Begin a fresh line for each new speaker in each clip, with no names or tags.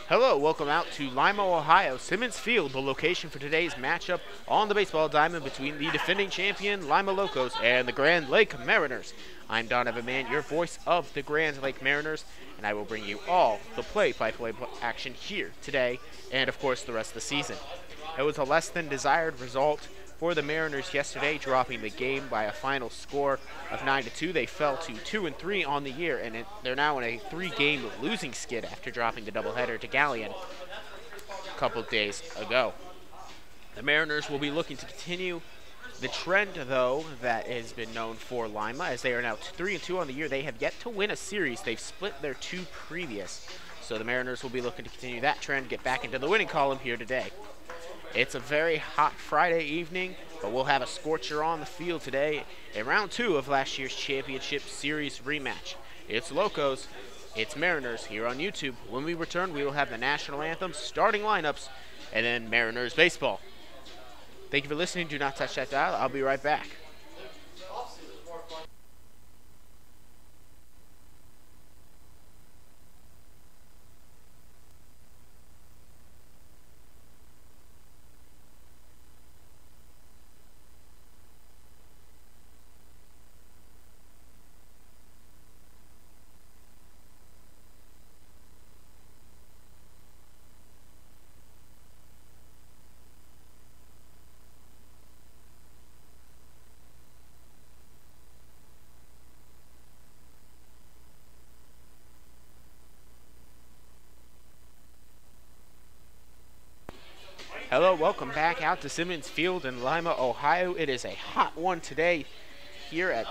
Hello, welcome out to Lima, Ohio, Simmons Field, the location for today's matchup on the baseball diamond between the defending champion Lima Locos and the Grand Lake Mariners. I'm Donovan Mann, your voice of the Grand Lake Mariners, and I will bring you all the play-by-play action here today and, of course, the rest of the season. It was a less than desired result for the Mariners yesterday, dropping the game by a final score of 9-2. They fell to 2-3 on the year, and they're now in a 3-game losing skid after dropping the doubleheader to Galleon a couple days ago. The Mariners will be looking to continue the trend, though, that has been known for Lima, as they are now 3-2 on the year. They have yet to win a series. They've split their two previous. So the Mariners will be looking to continue that trend, get back into the winning column here today. It's a very hot Friday evening, but we'll have a scorcher on the field today in round 2 of last year's championship series rematch. It's Locos, it's Mariners here on YouTube. When we return, we will have the national anthem, starting lineups, and then Mariners baseball. Thank you for listening. Do not touch that dial. I'll be right back. Hello, welcome back out to Simmons Field in Lima, Ohio. It is a hot one today here at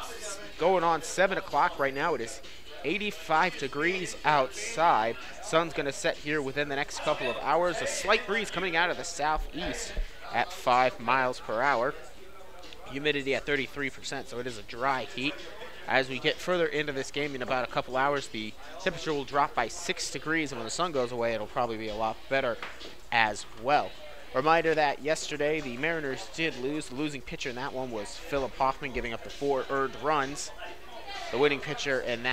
going on 7 o'clock right now. It is 85 degrees outside. Sun's going to set here within the next couple of hours. A slight breeze coming out of the southeast at 5 miles per hour. Humidity at 33%, so it is a dry heat. As we get further into this game in about a couple hours, the temperature will drop by 6 degrees, and when the sun goes away, it'll probably be a lot better as well. Reminder that yesterday the Mariners did lose. The losing pitcher in that one was Philip Hoffman, giving up the 4 earned runs. The winning pitcher in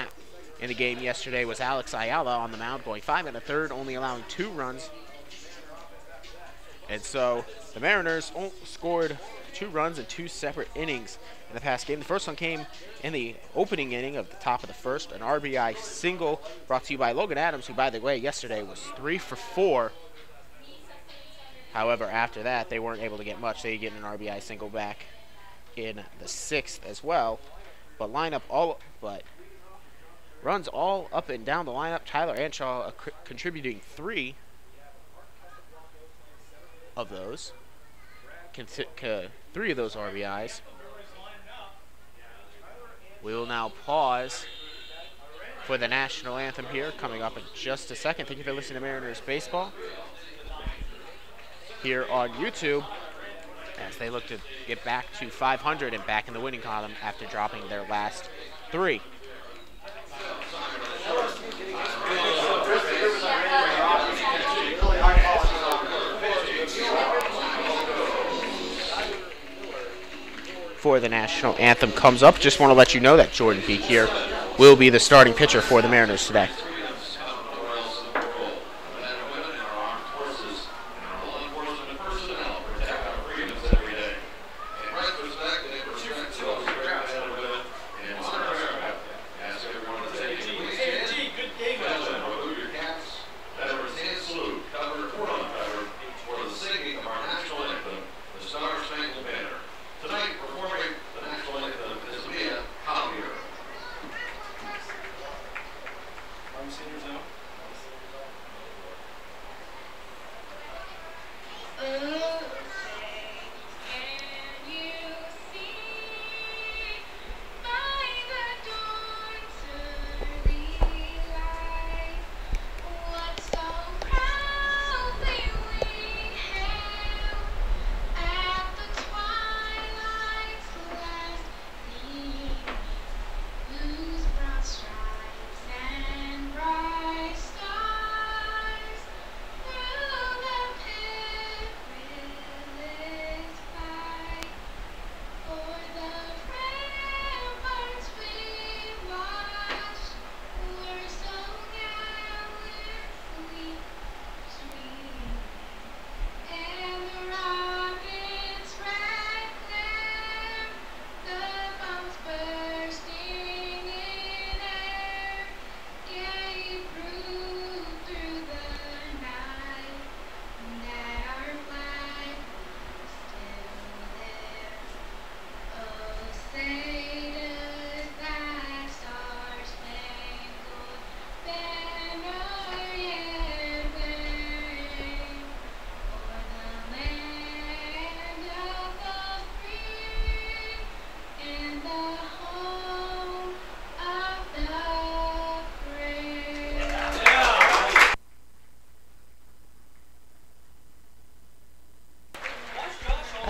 the game yesterday was Alex Ayala on the mound, going 5 1/3, only allowing 2 runs. And so the Mariners scored 2 runs in 2 separate innings in the past game. The first one came in the opening inning of the top of the first, an RBI single brought to you by Logan Adams, who, by the way, yesterday was 3 for 4. However, after that, they weren't able to get much. They get an RBI single back in the 6th as well. But runs all up and down the lineup. Tyler Anshaw contributing 3 of those. 3 of those RBIs. We will now pause for the national anthem here, coming up in just a second. Thank you for listening to Mariners Baseball here on YouTube, as they look to get back to 500 and back in the winning column after dropping their last 3. For the national anthem comes up, just want to let you know that Jordan Peak here will be the starting pitcher for the Mariners today.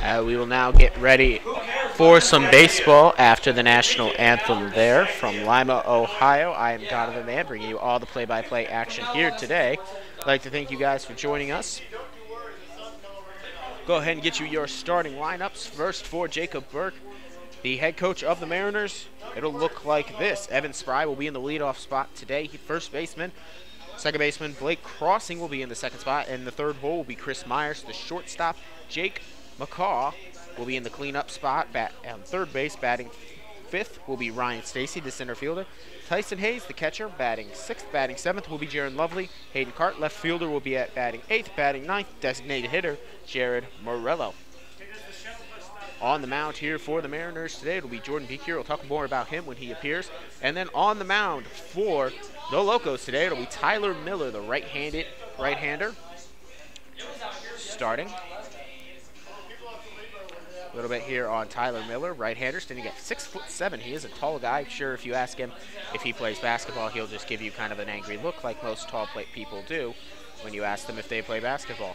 We will now get ready for some baseball after the national anthem there from Lima, Ohio. I am Donovan Mann, bringing you all the play-by-play action here today. I'd like to thank you guys for joining us. Go ahead and get you your starting lineups. First for Jacob Burke, the head coach of the Mariners. It'll look like this. Evan Spry will be in the leadoff spot today. First baseman. Second baseman Blake Crossing will be in the second spot, and the third hole will be Chris Myers. The shortstop Jake McCaw will be in the cleanup spot. On third base, batting fifth will be Ryan Stacy, the center fielder. Tyson Hayes, the catcher, batting sixth. Batting seventh will be Jaron Lovely. Hayden Cart, left fielder, will be at batting eighth. Batting ninth, designated hitter Jared Morello. On the mound here for the Mariners today, it'll be Jordan Beaker. We'll talk more about him when he appears. And then on the mound for the Locos today, it'll be Tyler Miller, the right-hander. Starting. A little bit here on Tyler Miller, right-hander, standing at 6'7". He is a tall guy. Sure, if you ask him if he plays basketball, he'll just give you kind of an angry look like most tall people do when you ask them if they play basketball.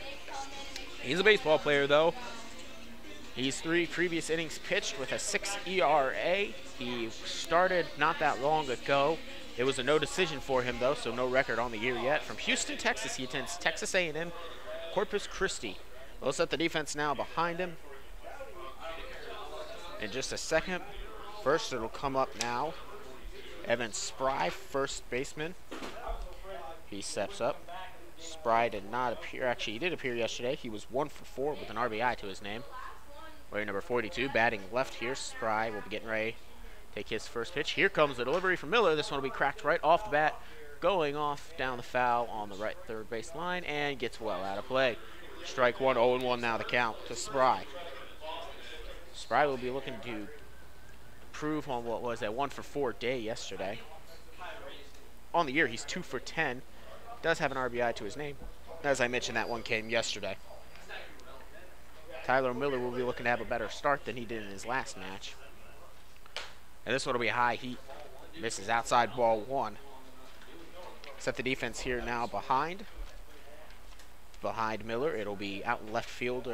He's a baseball player, though. He's 3 previous innings pitched with a 6 ERA. He started not that long ago. It was a no decision for him, though, so no record on the year yet. From Houston, Texas, he attends Texas A&M Corpus Christi. We'll set the defense now behind him. In just a second. First, it'll come up now. Evan Spry, first baseman. He steps up. Spry did not appear. Actually, he did appear yesterday. He was 1 for 4 with an RBI to his name. Wearing number 42, batting left here. Spry will be getting ready to take his first pitch. Here comes the delivery from Miller. This one will be cracked right off the bat, going off down the foul on the right third base line, and gets well out of play. Strike one, 0-1 now the count to Spry. Spry will be looking to improve on what was a 1 for 4 day yesterday. On the year, he's 2 for 10. Does have an RBI to his name. As I mentioned, that one came yesterday. Tyler Miller will be looking to have a better start than he did in his last match. And this one will be a high heat. Misses outside, ball 1. Set the defense here now behind. Behind Miller, it'll be out in left field.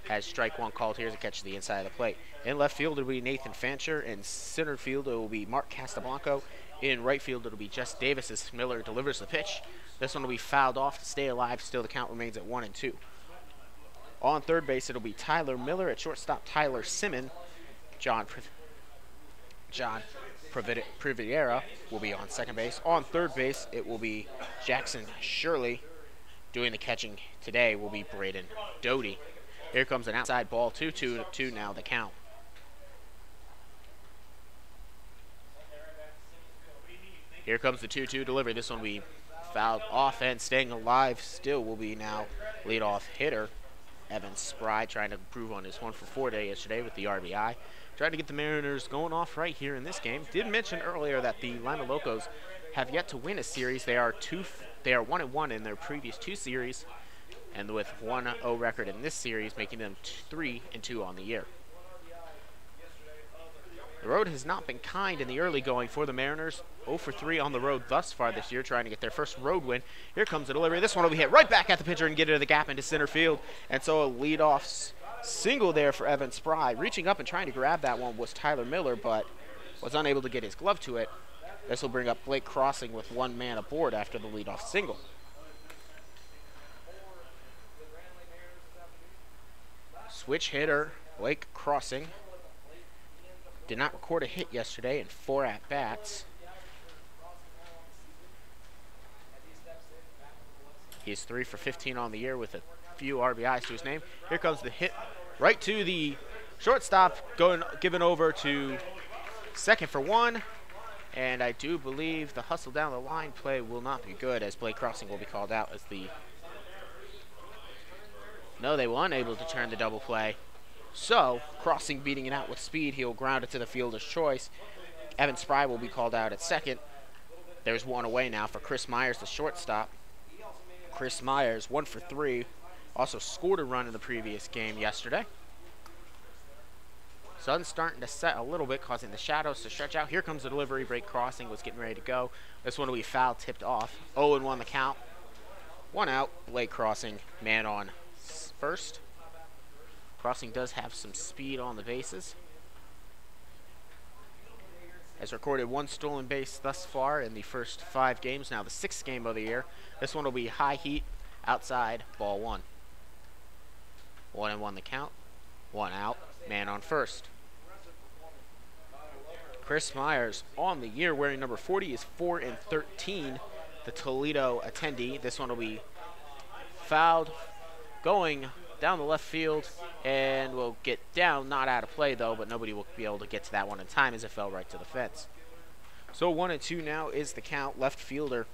Has strike 1 called here to catch the inside of the plate. In left field, it'll be Nathan Fancher. In center field, it will be Mark Castablanco. In right field, it'll be Jess Davis as Miller delivers the pitch. This one will be fouled off to stay alive. Still, the count remains at 1-2. On third base, it'll be Tyler Miller. At shortstop, Tyler Simon. John Priviera will be on second base. On third base, it will be Jackson Shirley. Doing the catching today will be Braden Doty. Here comes an outside ball, 2-2 now the count. Here comes the 2-2 delivery. This one will be fouled off, and staying alive still will be now leadoff hitter Evan Spry, trying to improve on his 1 for 4 day yesterday with the RBI. Trying to get the Mariners going off right here in this game. Did mention earlier that the Lima Locos have yet to win a series. They are 1-1 in their previous 2 series, and with 1-0 record in this series, making them 3-2 on the year. The road has not been kind in the early going for the Mariners. 0 for 3 on the road thus far this year, trying to get their first road win. Here comes the delivery. This one will be hit right back at the pitcher and get into the gap into center field. And so a leadoff single there for Evan Spry. Reaching up and trying to grab that one was Tyler Miller, but was unable to get his glove to it. This will bring up Blake Crossing with 1 man aboard after the leadoff single. Switch hitter Blake Crossing did not record a hit yesterday in 4 at-bats. He's 3 for 15 on the year with a few RBIs to his name. Here comes the hit right to the shortstop, given over to second for 1. And I do believe the hustle down the line play will not be good, as Blake Crossing will be called out as the... No, they were unable to turn the double play. So, Crossing beating it out with speed, he'll ground it to the fielder's choice. Evan Spry will be called out at second. There's 1 away now for Chris Myers, the shortstop. Chris Myers, 1 for 3. Also scored a run in the previous game yesterday. Sun's starting to set a little bit, causing the shadows to stretch out. Here comes the delivery. Blake Crossing was getting ready to go. This one will be foul, tipped off. 0-1 the count. 1 out. Blake Crossing, man on first. Crossing does have some speed on the bases. Has recorded 1 stolen base thus far in the first 5 games. Now the 6th game of the year. This one will be high heat, outside, ball 1. 1-1 the count. 1 out, man on first. Chris Myers on the year wearing number 40 is 4-13. The Toledo attendee. This one will be fouled, going down the left field, and will get down, not out of play though, but nobody will be able to get to that one in time as it fell right to the fence. So 1-2 now is the count. Left fielder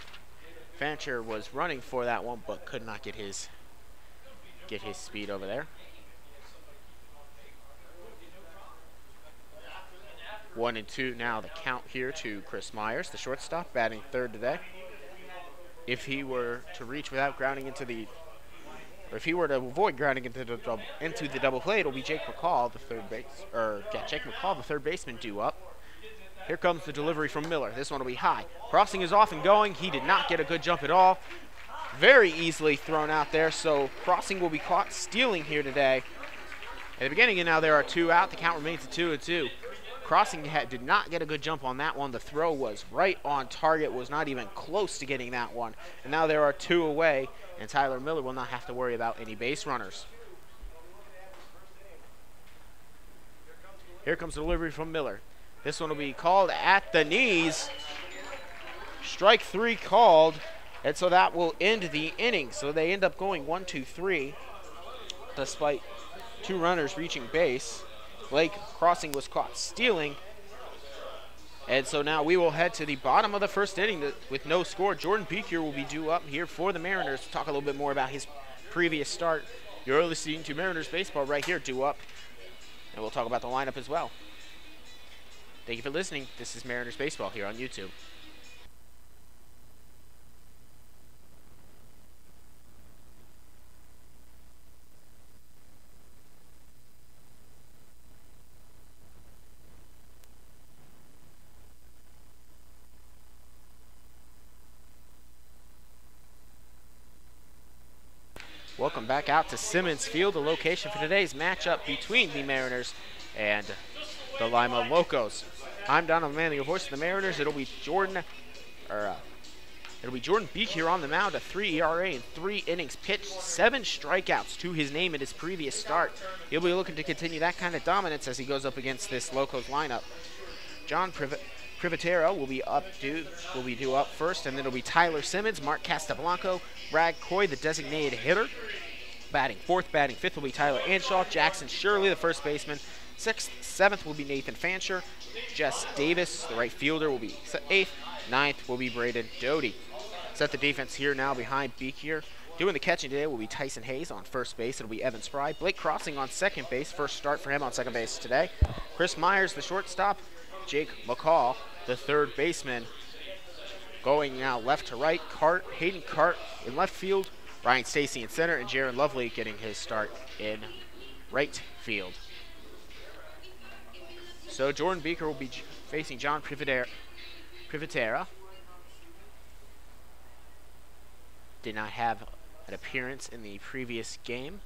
Fancher was running for that one, but could not get his speed over there. 1-2 now the count here to Chris Myers, the shortstop, batting third today. If he were to reach without grounding into the, or if he were to avoid grounding into the double play, it'll be Jake McCall, the third baseman, due up. Here comes the delivery from Miller. This one will be high. Crossing is off and going. He did not get a good jump at all. Very easily thrown out there, so Crossing will be caught stealing here today. At the beginning, and now there are 2 out. The count remains at 2-2. Crossing did not get a good jump on that one. The throw was right on target, was not even close to getting that one. And now there are 2 away, and Tyler Miller will not have to worry about any base runners. Here comes the delivery from Miller. This one will be called at the knees. Strike 3 called, and so that will end the inning. So they end up going 1-2-3, despite 2 runners reaching base. Blake Crossing was caught stealing. And so now we will head to the bottom of the first inning with no score. Jordan Beekier will be due up here for the Mariners to talk a little bit more about his previous start. You're listening to Mariners Baseball right here, due up. And we'll talk about the lineup as well. Thank you for listening. This is Mariners Baseball here on YouTube. Welcome back out to Simmons Field, the location for today's matchup between the Mariners and the Lima Locos. I'm Donovan Mann, your voice of the Mariners. It'll be Jordan Beek here on the mound, a 3 ERA in 3 innings pitched, 7 strikeouts to his name in his previous start. He'll be looking to continue that kind of dominance as he goes up against this Locos lineup. John Privatera will be due up first, and then it'll be Tyler Simmons, Mark Castablanco, Brad Coy, the designated hitter. Batting fourth, batting fifth will be Tyler Anshaw, Jackson Shirley, the first baseman. 6th, 7th will be Nathan Fancher. Jess Davis, the right fielder, will be 8th. 9th will be Braden Doty. Set the defense here now behind Beekier. Doing the catching today will be Tyson Hayes on first base. It'll be Evan Spry. Blake Crossing on second base. First start for him on second base today. Chris Myers, the shortstop. Jake McCall, the third baseman. Going now left to right. Hayden Cart in left field. Ryan Stacy in center, and Jaron Lovely getting his start in right field. So Jordan Beeker will be facing John Privatera. Did not have an appearance in the previous game.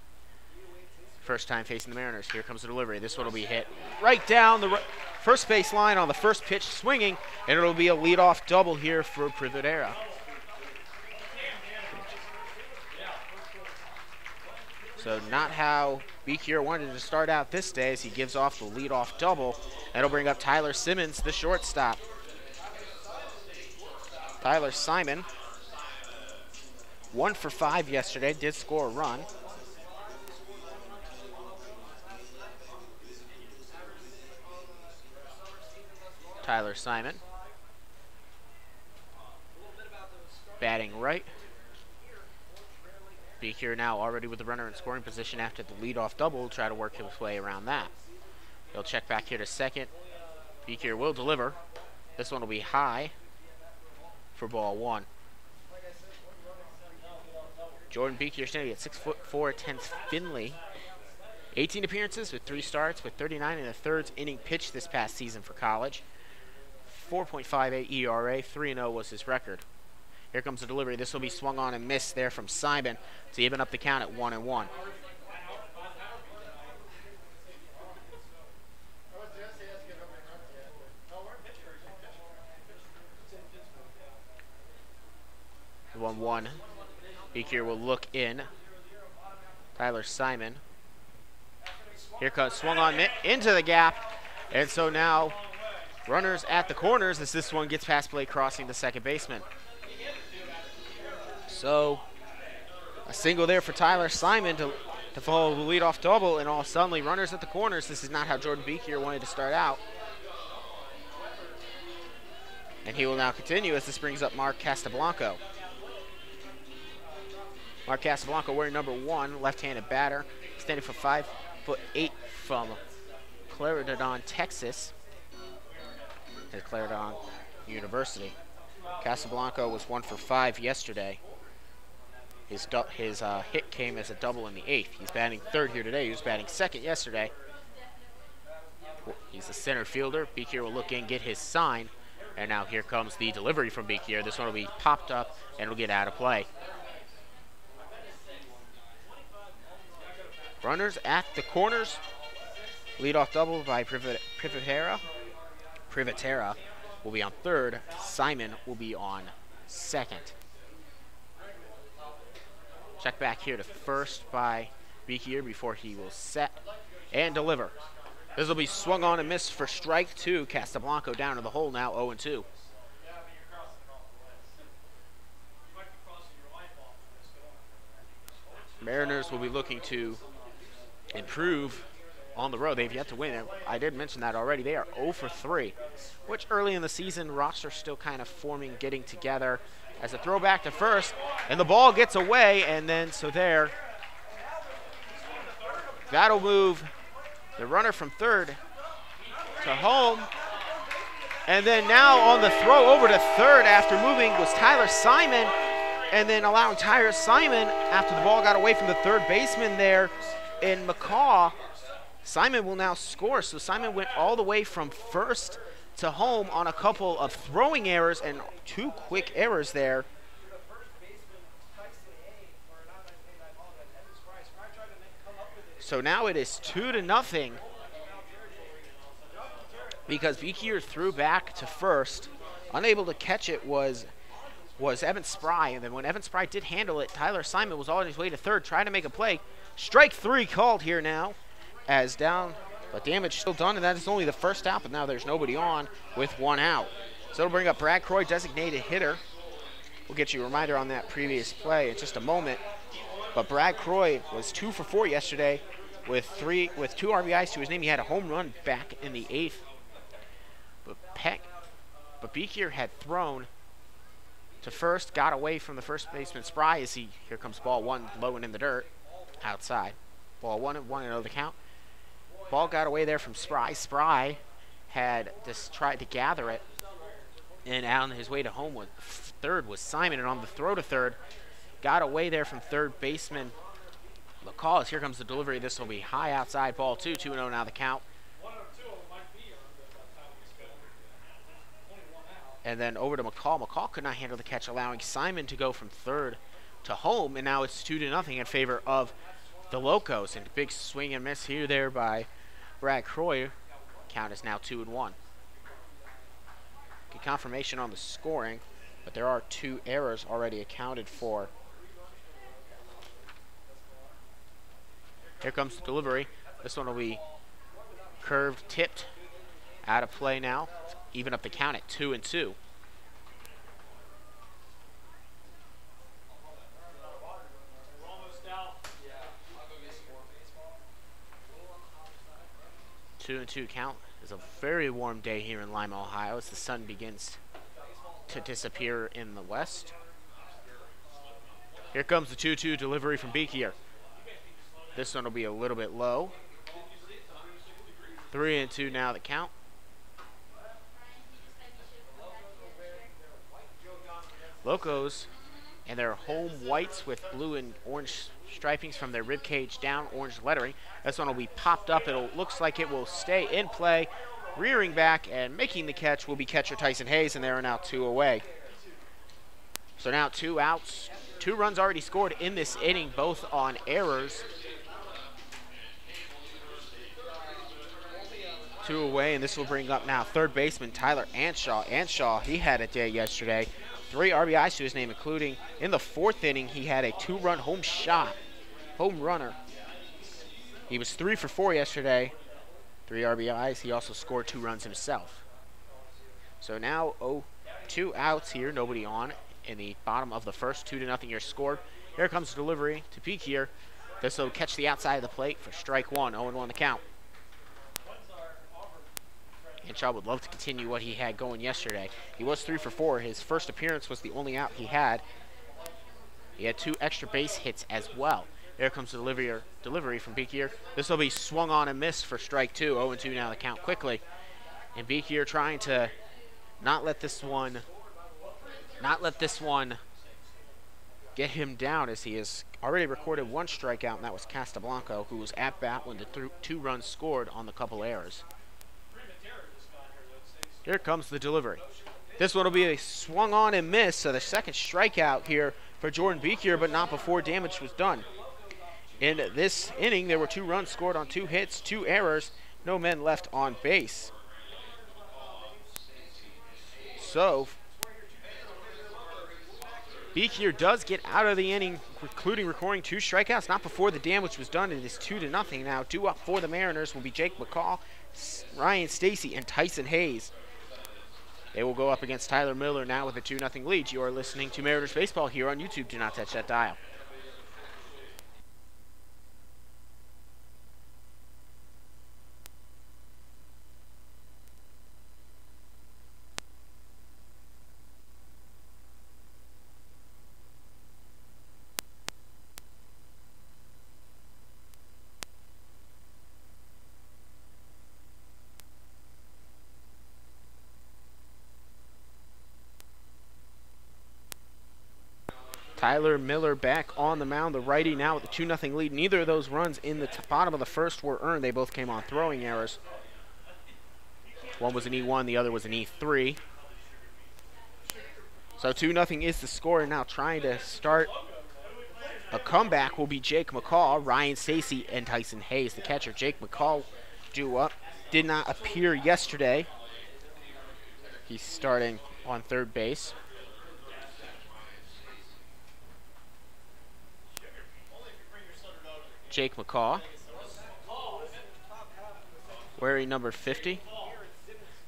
First time facing the Mariners. Here comes the delivery. This one will be hit right down the first base line on the first pitch, swinging, and it'll be a leadoff double here for Privatera. So not how Beekier wanted to start out this day, as he gives off the leadoff double. That'll bring up Tyler Simmons, the shortstop. Tyler Simon, 1 for 5 yesterday, did score a run. Tyler Simon, batting right. Beekier now already with the runner in scoring position after the leadoff double. Will try to work his way around that. He'll check back here to second. Beekier will deliver. This one will be high for ball 1. Jordan Beekier standing at 6'4", 10th Finley. 18 appearances with 3 starts, with 39 and a thirds inning pitched this past season for college. 4.58 ERA, 3-0 was his record. Here comes the delivery. This will be swung on and missed there from Simon to even up the count at 1-1. 1-on-1. Beekier will look in. Tyler Simon. Here comes swung on into the gap. And so now runners at the corners as this one gets past play crossing the second baseman. So a single there for Tyler Simon to follow the leadoff double, and all suddenly runners at the corners. This is not how Jordan Beekier wanted to start out. And he will now continue as this brings up Mark Castablanco. Mark Castablanco wearing number 1, left-handed batter, standing for 5'8" from Clarendon, Texas, at Clarendon University. Casablanca was 1 for 5 yesterday. His hit came as a double in the 8th. He's batting 3rd here today. He was batting 2nd yesterday. He's the center fielder. Beekier will look in, get his sign, and now here comes the delivery from Beekier. This one will be popped up and will get out of play. Runners at the corners. Leadoff double by Privatera. Privatera will be on 3rd. Simon will be on 2nd. Check back here to 1st by Beekier before he will set and deliver. This will be swung on and missed for strike 2. Castablanco down to the hole now, 0-2. Mariners will be looking to improve on the road. They've yet to win. I did mention that already. They are 0 for 3, which early in the season, roster still kind of forming, getting together. As a throwback to 1st, and the ball gets away, and then so there. That'll move the runner from 3rd to home. And then now on the throw over to 3rd after moving was Tyler Simon, and then allowing Tyler Simon, after the ball got away from the 3rd baseman there in McCaw, Simon will now score. So Simon went all the way from 1st to home on a couple of throwing errors and 2 quick errors there. So now it is 2-0 because Beekier threw back to 1st. Unable to catch it was Evan Spry, and then when Evan Spry did handle it, Tyler Simon was on his way to 3rd, trying to make a play. Strike 3 called here now as down. But damage still done, and that is only the 1st out, but now there's nobody on with 1 out. So it'll bring up Brad Croy, designated hitter. We'll get you a reminder on that previous play in just a moment. But Brad Croy was 2 for 4 yesterday with 2 RBIs to his name. He had a home run back in the 8th. But Beekier had thrown to 1st, got away from the 1st baseman Spry as here comes ball 1 low and in the dirt outside. Ball 1-1-0 the count. Ball got away there from Spry. Spry had just tried to gather it, and on his way to home was 3rd was Simon, and on the throw to 3rd, got away there from 3rd baseman McCall. Here comes the delivery. This will be high outside, ball 2, 2-0 now the count. And then over to McCall. McCall could not handle the catch, allowing Simon to go from 3rd to home, and now it's 2-0 in favor of the Locos. And big swing and miss here there by Brad Croy. Count is now 2-1. Good confirmation on the scoring, but there are 2 errors already accounted for. Here comes the delivery. This one will be curved, tipped, out of play now. Even up the count at 2-2. Two and 2 count. It's a very warm day here in Lima, Ohio, as the sun begins to disappear in the west. Here comes the 2-2 delivery from Beekier. This one will be a little bit low. 3-2 now the count. Locos and their home whites with blue and orange stripings from their rib cage down, orange lettering. This one will be popped up. It looks like it will stay in play. Rearing back and making the catch will be catcher Tyson Hayes, and there are now 2 away. So now 2 outs. 2 runs already scored in this inning, both on errors. 2 away, and this will bring up now 3rd baseman Tyler Anshaw. Anshaw, he had a day yesterday. 3 RBIs to his name, including in the 4th inning, he had a 2-run home runner. He was 3 for 4 yesterday, 3 RBIs. He also scored 2 runs himself. So now 2 outs here, nobody on in the bottom of the first, 2-0 your score. Here comes the delivery to Peak here. This will catch the outside of the plate for strike 1, 0-1 the count. Henshaw would love to continue what he had going yesterday. He was 3 for 4. His first appearance was the only out he had. He had 2 extra base hits as well. Here comes the delivery from Beekier. This will be swung on and missed for strike 2. 0-2 now the count quickly. And Beekier trying to not let this one get him down, as he has already recorded 1 strikeout, and that was Castablanco, who was at bat when the 2 runs scored on the couple errors. Here comes the delivery. This one will be a swung on and miss, so the second strikeout here for Jordan Beekier, but not before damage was done. In this inning, there were 2 runs scored on 2 hits, 2 errors, no men left on base. So Beekier does get out of the inning, including recording 2 strikeouts, not before the damage was done. It is 2-0 now. 2 up for the Mariners will be Jake McCall, Ryan Stacy, and Tyson Hayes. They will go up against Tyler Miller now with a 2-0 lead. You are listening to Mariners Baseball here on YouTube. Do not touch that dial. Tyler Miller back on the mound, the righty now with a 2-0 lead. Neither of those runs in the bottom of the first were earned. They both came on throwing errors. One was an E1, the other was an E3. So 2-0 is the score, and now trying to start a comeback will be Jake McCall, Ryan Stacy, and Tyson Hayes, the catcher. Jake McCall due up. Did not appear yesterday. He's starting on third base. Jake McCall, wearing number 50,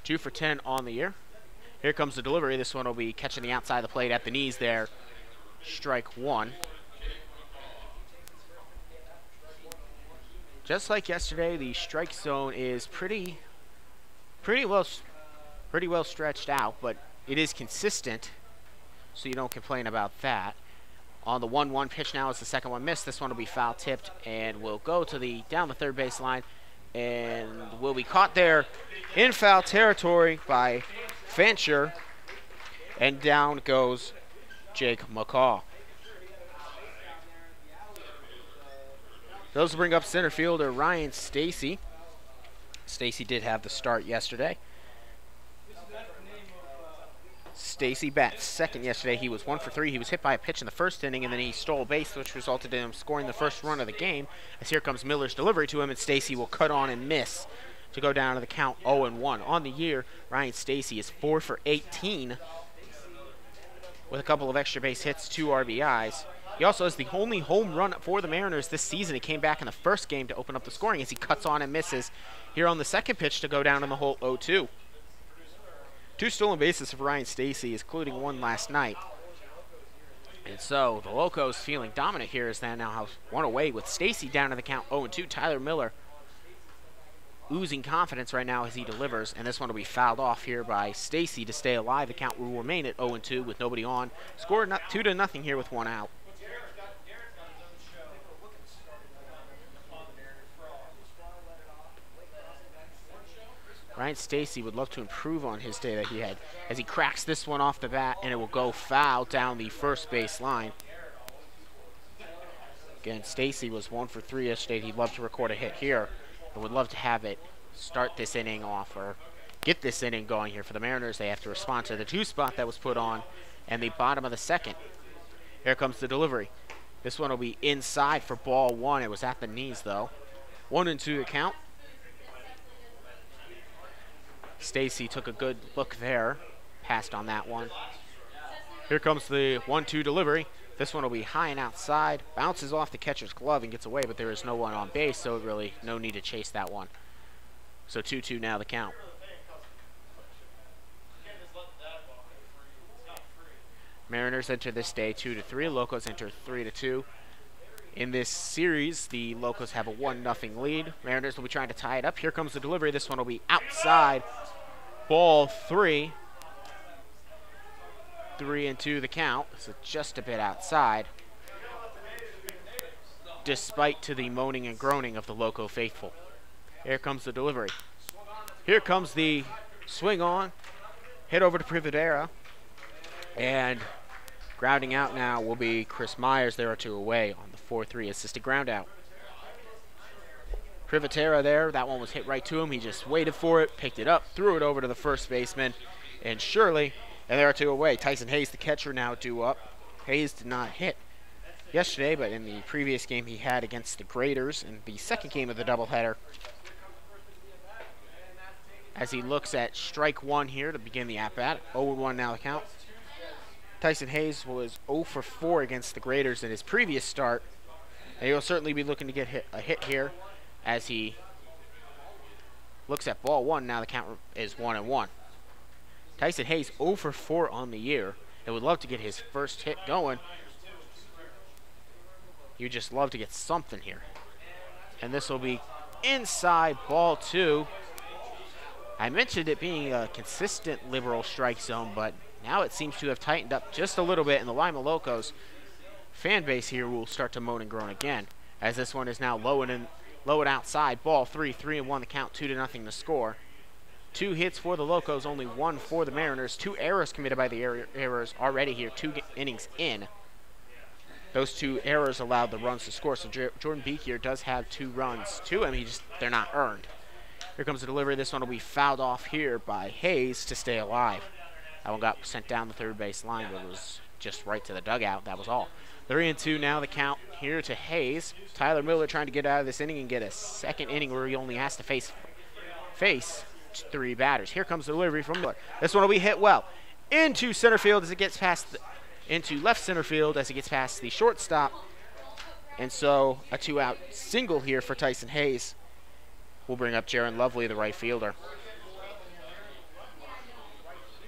2 for 10 on the year. Here comes the delivery. This one will be catching the outside of the plate at the knees there. Strike 1. Just like yesterday, the strike zone is pretty well stretched out, but it is consistent, so you don't complain about that. On the 1-1 pitch now as the second one missed. This one will be foul tipped and will go to down the third base line and will be caught there in foul territory by Fancher, and down goes Jake McCall. Those will bring up center fielder Ryan Stacy. Stacy did have the start yesterday. Stacy bats second yesterday. He was 1 for 3. He was hit by a pitch in the first inning, and then he stole a base, which resulted in him scoring the first run of the game. As here comes Miller's delivery to him, and Stacy will cut on and miss to go down to the count 0-1. On the year, Ryan Stacy is 4 for 18 with a couple of extra base hits, 2 RBIs. He also has the only home run for the Mariners this season. He came back in the first game to open up the scoring as he cuts on and misses here on the second pitch to go down in the hole 0-2. 2 stolen bases for Ryan Stacy, including 1 last night. And so the Locos feeling dominant here as they now have 1 away with Stacy down to the count 0-2. Tyler Miller oozing confidence right now as he delivers, and this one will be fouled off here by Stacy to stay alive. The count will remain at 0-2 with nobody on. Scored 2-0 here with 1 out. Ryan Stacy would love to improve on his day that he had as he cracks this one off the bat, and it will go foul down the first base line. Again, Stacy was 1 for 3 yesterday. He'd love to record a hit here and would love to have it start this inning off or get this inning going here for the Mariners. They have to respond to the 2 spot that was put on and the bottom of the second. Here comes the delivery. This one will be inside for ball 1. It was at the knees, though. 1-2 the count. Stacy took a good look there, passed on that one. Here comes the 1-2 delivery. This one will be high and outside. Bounces off the catcher's glove and gets away, but there is no one on base, so really no need to chase that one. So 2-2 now the count. Mariners enter this day 2-3. Locos enter 3-2. In this series, the Locos have a 1-0 lead. Mariners will be trying to tie it up. Here comes the delivery. This one will be outside. Ball 3. 3-2 the count, so just a bit outside, despite to the moaning and groaning of the Loco faithful. Here comes the delivery. Here comes the swing on, hit over to Privatera, and grounding out now will be Chris Myers. There are 2 away on the 4-3 assisted ground out. Privatera there, that one was hit right to him. He just waited for it, picked it up, threw it over to the first baseman, and surely. And there are 2 away. Tyson Hayes, the catcher, now due up. Hayes did not hit yesterday, but in the previous game he had against the Graders in the second game of the doubleheader. As he looks at strike 1 here to begin the at-bat. 0-1 now the count. Tyson Hayes was 0 for 4 against the Graders in his previous start. And he'll certainly be looking to get a hit here as he looks at ball 1. Now the count is 1-1. Tyson Hayes 0 for 4 on the year and would love to get his first hit going. You just love to get something here. And this will be inside ball 2. I mentioned it being a consistent liberal strike zone, but now it seems to have tightened up just a little bit, and the Lima Locos fan base here will start to moan and groan again, as this one is now low and outside. Ball 3, 3-1 the count, 2-0 the score. 2 hits for the Locos, only 1 for the Mariners. 2 errors committed by the errors already here, 2 innings in. Those 2 errors allowed the runs to score, so Jordan Beekier does have 2 runs to him. They're not earned. Here comes the delivery. This one will be fouled off here by Hayes to stay alive. That one got sent down the third base line, but it was just right to the dugout. That was all. 3-2 now the count here to Hayes. Tyler Miller trying to get out of this inning and get a second inning where he only has to face 3 batters. Here comes the delivery from Miller. This one will be hit well into center field as it gets past into left center field as it gets past the shortstop. And so a 2-out single here for Tyson Hayes will bring up Jaron Lovely, the right fielder.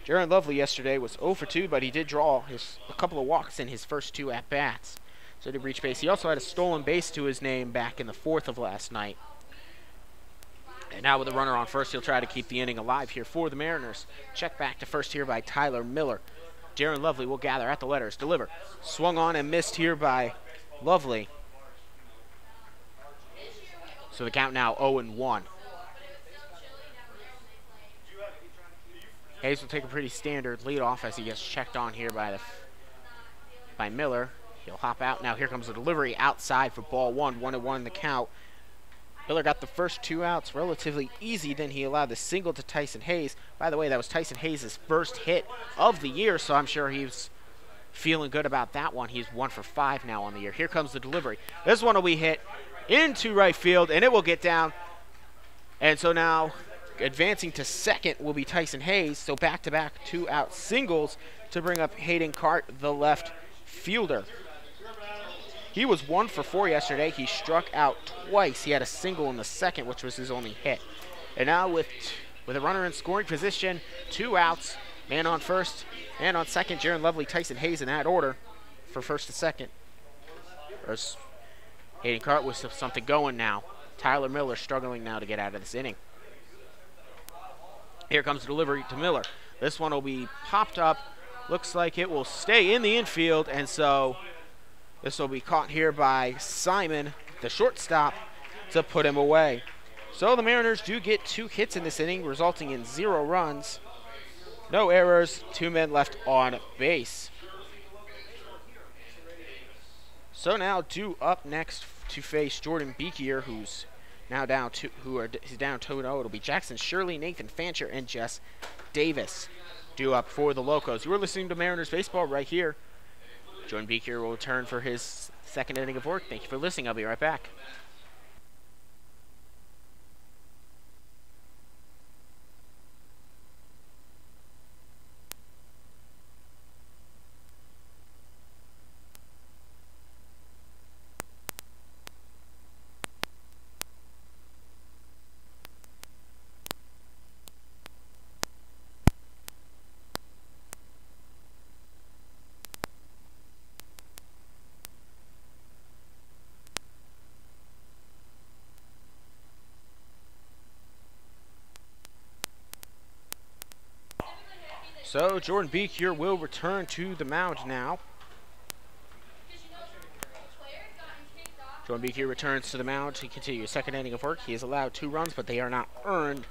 Jaron Lovely yesterday was 0 for 2, but he did draw a couple of walks in his first 2 at-bats. So he did reach base. He also had a stolen base to his name back in the 4th of last night. And now with a runner on first, he'll try to keep the inning alive here for the Mariners. Check back to first here by Tyler Miller. Jaron Lovely will gather at the letters. Deliver. Swung on and missed here by Lovely. So the count now 0-1. Hayes will take a pretty standard leadoff as he gets checked on here by Miller. He'll hop out. Now here comes the delivery outside for ball 1. 1-1 the count. Miller got the first 2 outs relatively easy. Then he allowed the single to Tyson Hayes. By the way, that was Tyson Hayes' first hit of the year, so I'm sure he's feeling good about that one. He's 1 for 5 now on the year. Here comes the delivery. This one will be hit into right field, and it will get down. And so now advancing to second will be Tyson Hayes. So back-to-back 2-out singles to bring up Hayden Cart, the left fielder. He was 1 for 4 yesterday. He struck out twice. He had a single in the second, which was his only hit. And now with a runner in scoring position, 2 outs, man on first, man on second, Jaron Lovely, Tyson Hayes in that order for first to second. Hayden Cart with something going now. Tyler Miller struggling now to get out of this inning. Here comes the delivery to Miller. This one will be popped up. Looks like it will stay in the infield, and so this will be caught here by Simon, the shortstop, to put him away. So the Mariners do get 2 hits in this inning, resulting in 0 runs. No errors, 2 men left on base. So now due up next to face Jordan Beekier, who's now down 2-0. It'll be Jackson Shirley, Nathan Fancher, and Jess Davis due up for the Locos. You are listening to Mariners Baseball right here. Jordan Beekier will return for his second inning of work. Thank you for listening. I'll be right back. So Jordan Beek here will return to the mound now. Jordan Beek here returns to the mound to continue his second inning of work. He has allowed 2 runs, but they are not earned.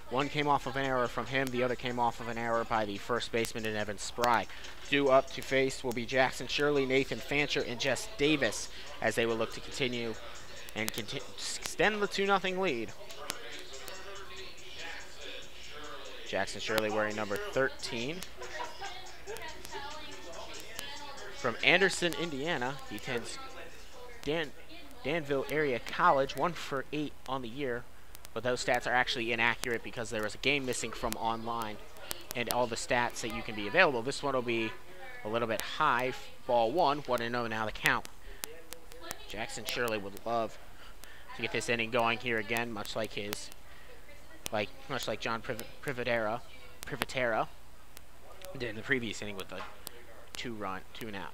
One came off of an error from him. The other came off of an error by the first baseman in Evan Spry. Due up to face will be Jackson Shirley, Nathan Fancher, and Jess Davis as they will look to continue and extend the 2-0 lead. Jackson Shirley wearing number 13. From Anderson, Indiana, he attends Danville Area College, 1 for 8 on the year. But those stats are actually inaccurate because there was a game missing from online and all the stats that you can be available. This one will be a little bit high. Ball 1, 1-0 now the count. Jackson Shirley would love to get this inning going here again, much like John Privatera did in the previous inning with a 2-run, 2-and-out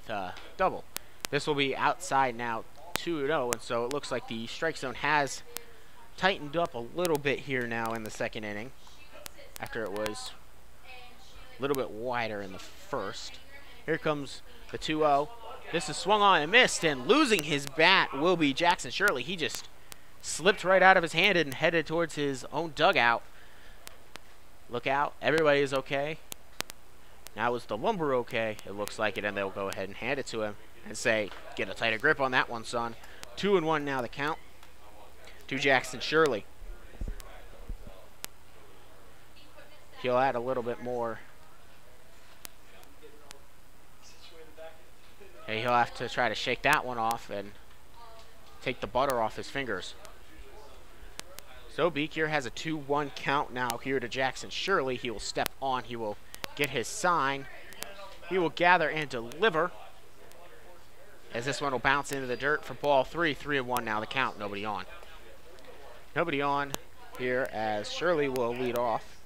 with double. This will be outside now, 2-0, and so it looks like the strike zone has tightened up a little bit here now in the second inning after it was a little bit wider in the first. Here comes the 2-0. This is swung on and missed, and losing his bat will be Jackson Shirley. He just slipped right out of his hand and headed towards his own dugout. Look out. Everybody is okay. Now is the lumber okay? It looks like it, and they'll go ahead and hand it to him and say, get a tighter grip on that one, son. 2-1 now the count to Jackson Shirley. He'll add a little bit more. Hey, he'll have to try to shake that one off and take the butter off his fingers. So Beek here has a 2-1 count now here to Jackson Shirley. He will step on. He will get his sign. He will gather and deliver. As this one will bounce into the dirt for ball 3. 3-1 now the count. Nobody on. Nobody on here as Shirley will lead off.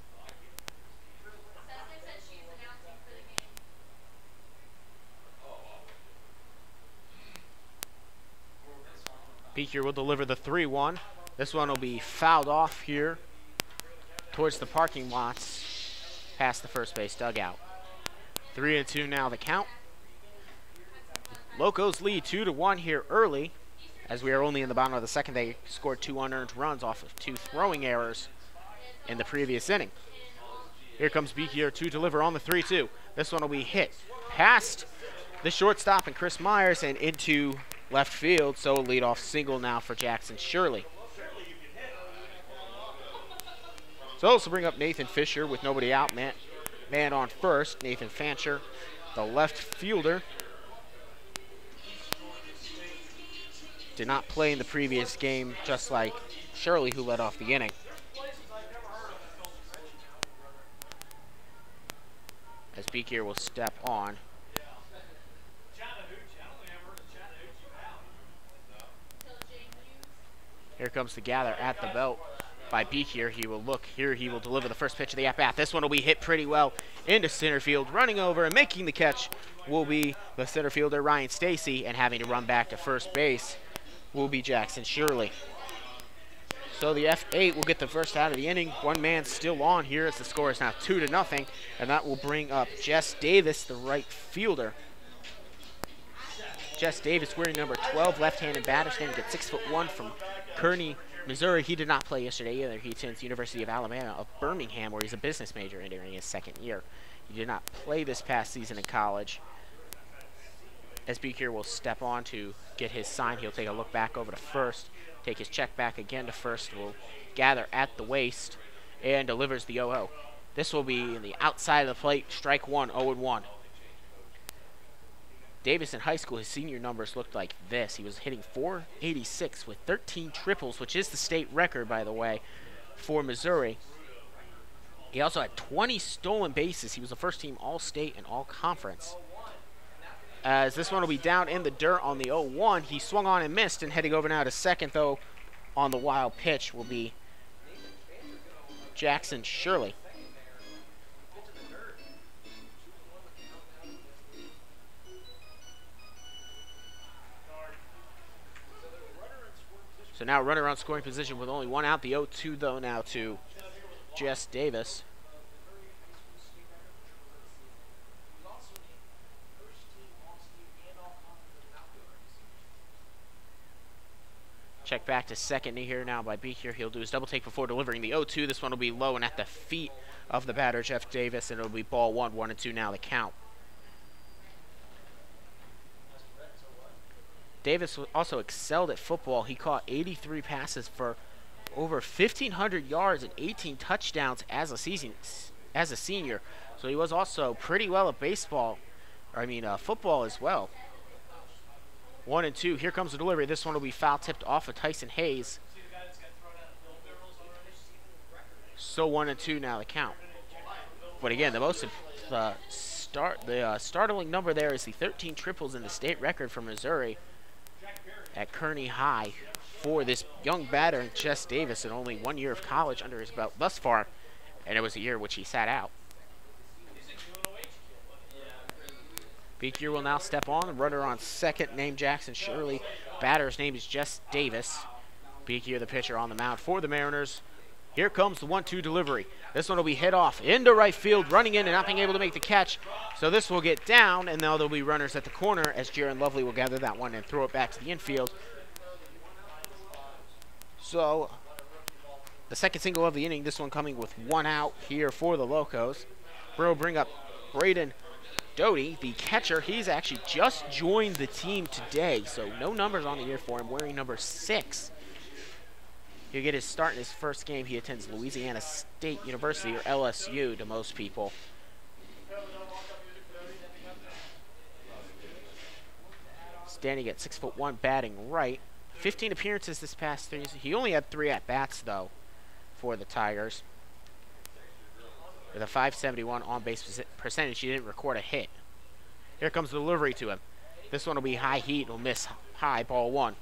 Beek here will deliver the 3-1. This one will be fouled off here towards the parking lots past the first base dugout. 3-2 now the count. Locos lead 2-1 here early. As we are only in the bottom of the second, they scored 2 unearned runs off of 2 throwing errors in the previous inning. Here comes Beek here to deliver on the 3-2. This one will be hit past the shortstop and Chris Myers and into left field. So a leadoff single now for Jackson Shirley. So also bring up Nathan Fisher with nobody out. Man on first. Nathan Fancher, the left fielder, did not play in the previous game, just like Shirley, who led off the inning. As Beek here will step on. Here comes the gather at the belt by Beek here. He will look here. He will deliver the first pitch of the at-bat. This one will be hit pretty well into center field. Running over and making the catch will be the center fielder, Ryan Stacy, and having to run back to first base will be Jackson Shirley. So the F8 will get the first out of the inning. One man still on here as the score is now 2-0, and that will bring up Jess Davis, the right fielder. Jess Davis wearing number 12, left-handed batter, standing at 6'1" from Kearney, Missouri. He did not play yesterday either. He attends the University of Alabama of Birmingham, where he's a business major entering his second year. He did not play this past season in college. As Beek here will step on to get his sign, he'll take a look back over to first, take his check back again to first, will gather at the waist, and delivers the 0-0. This will be in the outside of the plate, strike one, 0-1. Davis in high school, his senior numbers looked like this. He was hitting .486 with 13 triples, which is the state record, by the way, for Missouri. He also had 20 stolen bases. He was the first team All-State and All-Conference. As this one will be down in the dirt on the 0-1. He swung on and missed, and heading over now to second, though, on the wild pitch will be Jackson Shirley. So now runner on scoring position with only one out. The 0-2, though, now to Jess Davis. Check back to second here now by Beekier. He'll do his double take before delivering the 0-2. This one will be low and at the feet of the batter, Jeff Davis, and it'll be ball 1, 1-2 now the count. Davis also excelled at football. He caught 83 passes for over 1,500 yards and 18 touchdowns as a senior. So he was also pretty well at baseball. Football as well. 1-2. Here comes the delivery. This one will be foul tipped off of Tyson Hayes. So 1-2 now the count. But again, the startling number there is the 13 triples in the state record for Missouri at Kearney High for this young batter, Jess Davis, in only 1 year of college under his belt thus far, and it was a year which he sat out. Beekier will now step on. The runner on second, named Jackson Shirley. Batter's name is Jess Davis. Beekier, the pitcher, on the mound for the Mariners. Here comes the 1-2 delivery. This one will be hit off into right field, running in and not being able to make the catch. So this will get down, and now there'll be runners at the corner as Jaron Lovely will gather that one and throw it back to the infield. So the second single of the inning, this one coming with 1 out here for the Locos. We'll bring up Braden Doty, the catcher. He's actually just joined the team today, so no numbers on the year for him, wearing number 6. He'll get his start in his first game. He attends Louisiana State University, or LSU to most people. Standing at 6'1", batting right. 15 appearances this past season. He only had 3 at-bats, though, for the Tigers. With a .571 on-base percentage, he didn't record a hit. Here comes the delivery to him. This one will be high heat. Will miss high, ball 1.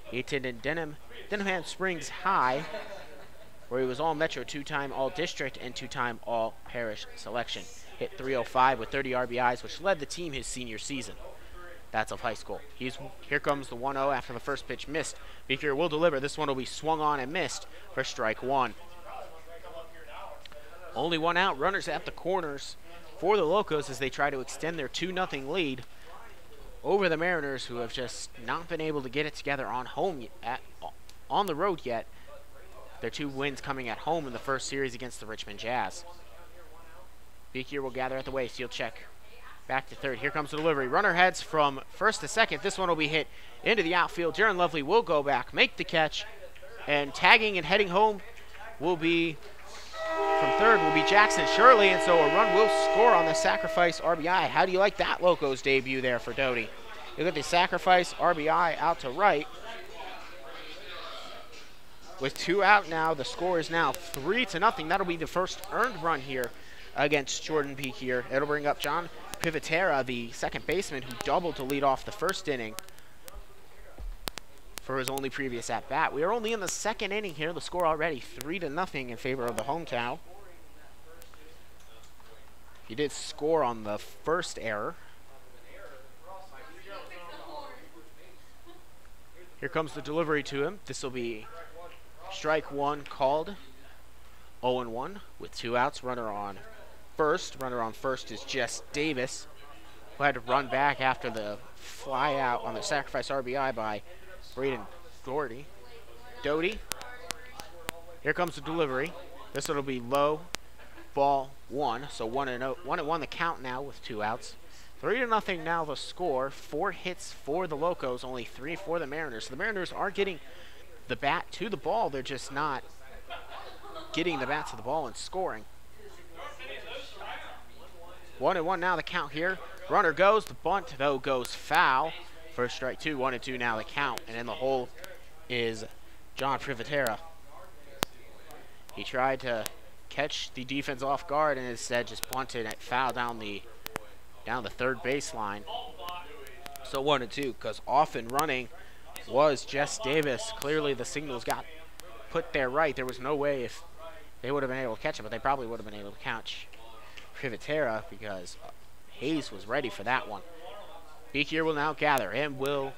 He attended Denham Springs High, where he was All-Metro, 2-time All-District, and 2-time All-Parish selection. Hit .305 with 30 RBIs, which led the team his senior season. That's of high school. Here comes the 1-0 after the first pitch missed. Beekier will deliver. This one will be swung on and missed for strike 1. Only 1 out. Runners at the corners for the Locos as they try to extend their 2-0 lead over the Mariners, who have just not been able to get it together on the road yet. Their 2 wins coming at home in the first series against the Richmond Jazz. Beekier will gather at the waist. He'll check back to third. Here comes the delivery. Runner heads from first to second. This one will be hit into the outfield. Jaron Lovely will go back, make the catch, and tagging and heading home will be from third will be Jackson Shirley, and so a run will score on the sacrifice RBI. How do you like that Locos debut there for Doty? Look at the sacrifice RBI out to right. With 2 out now, the score is now 3-0. That'll be the first earned run here against Jordan Beekier. It'll bring up John Pivotera, the second baseman, who doubled to lead off the first inning for his only previous at-bat. We are only in the second inning here. The score already 3-0 in favor of the hometown. He did score on the first error. Here comes the delivery to him. This will be strike 1 called. 0-1 with 2 outs. Runner on first. Runner on first is Jess Davis, who had to run back after the fly out on the sacrifice RBI by Braden Doty. Here comes the delivery. This one will be low, ball 1. So 1-1 the count now with 2 outs. 3-0 now the score. 4 hits for the Locos, only 3 for the Mariners. So the Mariners are getting the bat to the ball. They're just not getting the bat to the ball and scoring. 1-1 now the count here. Runner goes. The bunt, though, goes foul. First strike 2, 1-2 now the count. And in the hole is John Pivotera. He tried to catch the defense off guard and instead just bunted and foul down the third baseline. So 1-2, because off and running was Jess Davis. Clearly the signals got put there right. There was no way if they would have been able to catch it, but they probably would have been able to catch Pivotera because Hayes was ready for that one. Beekier will now gather and will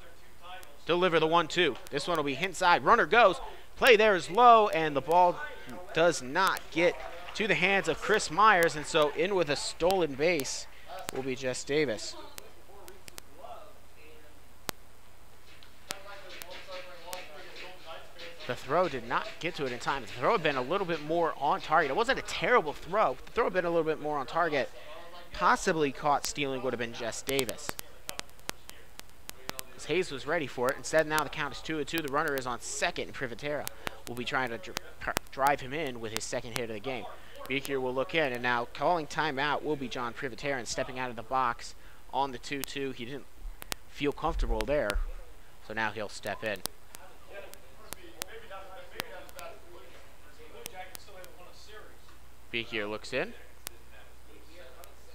deliver the 1-2. This one will be inside. Runner goes. Play there is low, and the ball does not get to the hands of Chris Myers, and so in with a stolen base will be Jess Davis. The throw did not get to it in time. The throw had been a little bit more on target. It wasn't a terrible throw. The throw had been a little bit more on target. Possibly caught stealing would have been Jess Davis. Because Hayes was ready for it. Instead, now the count is 2-2. The runner is on second, and Privatera will be trying to drive him in with his second hit of the game. Beekier will look in, and now calling timeout will be John Privatera, and stepping out of the box on the 2-2. He didn't feel comfortable there, so now he'll step in. Beekier looks in.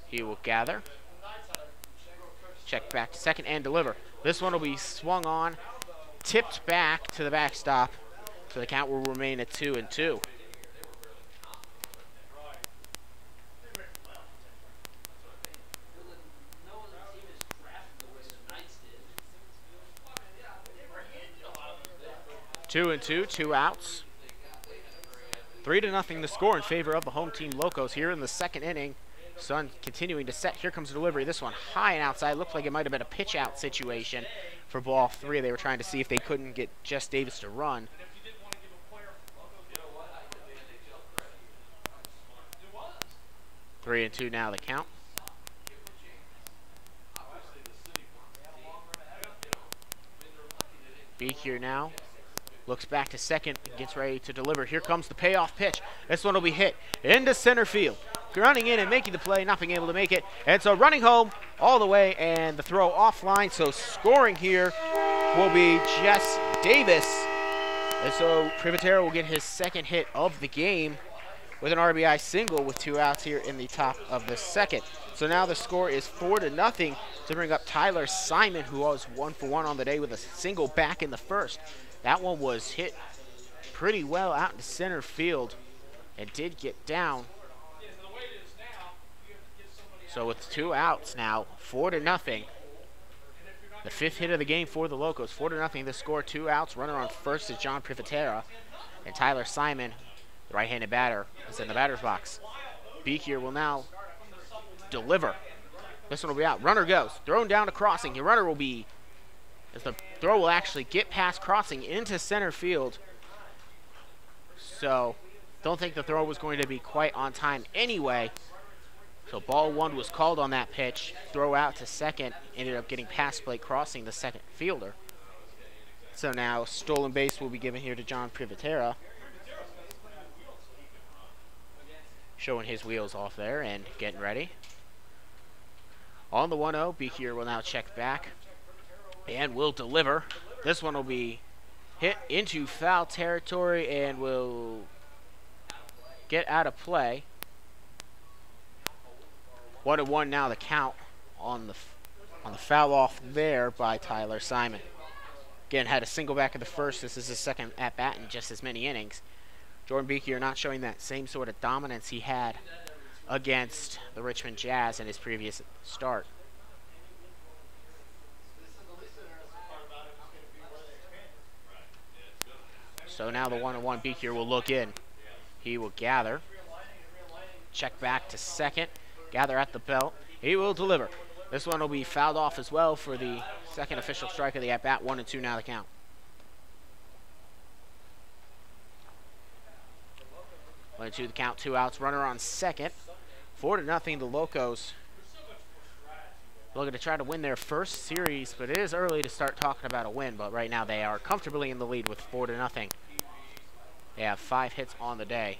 He will gather. Check back to second and deliver. This one will be swung on, tipped back to the backstop, so the count will remain at 2-2. Two and two, 2 outs. 3-0 the score in favor of the home team Locos here in the second inning. Sun continuing to set. Here comes the delivery. This one high and outside. Looked like it might have been a pitch out situation for ball 3. They were trying to see if they couldn't get Jess Davis to run. Three and two now the count. Beekier now looks back to second, gets ready to deliver. Here comes the payoff pitch. This one will be hit into center field. Running in and making the play, not being able to make it. And so running home all the way, and the throw offline. So scoring here will be Jess Davis. And so Privatera will get his second hit of the game with an RBI single with 2 outs here in the top of the second. So now the score is 4-0 to bring up Tyler Simon, who was 1 for 1 on the day with a single back in the first. That one was hit pretty well out into center field and did get down. So with 2 outs now, 4-0. The 5th hit of the game for the Locos. 4-0 the score, 2 outs. Runner on first is John Privatera. And Tyler Simon, the right-handed batter, is in the batter's box. Beekier will now deliver. This one will be out. Runner goes. Thrown down to crossing. Your runner will be, as the throw will actually get past crossing into center field. So don't think the throw was going to be quite on time anyway. So ball 1 was called on that pitch. Throw out to second. Ended up getting past plate, crossing the second fielder. So now stolen base will be given here to John Privatera. Showing his wheels off there and getting ready. On the 1-0, Beekier will now check back and will deliver. This one will be hit into foul territory and will get out of play. 1-1 now the count on the foul off there by Tyler Simon. Again, had a single back in the first. This is his second at bat in just as many innings. Jordan Beekier not showing that same sort of dominance he had against the Richmond Jazz in his previous start. So now the 1-1 Beekier will look in. He will gather. Check back to second. Gather at the belt. He will deliver. This one will be fouled off as well for the second official strike of the at-bat. 1-2 now the count. 1-2 the count, 2 outs. Runner on second. 4-0 the Locos. Looking to try to win their first series, but it is early to start talking about a win. But right now they are comfortably in the lead with 4-0. They have 5 hits on the day.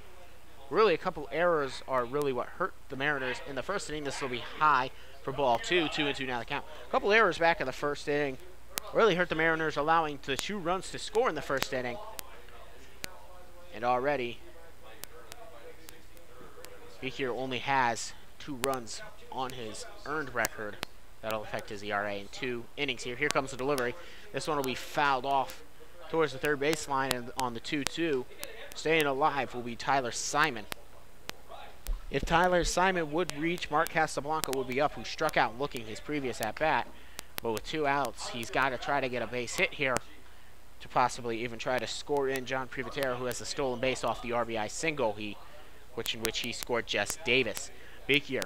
Really, a couple errors are really what hurt the Mariners in the first inning. This will be high for ball 2. 2-2 now the count. A couple errors back in the first inning really hurt the Mariners, allowing the 2 runs to score in the first inning. And already, Beekier only has 2 runs on his earned record. That'll affect his ERA in 2 innings here. Here comes the delivery. This one will be fouled off towards the third baseline, and on the 2-2. Staying alive will be Tyler Simon. If Tyler Simon would reach, Mark Casablanca would be up, who struck out looking his previous at-bat. But with 2 outs, he's got to try to get a base hit here to possibly even try to score in John Privatera, who has a stolen base off the RBI single, in which he scored Jess Davis. Beekier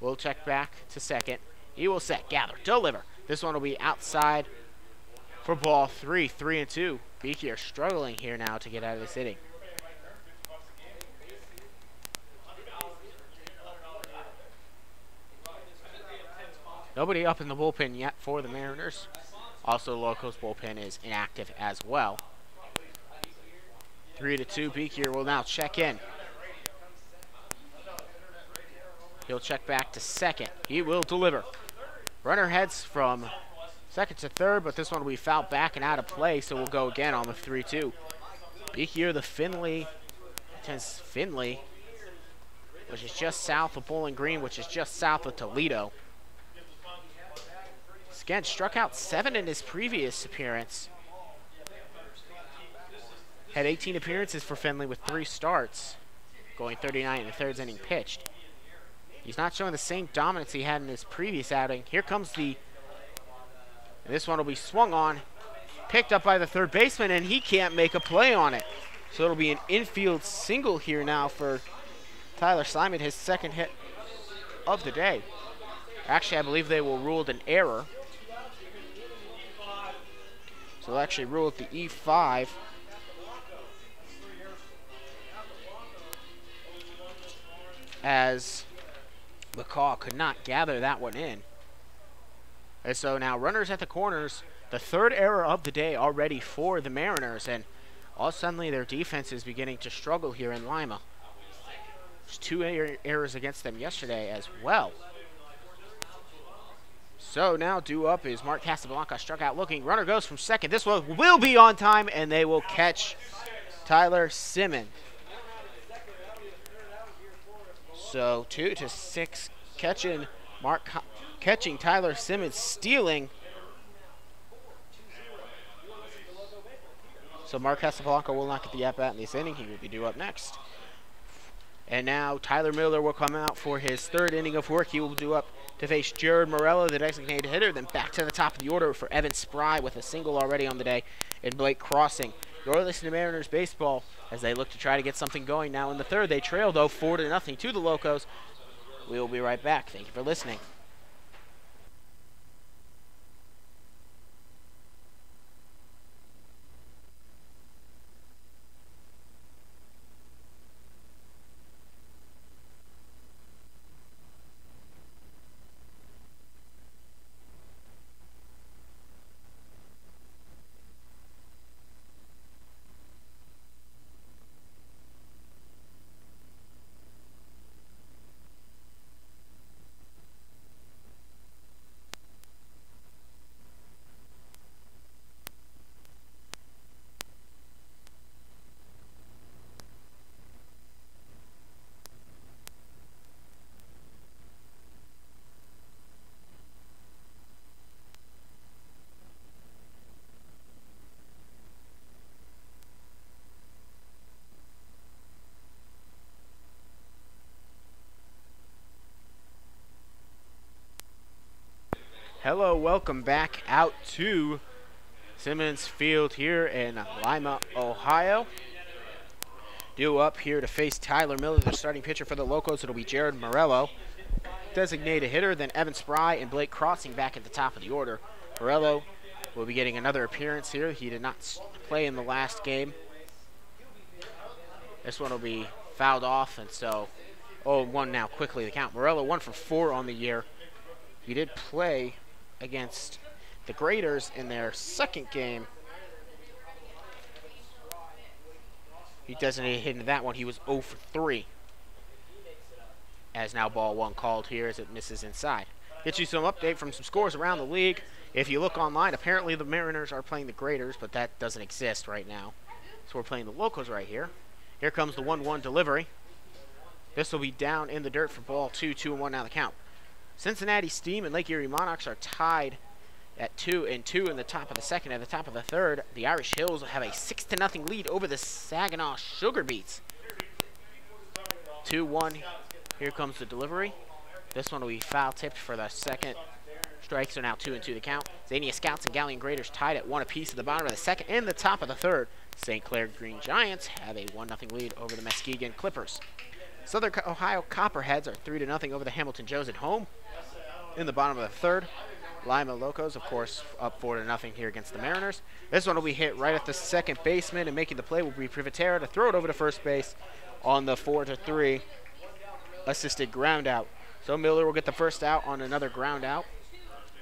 will check back to second. He will set, gather, deliver. This one will be outside for ball 3. 3-2. Beaky are struggling here now to get out of this inning. Nobody up in the bullpen yet for the Mariners. Also, Locos bullpen is inactive as well. 3-2. Beaky will now check in. He'll check back to second. He will deliver. Runner heads from second to third, but this one will be fouled back and out of play, so we'll go again on the 3-2. Beaky, the Finley, which is just south of Bowling Green, which is just south of Toledo. Again, struck out 7 in his previous appearance. Had 18 appearances for Finley with 3 starts, going 39 in the third inning pitched. He's not showing the same dominance he had in his previous outing. Here comes and this one will be swung on, picked up by the third baseman, and he can't make a play on it. So it'll be an infield single here now for Tyler Simon, his second hit of the day. Actually, I believe they will rule it an error. So they'll actually rule it the E5. As McCaw could not gather that one in. And so now runners at the corners, the third error of the day already for the Mariners, and all suddenly their defense is beginning to struggle here in Lima. There's 2 errors against them yesterday as well. So now due up is Mark Casablanca, struck out looking. Runner goes from second. This one will be on time, and they will catch Tyler Simmons. So 2-6 catching Tyler Simmons, stealing. So Mark Casablanca will not get the at-bat in this inning. He will be due up next. And now Tyler Miller will come out for his third inning of work. He will do up to face Jared Morello, the designated hitter. Then back to the top of the order for Evan Spry with a single already on the day, and Blake Crossing. You're listening to Mariners baseball as they look to try to get something going now in the third. They trail, though, 4-0 to the Locos. We will be right back. Thank you for listening. Hello, welcome back out to Simmons Field here in Lima, Ohio. Due up here to face Tyler Miller, the starting pitcher for the Locos. It'll be Jared Morello, designated hitter, then Evan Spry and Blake Crossing back at the top of the order. Morello will be getting another appearance here. He did not play in the last game. This one will be fouled off, and so 0-1 now quickly the count. Morello 1 for 4 on the year. He did play against the Graders in their second game. He designated hit into that one. He was 0 for 3. As now ball 1 called here as it misses inside. Get you some update from some scores around the league. If you look online, apparently the Mariners are playing the Graders, but that doesn't exist right now. So we're playing the Locos right here. Here comes the 1-1 delivery. This will be down in the dirt for ball 2, 2-1 now the count. Cincinnati Steam and Lake Erie Monarchs are tied at 2-2 in the top of the second. At the top of the third, the Irish Hills have a 6-0 lead over the Saginaw Sugar Beets. 2-1. Here comes the delivery. This one will be foul tipped for the second strike, so now 2-2 the count. Xenia Scouts and Galleon Graders tied at 1 apiece at the bottom of the second and the top of the third. St. Clair Green Giants have a 1-0 lead over the Muskegon Clippers. Southern Ohio Copperheads are 3-0 over the Hamilton Joes at home. In the bottom of the third, Lima Locos, of course, up 4-0 here against the Mariners. This one will be hit right at the second baseman, and making the play will be Privatera to throw it over to first base on the 4-3 assisted ground out. So Miller will get the first out on another ground out,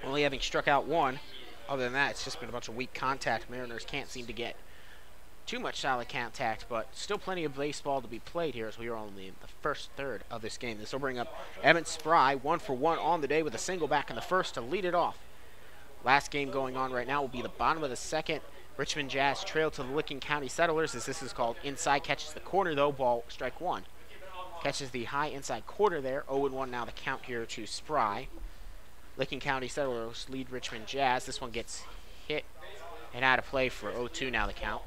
only having struck out one. Other than that, it's just been a bunch of weak contact. Mariners can't seem to get too much solid contact, but still plenty of baseball to be played here as we are only in the first third of this game. This will bring up Evan Spry, 1-for-1 on the day with a single back in the first to lead it off. Last game going on right now will be the bottom of the second. Richmond Jazz trail to the Licking County Settlers, as this is called inside. Catches the corner though, ball strike one. Catches the high inside corner there. 0-1 now the count here to Spry. Licking County Settlers lead Richmond Jazz. This one gets hit and out of play for 0-2 now the count.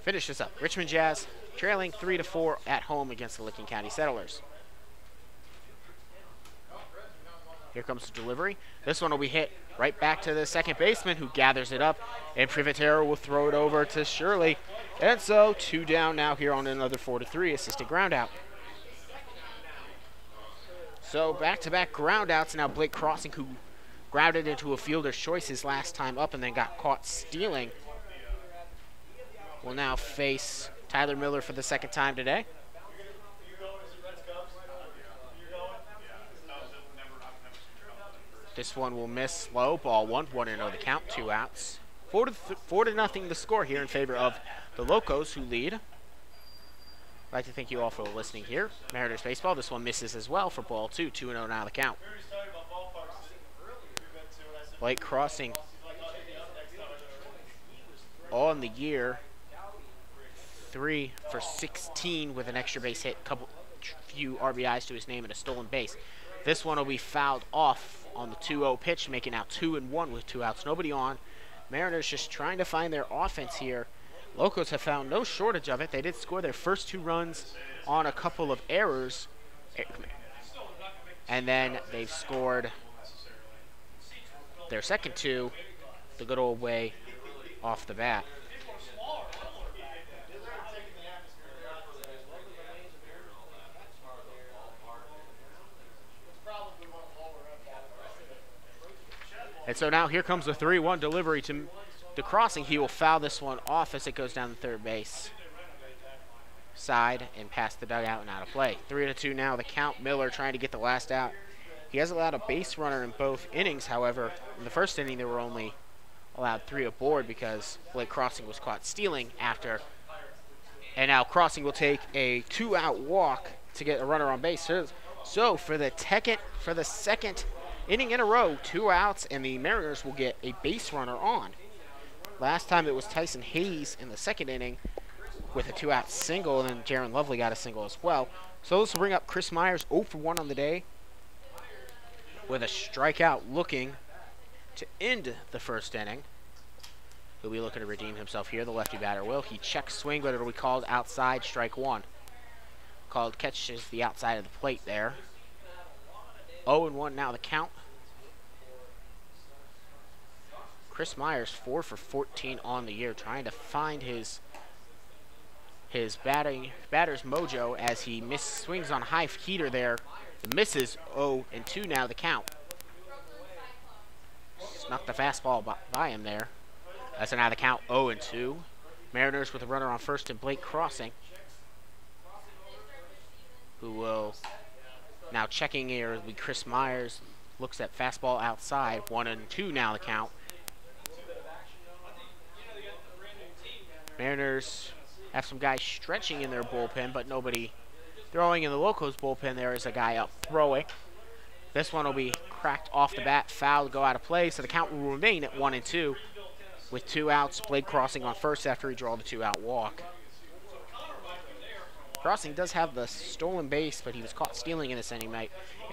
Finish this up. Richmond Jazz trailing 3-4 at home against the Licking County Settlers. Here comes the delivery. This one will be hit right back to the second baseman, who gathers it up, and Privatera will throw it over to Shirley. And so 2 down now here on another 4-3 assisted ground out. So back-to-back ground outs. Now Blake Crossing, who grounded into a fielder's choice his last time up and then got caught stealing, will now face Tyler Miller for the second time today. This one will miss low. Ball 1-0 the count, 2 outs. 4-0 the score here in favor of the Locos, who lead. I'd like to thank you all for listening here. Mariners baseball. This one misses as well for ball 2. 2-0 now the count. Blake Crossing on the year, 3 for 16 with an extra base hit, few RBIs to his name, and a stolen base. This one will be fouled off on the 2-0 pitch, making now 2-1 with 2 outs, nobody on. Mariners just trying to find their offense here. Locos have found no shortage of it. They did score their first 2 runs on a couple of errors, and then they've scored their second 2 the good old way off the bat. And so now here comes the 3-1 delivery to the Crossing. He will foul this one off as it goes down the third base side and past the dugout and out of play. 3-2 now the count. Miller trying to get the last out. He has allowed a base runner in both innings. However, in the first inning there were only allowed 3 aboard because Blake Crossing was caught stealing after. And now Crossing will take a 2-out walk to get a runner on base. So for the second inning in a row, 2 outs, and the Mariners will get a base runner on. Last time it was Tyson Hayes in the second inning with a 2-out single, and then Jaron Lovely got a single as well. So this will bring up Chris Myers, 0-for-1 on the day, with a strikeout looking to end the first inning. He'll be looking to redeem himself here. The lefty batter will. He checks swing, but it'll be called outside, strike 1. Called catches the outside of the plate there. 0-1 now the count. Chris Myers 4 for 14 on the year, trying to find his batter's mojo as he swings on high heater there. Misses. 0-2 now the count. Snuck the fastball by him there. That's now the count. 0-2. Mariners with a runner on first and Blake Crossing, who will now checking here with Chris Myers. Looks at fastball outside. 1-2 now the count. Mariners have some guys stretching in their bullpen, but nobody throwing. In the Locos bullpen, there is a guy up throwing. This one will be cracked off the bat, foul to go out of play, so the count will remain at 1-2 with 2 outs. Blake Crossing on first after he draw the 2-out walk. Crossing does have the stolen base, but he was caught stealing in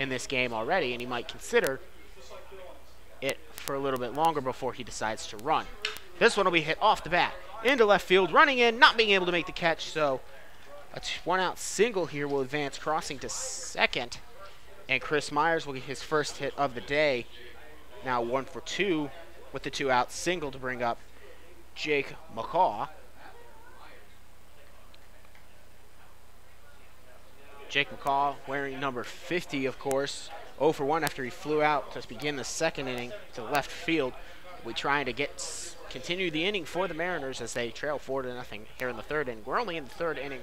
this game already, and he might consider it for a little bit longer before he decides to run. This one will be hit off the bat into left field, running in, not being able to make the catch, so a 1-out single here will advance Crossing to second, and Chris Myers will get his first hit of the day. Now 1 for 2 with the 2-out single to bring up Jake McCaw. Jake McCaw wearing number 50, of course, 0 for 1 after he flew out to begin the second inning to left field. We're trying to continue the inning for the Mariners as they trail 4-0 here in the third inning. We're only in the third inning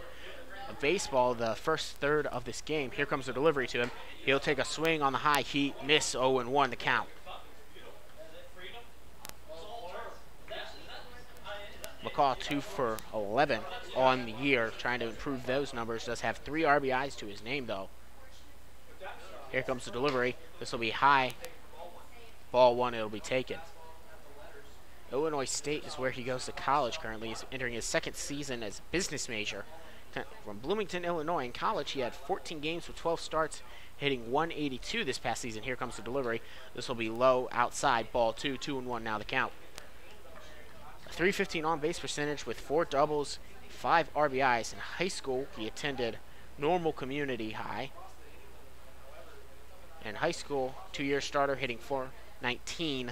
of baseball, the first third of this game. Here comes the delivery to him. He'll take a swing on the high heat, miss, 0-1 the count. McCaw 2 for 11 on the year, trying to improve those numbers. Does have 3 RBIs to his name, though. Here comes the delivery. This will be high. Ball 1, it'll be taken. Illinois State is where he goes to college currently. He's entering his second season as a business major from Bloomington, Illinois. In college, he had 14 games with 12 starts, hitting 182 this past season. Here comes the delivery. This will be low outside. Ball 2, 2-1 now the count. A .315 on-base percentage with 4 doubles, 5 RBIs. In high school, he attended Normal Community High. In high school, 2-year starter, hitting .419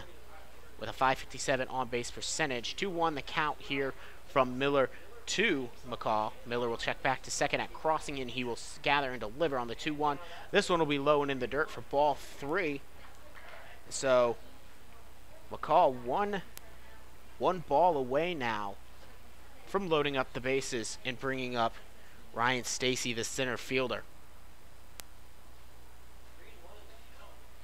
with a .557 on-base percentage. 2-1 the count here from Miller to McCaw. Miller will check back to second at crossing, and he will gather and deliver on the 2-1. This one will be low and in the dirt for ball 3. So McCaw one ball away now from loading up the bases and bringing up Ryan Stacy, the center fielder.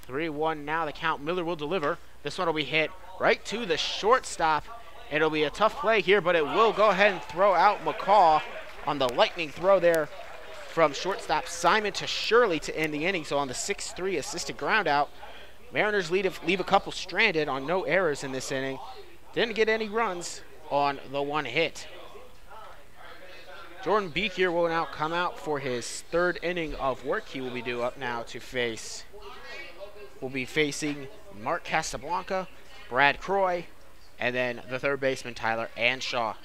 3-1 now the count. Miller will deliver. This one will be hit right to the shortstop. It'll be a tough play here, but it will go ahead and throw out McCaw on the lightning throw there from shortstop Simon to Shirley to end the inning. So on the 6-3 assisted ground out, Mariners leave a couple stranded on no errors in this inning. Didn't get any runs on the one hit. Jordan Beekier will now come out for his third inning of work. He will be due up now to face, will be facing Mark Casablanca, Brad Croy, and then the third baseman Tyler Anshaw.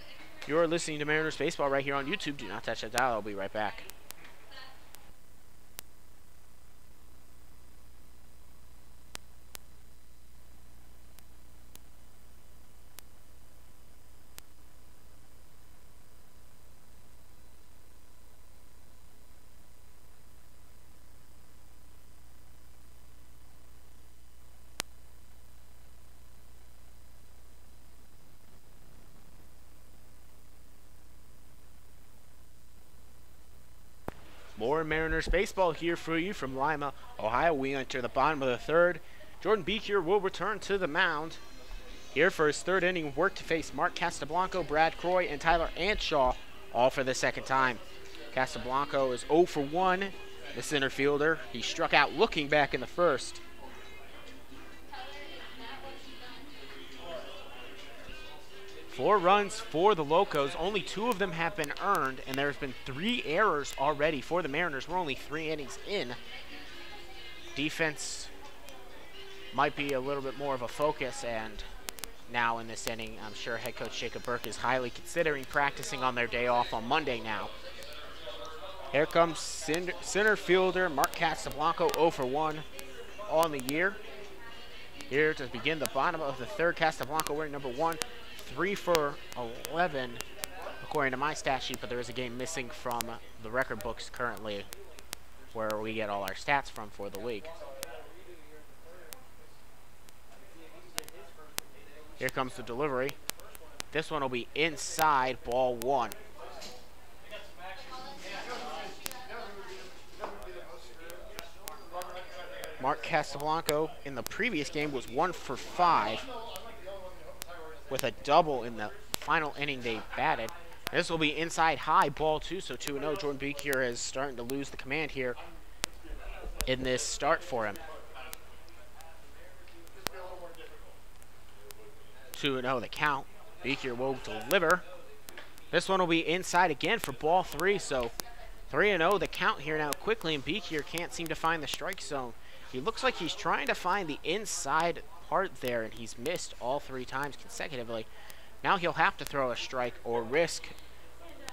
You're listening to Mariners Baseball right here on YouTube. Do not touch that dial. I'll be right back. More Mariners baseball here for you from Lima, Ohio. We enter the bottom of the third. Jordan Beekier will return to the mound here for his third inning of work to face Mark Casablanco, Brad Croy, and Tyler Anshaw, all for the second time. Casablanco is 0 for 1, the center fielder. He struck out looking back in the first. Four runs for the Locos. Only 2 of them have been earned, and there's been 3 errors already for the Mariners. We're only 3 innings in. Defense might be a little bit more of a focus, and now in this inning, I'm sure head coach Jacob Burke is highly considering practicing on their day off on Monday now. Here comes center fielder Mark Casablanco, 0 for 1 on the year. Here to begin the bottom of the third, Casablanco wearing number 1. 3 for 11, according to my stat sheet, but there is a game missing from the record books currently where we get all our stats from for the week. Here comes the delivery. This one will be inside, ball 1. Mark Casablanco in the previous game was 1 for 5. With a double in the final inning they batted. This will be inside high, ball 2, so 2-0. Jordan Beekier is starting to lose the command here in this start for him. 2-0 the count. Beekier will deliver. This one will be inside again for ball 3, so 3-0 the count here now quickly, and Beekier can't seem to find the strike zone. He looks like he's trying to find the inside part there, and he's missed all 3 times consecutively. Now he'll have to throw a strike or risk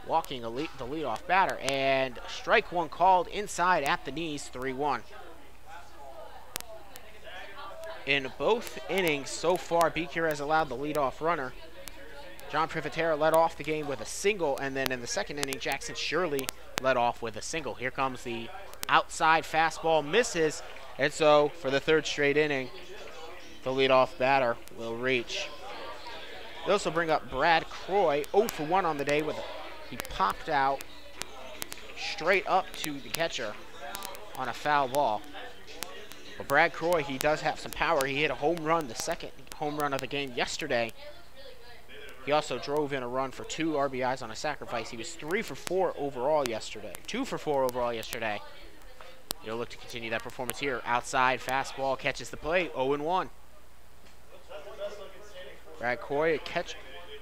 walking the leadoff batter, and strike 1 called inside at the knees, 3-1. In both innings so far, Beekier has allowed the leadoff runner. John Privatera led off the game with a single, and then in the second inning, Jackson Shirley led off with a single. Here comes the outside fastball, misses, And so, for the third straight inning, the leadoff batter will reach. They also bring up Brad Croy, 0 for 1 on the day. He popped out straight up to the catcher on a foul ball. But Brad Croy, he does have some power. He hit a home run, the second home run of the game yesterday. He also drove in a run for 2 RBIs on a sacrifice. He was 3 for 4 overall yesterday. 2 for 4 overall yesterday. He'll look to continue that performance here. Outside fastball catches the plate. 0-1. Brad Croy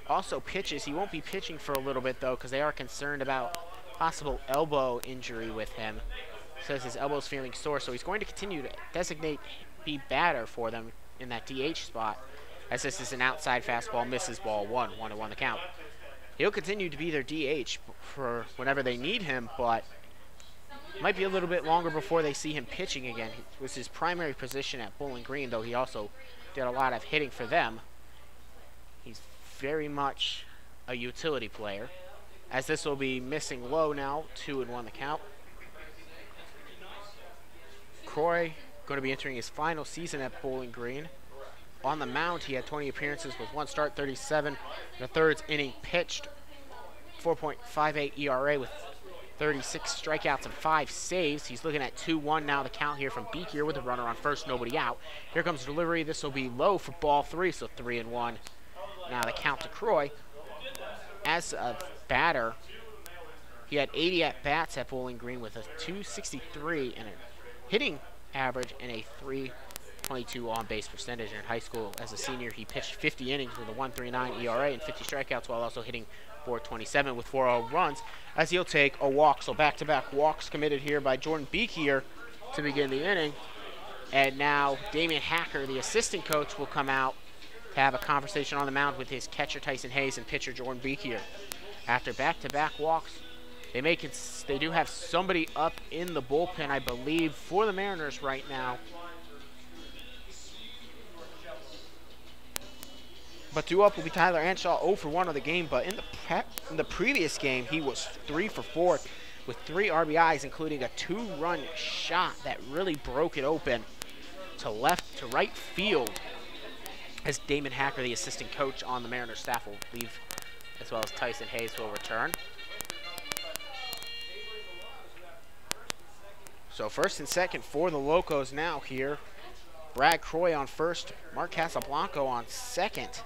also pitches. He won't be pitching for a little bit though, because they are concerned about possible elbow injury with him. Says his elbow's feeling sore, so he's going to continue to designate be batter for them in that DH spot, as this is an outside fastball, misses ball 1, 1-1 the count. He'll continue to be their DH for whenever they need him, but might be a little bit longer before they see him pitching again. It was his primary position at Bowling Green, though he also did a lot of hitting for them. He's very much a utility player, as this will be missing low now, 2-1 the count. Croy going to be entering his final season at Bowling Green. On the mound, he had 20 appearances with 1 start, 37 in the third inning pitched, 4.58 ERA with 36 strikeouts and 5 saves. He's looking at 2-1 now the count here from Beekier with a runner on first, nobody out. Here comes delivery. This will be low for ball 3, so 3-1. Now the count to Croy. As a batter, he had 80 at-bats at Bowling Green with a 263 and a hitting average and a 322 on-base percentage. In high school, as a senior, he pitched 50 innings with a 1.39 ERA and 50 strikeouts, while also hitting .427 with 4 home runs, as he'll take a walk. So back-to-back walks committed here by Jordan Beekier to begin the inning. And now Damian Hacker, the assistant coach, will come out to have a conversation on the mound with his catcher Tyson Hayes and pitcher Jordan Beekier. After back-to-back walks, they do have somebody up in the bullpen, I believe, for the Mariners right now. But due up will be Tyler Anshaw, 0 for 1 of the game. But in the previous game, he was 3 for 4 with 3 RBIs, including a 2-run shot that really broke it open to right field, as Damon Hacker, the assistant coach on the Mariners staff, will leave, as well as Tyson Hayes will return. So first and second for the Locos now here. Brad Croy on first, Mark Casablanco on second.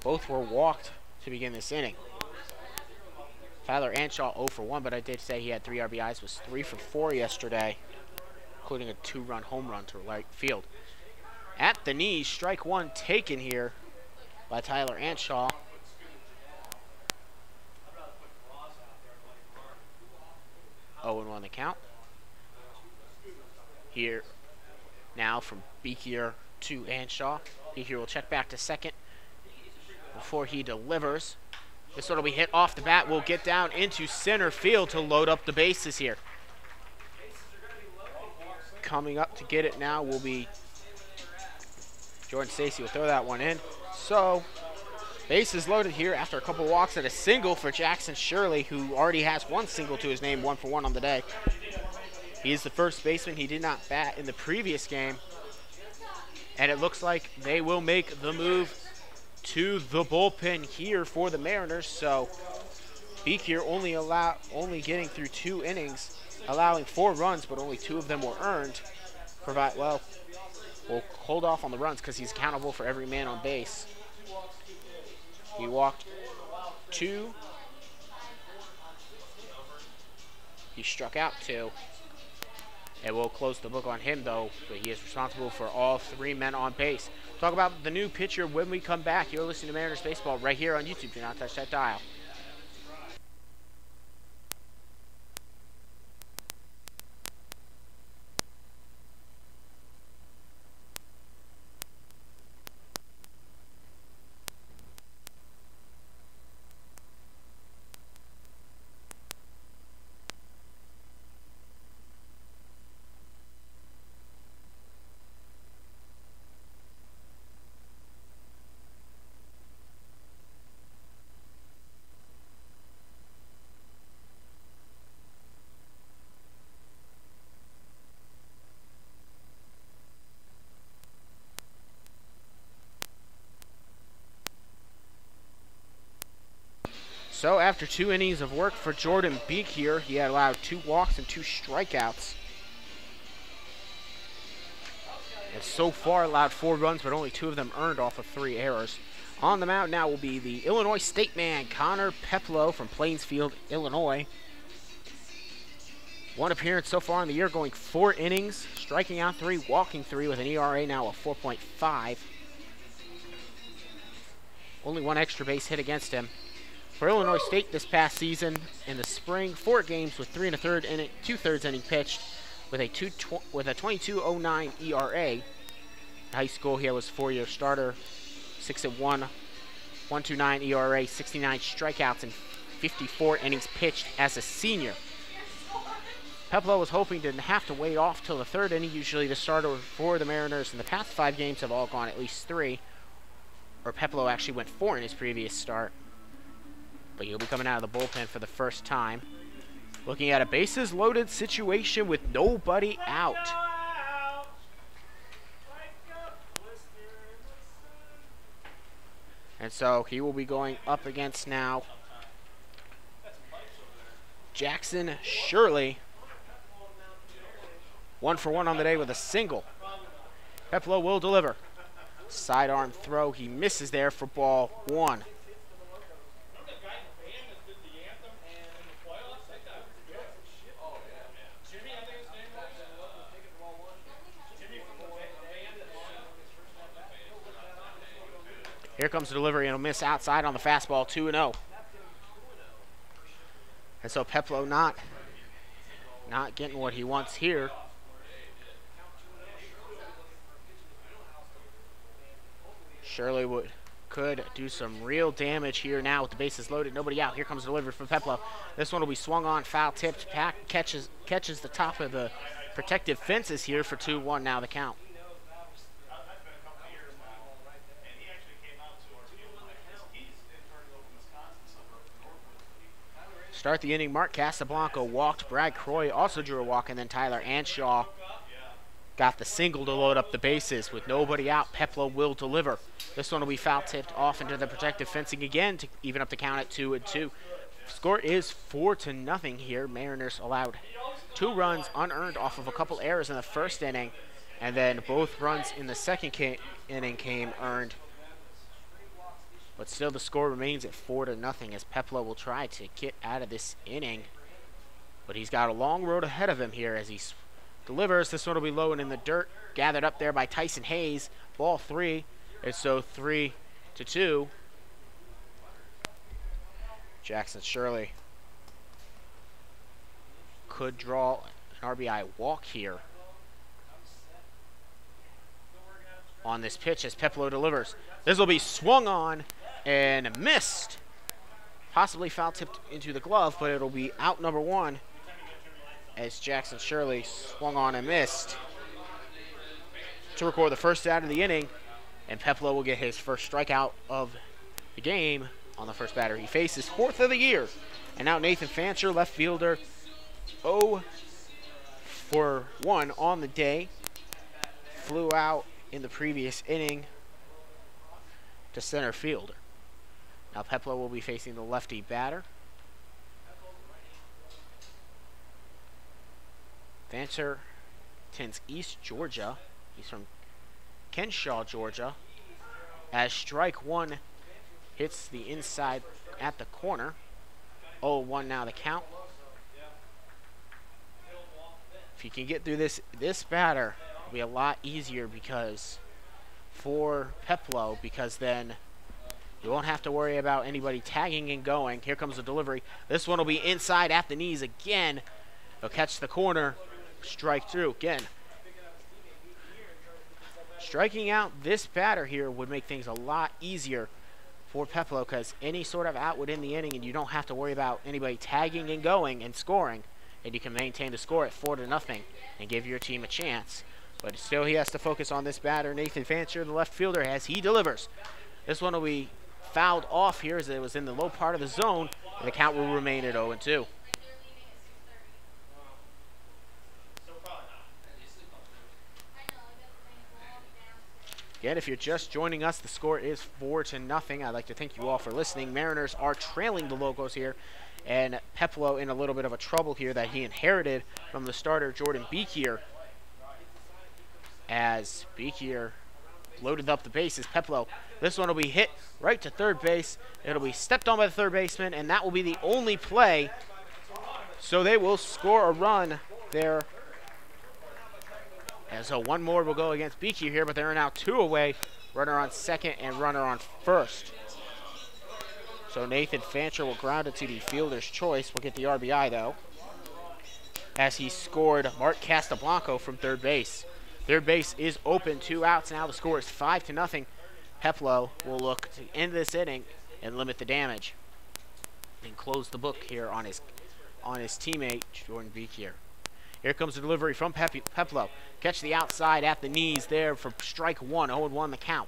Both were walked to begin this inning. Tyler Anshaw 0 for 1, but I did say he had 3 RBIs, was 3 for 4 yesterday, including a 2-run home run to right field. At the knees, strike 1 taken here by Tyler Anshaw. Oh, and 1 the count. Here now from Beekier to Anshaw. Beekier will check back to second before he delivers. This one will be hit off the bat. Will get down into center field to load up the bases here. Coming up to get it now will be Jordan Stacy. Will throw that one in. So bases loaded here after a couple walks and a single for Jackson Shirley, who already has 1 single to his name, 1 for 1 on the day. He is the first baseman. He did not bat in the previous game. And it looks like they will make the move to the bullpen here for the Mariners. So Beekier only getting through 2 innings, allowing 4 runs, but only 2 of them were earned. We'll hold off on the runs because he's accountable for every man on base. He walked 2. He struck out 2. And we'll close the book on him, though, but he is responsible for all 3 men on base. Talk about the new pitcher when we come back. You're listening to Mariners Baseball right here on YouTube. Do not touch that dial. So after 2 innings of work for Jordan Beek here, he had allowed 2 walks and 2 strikeouts. And so far allowed 4 runs, but only 2 of them earned off of 3 errors. On the mound now will be the Illinois State man, Connor Peplow from Plainsfield, Illinois. 1 appearance so far in the year, going 4 innings, striking out 3, walking 3 with an ERA now of 4.5. Only 1 extra base hit against him. For Illinois State this past season, in the spring, 4 games with 3 2/3 inning pitched with a 22.09 ERA. In high school, he was a 4-year starter, 6-1, 1.29 ERA, 69 strikeouts, and 54 innings pitched as a senior. Peplow was hoping to have to wait off till the 3rd inning. Usually the starter for the Mariners in the past 5 games have all gone at least 3. Or Peplow actually went 4 in his previous start. But he'll be coming out of the bullpen for the first time. Looking at a bases loaded situation with nobody out. And so he will be going up against now Jackson Shirley. 1 for 1 on the day with a single. Peplow will deliver. Sidearm throw. He misses there for ball 1. Here comes the delivery, and he'll miss outside on the fastball, 2-0. And so Peplow not getting what he wants here. Shirley could do some real damage here now with the bases loaded, nobody out. Here comes the delivery from Peplow. This one will be swung on, foul tipped, catches the top of the protective fences here for 2-1 now the count. Start the inning, Mark Casablanca walked, Brad Croy also drew a walk, and then Tyler Anshaw got the single to load up the bases. With nobody out, Peplow will deliver. This one will be foul tipped off into the protective fencing again to even up the count at 2-2. Score is 4-0 here. Mariners allowed 2 runs unearned off of a couple errors in the first inning, and then both runs in the second inning came earned. But still the score remains at 4-0 as Peplow will try to get out of this inning. But he's got a long road ahead of him here as he delivers. This one will be low and in the dirt, gathered up there by Tyson Hayes. Ball 3, and so 3-2. Jackson Shirley could draw an RBI walk here on this pitch as Peplow delivers. This will be swung on and missed. Possibly foul tipped into the glove, but it'll be out number 1 as Jackson Shirley swung on and missed to record the first out of the inning, and Peplow will get his first strikeout of the game on the first batter. He faces 4th of the year, and now Nathan Fancher, left fielder, 0 for 1 on the day. Flew out in the previous inning to center fielder. Now Peplow will be facing the lefty batter. Fancher attends East Georgia. He's from Kenshaw, Georgia. As strike 1 hits the inside at the corner. 0-1 now the count. If you can get through this batter, it'll be a lot easier because for Peplow, because then you won't have to worry about anybody tagging and going. Here comes the delivery. This one will be inside at the knees again. He'll catch the corner, strike through again. Striking out this batter here would make things a lot easier for Peplow because any sort of out within the inning and you don't have to worry about anybody tagging and going and scoring, and you can maintain the score at 4-0 and give your team a chance. But still he has to focus on this batter, Nathan Fancher, the left fielder, as he delivers. This one will be fouled off here as it was in the low part of the zone, and the count will remain at 0-2. Again, if you're just joining us, the score is 4-0. I'd like to thank you all for listening. Mariners are trailing the Locos here, and Peplo in a little bit of a trouble here that he inherited from the starter Jordan Beekier. As Beekier loaded up the bases, Peplo, this one will be hit right to third base. It'll be stepped on by the third baseman, and that will be the only play. So they will score a run there. And so one more will go against Beekier here, but they're now 2 away. Runner on second and runner on first. So Nathan Fancher will ground it to the fielder's choice. We'll get the RBI, though, as he scored Mark Castablanco from third base. Third base is open, 2 outs. Now the score is 5-0. Peplo will look to end this inning and limit the damage and close the book here on his teammate, Jordan Beekier. Here comes the delivery from Peplo. Catch the outside at the knees there for strike 1. 0-1 the count.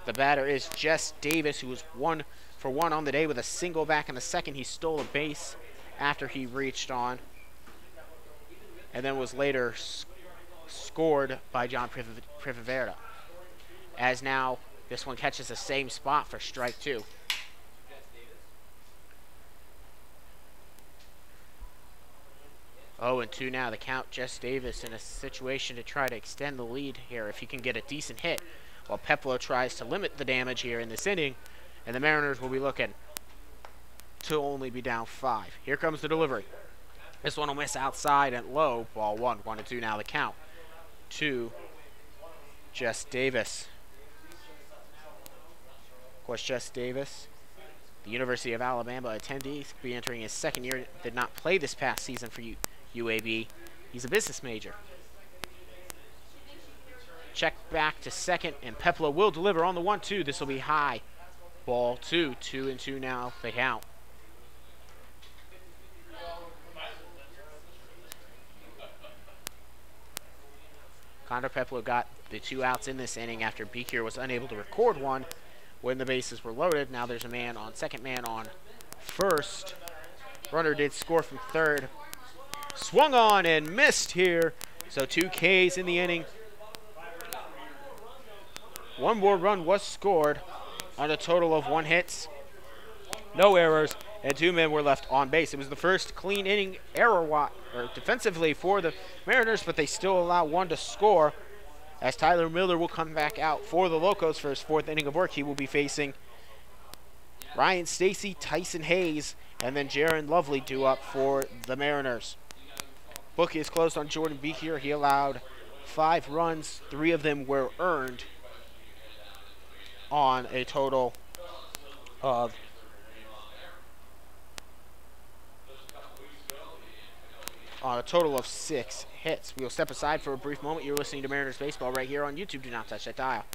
The batter is Jess Davis, who was 1 for 1 on the day with a single back in the second. He stole a base after he reached on, and then was later scored by John Primavera. As now this one catches the same spot for strike 2. Oh, and 2 now the count. Jess Davis in a situation to try to extend the lead here if he can get a decent hit, while Peplo tries to limit the damage here in this inning, and the Mariners will be looking to only be down 5. Here comes the delivery. This one will miss outside and low. Ball 1. 1-2 now the count. 2, Jess Davis. Of course, Jess Davis, the University of Alabama attendee, could be entering his second year. Did not play this past season for UAB. He's a business major. Check back to second, and Peplo will deliver on the 1-2. This will be high. Ball 2. 2-2 now the count. Condor Peplo got the 2 outs in this inning after Beekier was unable to record one when the bases were loaded. Now there's a man on second, man on first. Runner did score from third. Swung on and missed here. So 2 Ks in the inning. 1 more run was scored on a total of 1 hit. No errors, and 2 men were left on base. It was the first clean inning defensively for the Mariners, but they still allow 1 to score, as Tyler Miller will come back out for the Locos for his 4th inning of work. He will be facing Ryan Stacy, Tyson Hayes, and then Jaron Lovely due up for the Mariners. Book is closed on Jordan Beekier. He allowed 5 runs. 3 of them were earned on a total of on a total of 6 hits. We will step aside for a brief moment. You're listening to Mariners Baseball right here on YouTube. Do not touch that dial.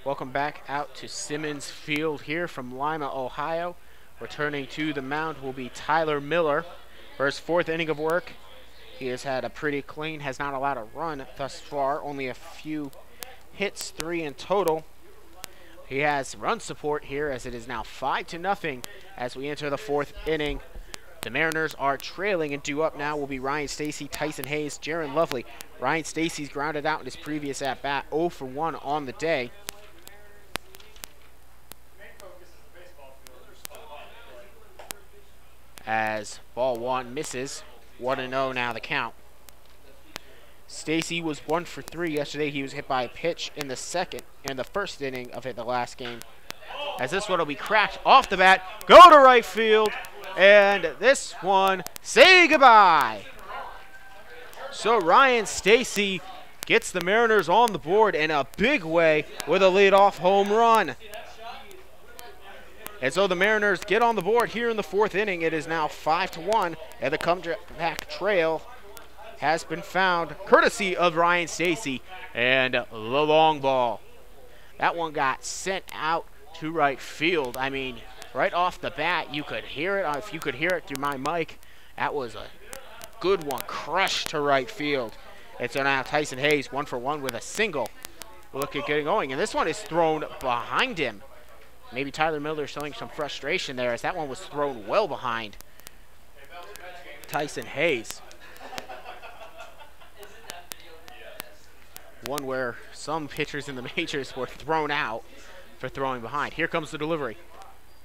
Welcome back out to Simmons Field here from Lima, Ohio. Returning to the mound will be Tyler Miller for his 4th inning of work. He has had a pretty clean, has not allowed a run thus far, only a few hits, 3 in total. He has run support here as it is now 5-0 as we enter the 4th inning. The Mariners are trailing, and due up now will be Ryan Stacy, Tyson Hayes, Jaron Lovely. Ryan Stacy's grounded out in his previous at-bat, 0 for 1 on the day. As ball 1 misses. 1-0 now the count. Stacy was 1 for 3 yesterday. He was hit by a pitch in the first inning of the last game. As this one will be cracked off the bat, go to right field, and this one, say goodbye. So Ryan Stacy gets the Mariners on the board in a big way with a leadoff home run. And so the Mariners get on the board here in the fourth inning. It is now 5-1, and the comeback trail has been found, courtesy of Ryan Stacy and the long ball. That one got sent out to right field. I mean, right off the bat, you could hear it. If you could hear it through my mic, that was a good one, crushed to right field. And so now Tyson Hayes 1-for-1 with a single. Look at getting going, and this one is thrown behind him. Maybe Tyler Miller showing some frustration there, as that one was thrown well behind Tyson Hayes. One where some pitchers in the majors were thrown out for throwing behind. Here comes the delivery.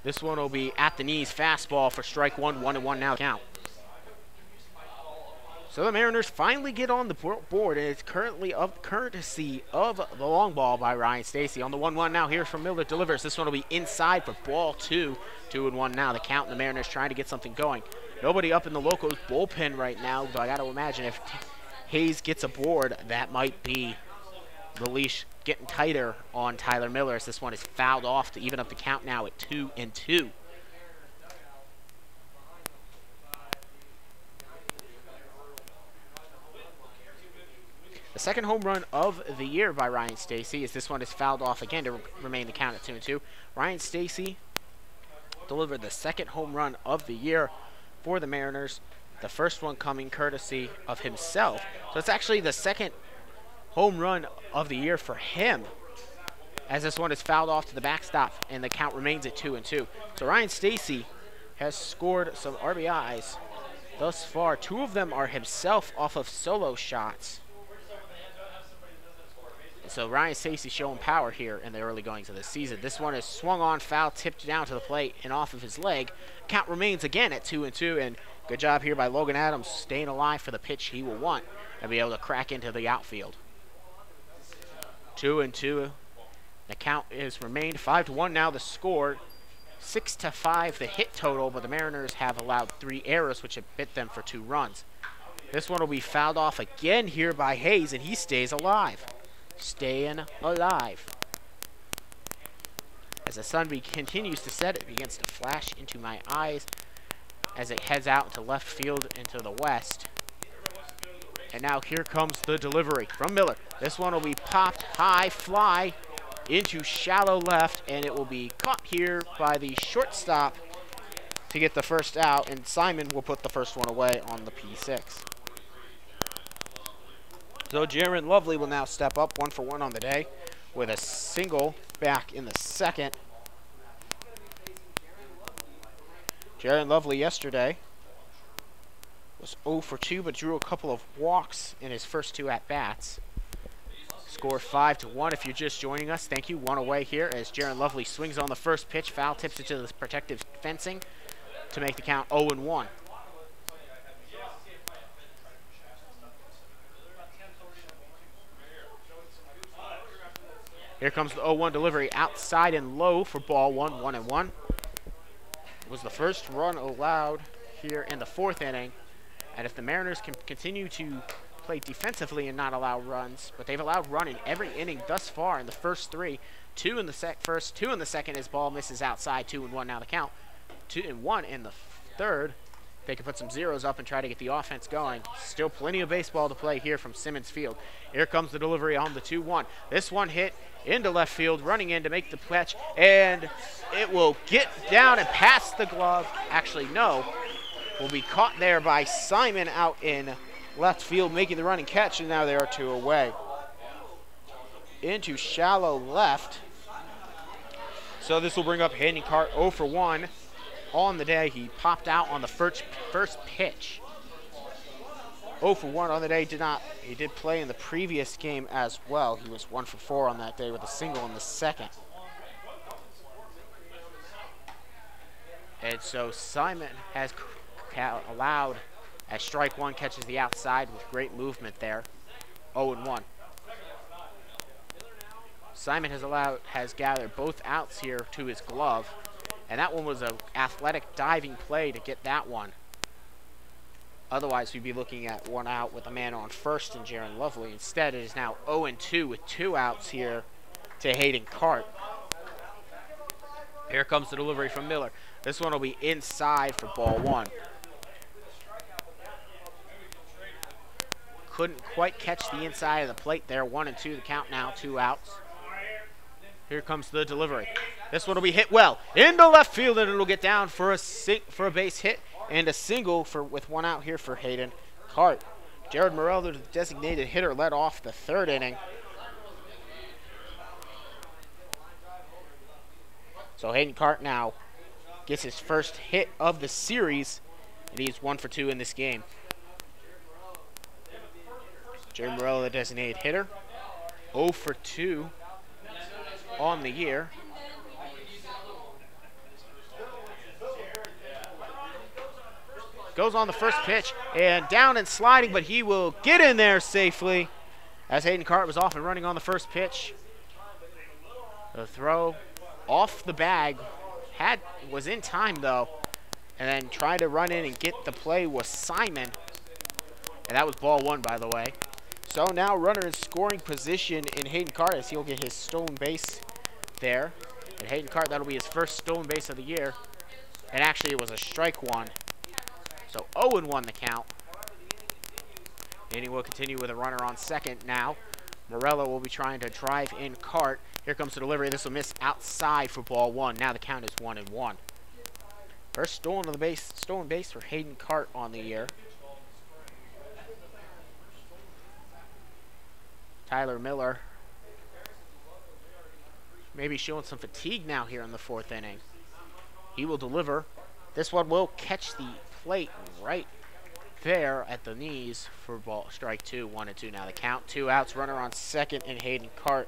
This one will be at the knees, fastball for strike one, 1-1 now count. So the Mariners finally get on the board, and it's currently of courtesy of the long ball by Ryan Stacy. On the 1-1 now, here's from Miller, delivers. This one will be inside for ball two. 2-1 now, the count, and the Mariners trying to get something going. Nobody up in the Locos bullpen right now, but I got to imagine if Hayes gets aboard, that might be the leash getting tighter on Tyler Miller, as this one is fouled off to even up the count now at 2-2. The second home run of the year by Ryan Stacy, as this one is fouled off again to remain the count at 2-2. Ryan Stacy delivered the second home run of the year for the Mariners. The first one coming courtesy of himself. So it's actually the second home run of the year for him, as this one is fouled off to the backstop and the count remains at 2-2. So Ryan Stacy has scored some RBIs thus far. 2 of them are himself off of solo shots. So Ryan Stacy showing power here in the early goings of the season. This one is swung on, foul, tipped down to the plate and off of his leg. Count remains again at 2-2, and good job here by Logan Adams staying alive for the pitch he will want and be able to crack into the outfield. 2-2. The count is remained 5-1 now. The score 6-5 the hit total, but the Mariners have allowed 3 errors, which have bit them for 2 runs. This one will be fouled off again here by Hayes, and he stays alive. Staying alive. As the sun continues to set, it begins to flash into my eyes as it heads out into left field into the west. And now here comes the delivery from Miller. This one will be popped high fly into shallow left, and it will be caught here by the shortstop to get the first out, and Simon will put the first one away on the P6. So Jaron Lovely will now step up 1-for-1 on the day with a single back in the second. Jaron Lovely yesterday was 0-for-2, but drew a couple of walks in his first 2 at-bats. Score 5-1 if you're just joining us. Thank you. 1 away here as Jaron Lovely swings on the first pitch. Foul tips it to the protective fencing to make the count 0-1. Here comes the 0-1 delivery outside and low for ball 1, 1-1. It was the first run allowed here in the 4th inning. And if the Mariners can continue to play defensively and not allow runs, but they've allowed run in every inning thus far in the first 3. 2 in the first, 2 in the second as ball misses outside, 2-1 now the count. 2-1 in the 3rd. They can put some zeros up and try to get the offense going. Still plenty of baseball to play here from Simmons Field. Here comes the delivery on the 2-1. This one hit into left field, running in to make the catch, and it will get down and past the glove. Actually, no. Will be caught there by Simon out in left field, making the running catch, and now there are 2 away. Into shallow left. So this will bring up Hayden Cart 0-for-1. On the day, he popped out on the first pitch. 0-for-1 on the day. He did play in the previous game as well. He was 1-for-4 on that day with a single in the second. And so Simon has allowed, as strike 1 catches the outside with great movement there. 0-1. Simon has gathered both outs here to his glove. And that one was an athletic diving play to get that one Otherwise, we'd be looking at 1 out with a man on first and Jaron Lovely. Instead, it is now 0-2 with 2 outs here to Hayden Cart. Here comes the delivery from Miller. This one will be inside for ball 1. Couldn't quite catch the inside of the plate there. 1-2 the count now, 2 outs. Here comes the delivery. This one will be hit well into left field, and it'll get down for a base hit and a single with 1 out here for Hayden Cart. Jared Morel, the designated hitter, led off the 3rd inning. So Hayden Cart now gets his first hit of the series, and he's 1 for 2 in this game. Jared Morel, the designated hitter, 0 for 2 on the year. Goes on the first pitch and down and sliding, but he will get in there safely as Hayden Cart was off and running on the first pitch. The throw off the bag was in time though, and then tried to run in and get the play was Simon, and that was ball 1, by the way. So now runner in scoring position in Hayden Cart as he'll get his stolen base there. And Hayden Cart, that'll be his first stolen base of the year, and actually it was a strike 1. So 0-1 the count. Inning will continue with a runner on second now. Morello will be trying to drive in Cart. Here comes the delivery. This will miss outside for ball 1. Now the count is 1-1. First stolen base for Hayden Cart on the year. Tyler Miller maybe showing some fatigue now here in the 4th inning. He will deliver. This one will catch the plate right there at the knees for strike 2. 1-2 now the count. 2 outs. Runner on second and Hayden Cart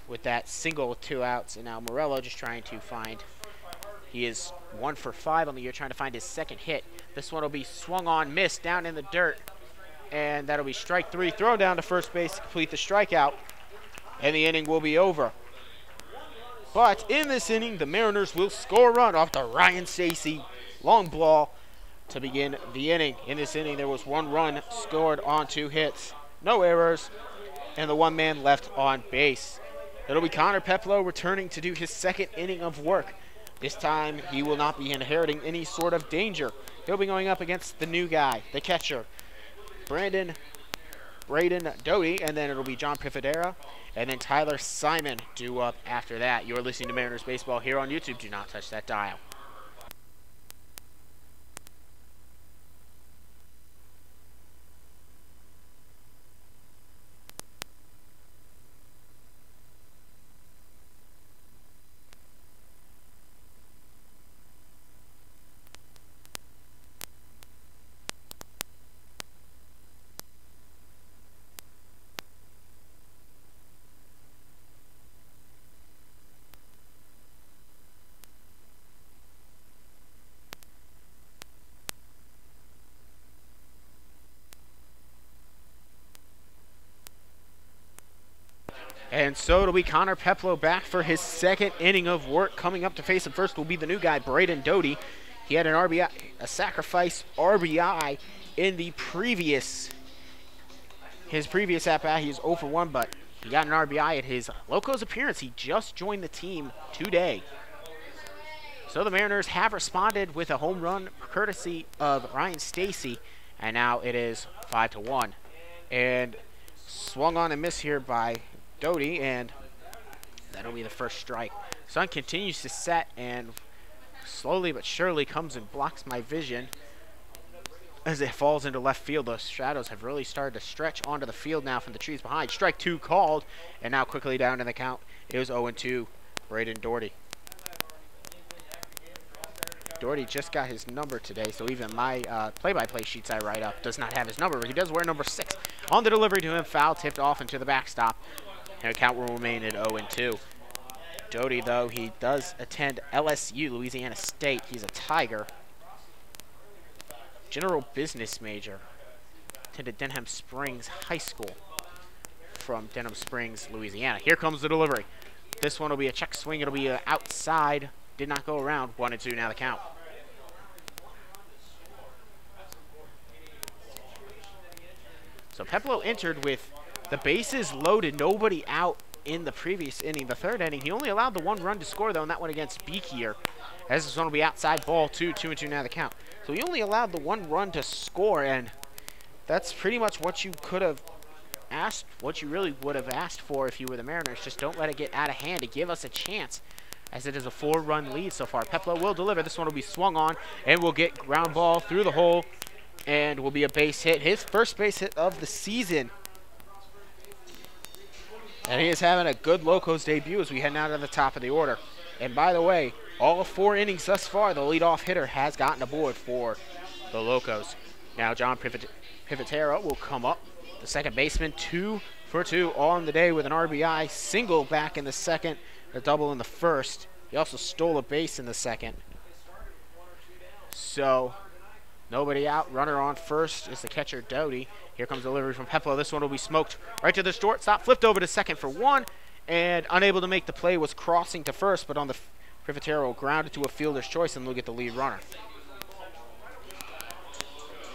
with that single with 2 outs. And now Morello just trying to find. He is 1 for 5 on the year, trying to find his second hit. This one will be swung on, missed down in the dirt, and that'll be strike 3. Throw down to first base to complete the strikeout, and the inning will be over. But in this inning, the Mariners will score a run off the Ryan Stacy long ball to begin the inning. In this inning, there was 1 run scored on 2 hits, no errors, and the 1 man left on base. It'll be Connor Peplow returning to do his 2nd inning of work. This time, he will not be inheriting any sort of danger. He'll be going up against the new guy, the catcher, Braden Doty, and then it'll be John Pifadera, and then Tyler Simon due up after that. You're listening to Mariners Baseball here on YouTube. Do not touch that dial. And so it'll be Connor Peplow back for his 2nd inning of work. Coming up to face him first will be the new guy, Braden Doty. He had an RBI, a sacrifice RBI in his previous at-bat. He was 0 for 1, but he got an RBI at his Locos appearance. He just joined the team today. So the Mariners have responded with a home run courtesy of Ryan Stacy, and now it is 5-1. And swung on and missed here by Doty, and that'll be the first strike. Sun continues to set and slowly but surely comes and blocks my vision as it falls into left field. Those shadows have really started to stretch onto the field now from the trees behind. Strike 2 called, and now quickly down in the count. It was 0-2, Braden Doty. Doherty just got his number today, so even my play-by-play sheets I write up does not have his number, but he does wear number 6. On the delivery to him, foul tipped off into the backstop, and the count will remain at 0-2. Doherty, though, he does attend LSU, Louisiana State. He's a Tiger. General business major. Attended Denham Springs High School from Denham Springs, Louisiana. Here comes the delivery. This one will be a check swing. It'll be outside. Did not go around. 1-2 now the count. So Peplo entered with the bases loaded, nobody out in the previous inning, the third inning. He only allowed the 1 run to score, though, and that one against Beekier. As this one will be outside ball, 2-2 now the count. So he only allowed the 1 run to score, and that's pretty much what you could have asked, what you really would have asked for if you were the Mariners. Just don't let it get out of hand to give us a chance, as it is a 4-run lead so far. Peplo will deliver. This one will be swung on, and will get ground ball through the hole, and will be a base hit. His first base hit of the season. And he is having a good Locos debut as we head now to the top of the order. And by the way, all 4 innings thus far, the leadoff hitter has gotten aboard for the Locos. Now John Pivotero will come up. The second baseman, 2 for 2 on the day with an RBI, single back in the second, a double in the first. He also stole a base in the second. So nobody out. Runner on first is the catcher, Doty. Here comes delivery from Peplo. This one will be smoked right to the shortstop. Flipped over to second for 1. And unable to make the play, was crossing to first. But on the Privitero, grounded to a fielder's choice, and look at the lead runner.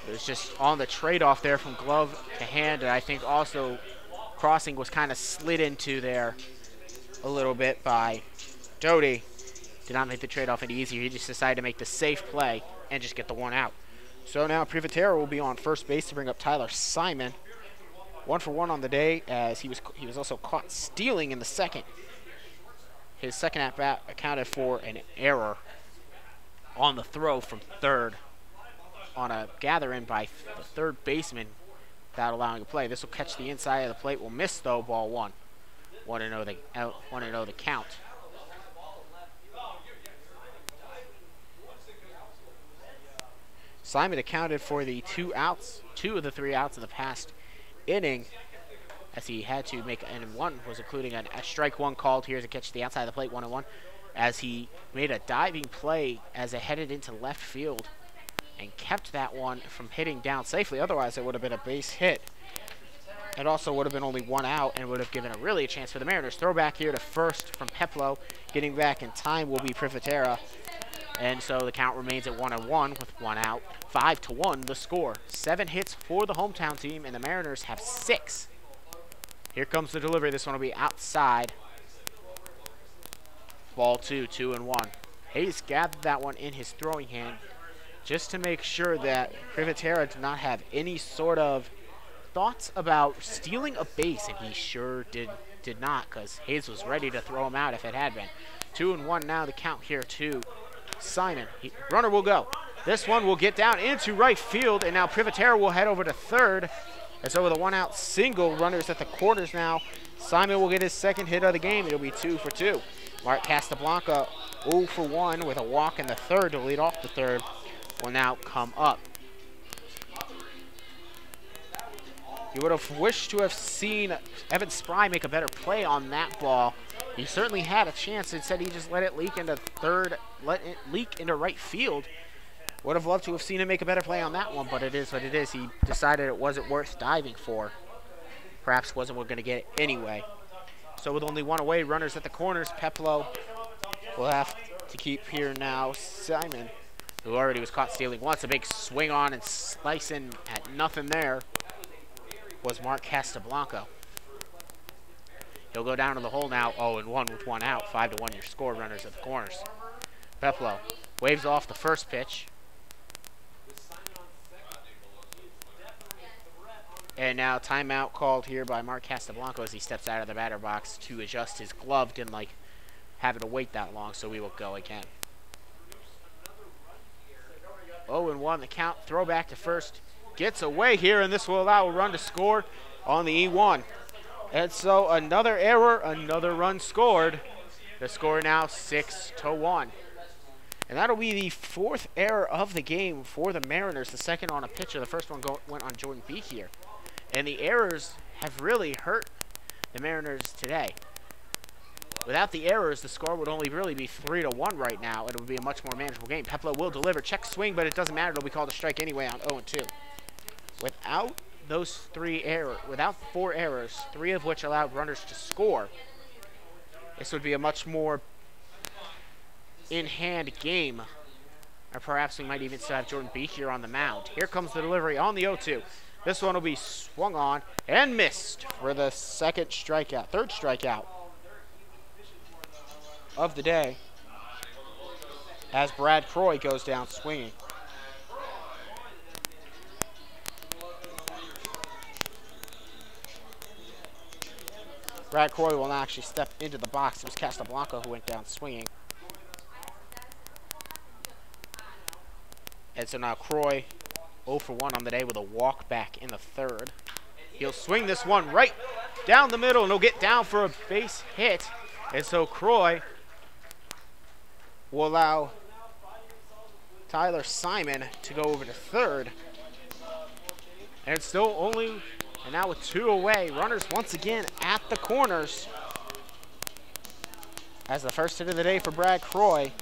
It was just on the trade-off there from glove to hand. And I think also crossing was kind of slid into there a little bit by Doty. Did not make the trade-off any easier. He just decided to make the safe play and just get the 1 out. So now Privitero will be on first base to bring up Tyler Simon. 1 for 1 on the day, as he was also caught stealing in the second. His second at-bat accounted for an error on the throw from third on a gather-in by the third baseman without allowing a play. This will catch the inside of the plate. Will miss, though, ball 1. 1-0 the count. Simon accounted for the 2 of the 3 outs in the past inning, as he had to make, and 1 was including a strike 1 called here to catch the outside of the plate, 1-1, as he made a diving play as it headed into left field and kept that one from hitting down safely. Otherwise, it would have been a base hit. It also would have been only 1 out and would have given a chance for the Mariners. Throwback here to first from Peplo. Getting back in time will be Privitera. And so the count remains at 1-1 with 1 out. 5-1 the score. 7 hits for the hometown team, and the Mariners have 6. Here comes the delivery. This one will be outside. Ball 2, 2-1. Hayes gathered that one in his throwing hand just to make sure that Privitera did not have any sort of thoughts about stealing a base, and he sure did not, because Hayes was ready to throw him out if it had been. 2-1 now the count here to Simon. Runner will go. This one will get down into right field, and now Privitera will head over to third. And so with a 1 out single, runners at the corners now. Simon will get his second hit of the game. It'll be 2 for 2. Mark Casablanca 0 for 1 with a walk in the third to lead off the third will now come up. You would have wished to have seen Evan Spry make a better play on that ball. He certainly had a chance. Instead, he just let it leak into third, let it leak into right field. Would have loved to have seen him make a better play on that one, but it is what it is. He decided it wasn't worth diving for. Perhaps wasn't going to get it anyway. So with only 1 away, runners at the corners, Peplo will have to keep here now. Simon, who already was caught stealing once, a big swing on and slicing at nothing there, was Mark Casablanca. He'll go down to the hole now, 0-1 with 1 out. 5-1 your score, runners at the corners. Peplo waves off the first pitch. And now timeout called here by Mark Casablanca as he steps out of the batter box to adjust his glove. Didn't like having to wait that long, so we will go again. 0-1 the count. Throw back to first. Gets away here, and this will allow a run to score on the E1. And so another error, another run scored. The score now 6-1. And that'll be the 4th error of the game for the Mariners. The second on a pitcher. The first one went on Jordan Beek here. And the errors have really hurt the Mariners today. Without the errors, the score would only really be 3-1 right now. It would be a much more manageable game. Peplo will deliver. Check swing, but it doesn't matter. It'll be called a strike anyway on 0-2. Without those 4 errors, 3 of which allowed runners to score, this would be a much more in-hand game. Or perhaps we might even still have Jordan Beek here on the mound. Here comes the delivery on the 0-2. This one will be swung on and missed for the third strikeout of the day, as Brad Croy goes down swinging. Brad Croy will not actually step into the box. It was Casablanca who went down swinging. And so now Croy 0 for 1 on the day with a walk back in the third. He'll swing this one right down the middle, and he'll get down for a base hit. And so Croy will allow Tyler Simon to go over to third. And it's still only, and now with 2 away, runners once again at the corners. As the first hit of the day for Brad Croy,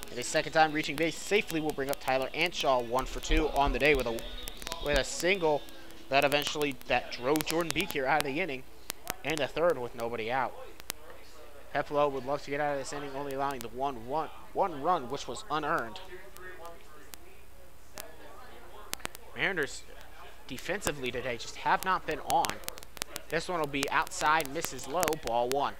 and his second time reaching base safely will bring up Tyler Anshaw 1 for 2 on the day with a single that drove Jordan Beaker out of the inning, and a third with nobody out. Peplo would love to get out of this inning, only allowing the one run, which was unearned. Mariners defensively today just have not been on. This one will be outside, misses low, ball 1.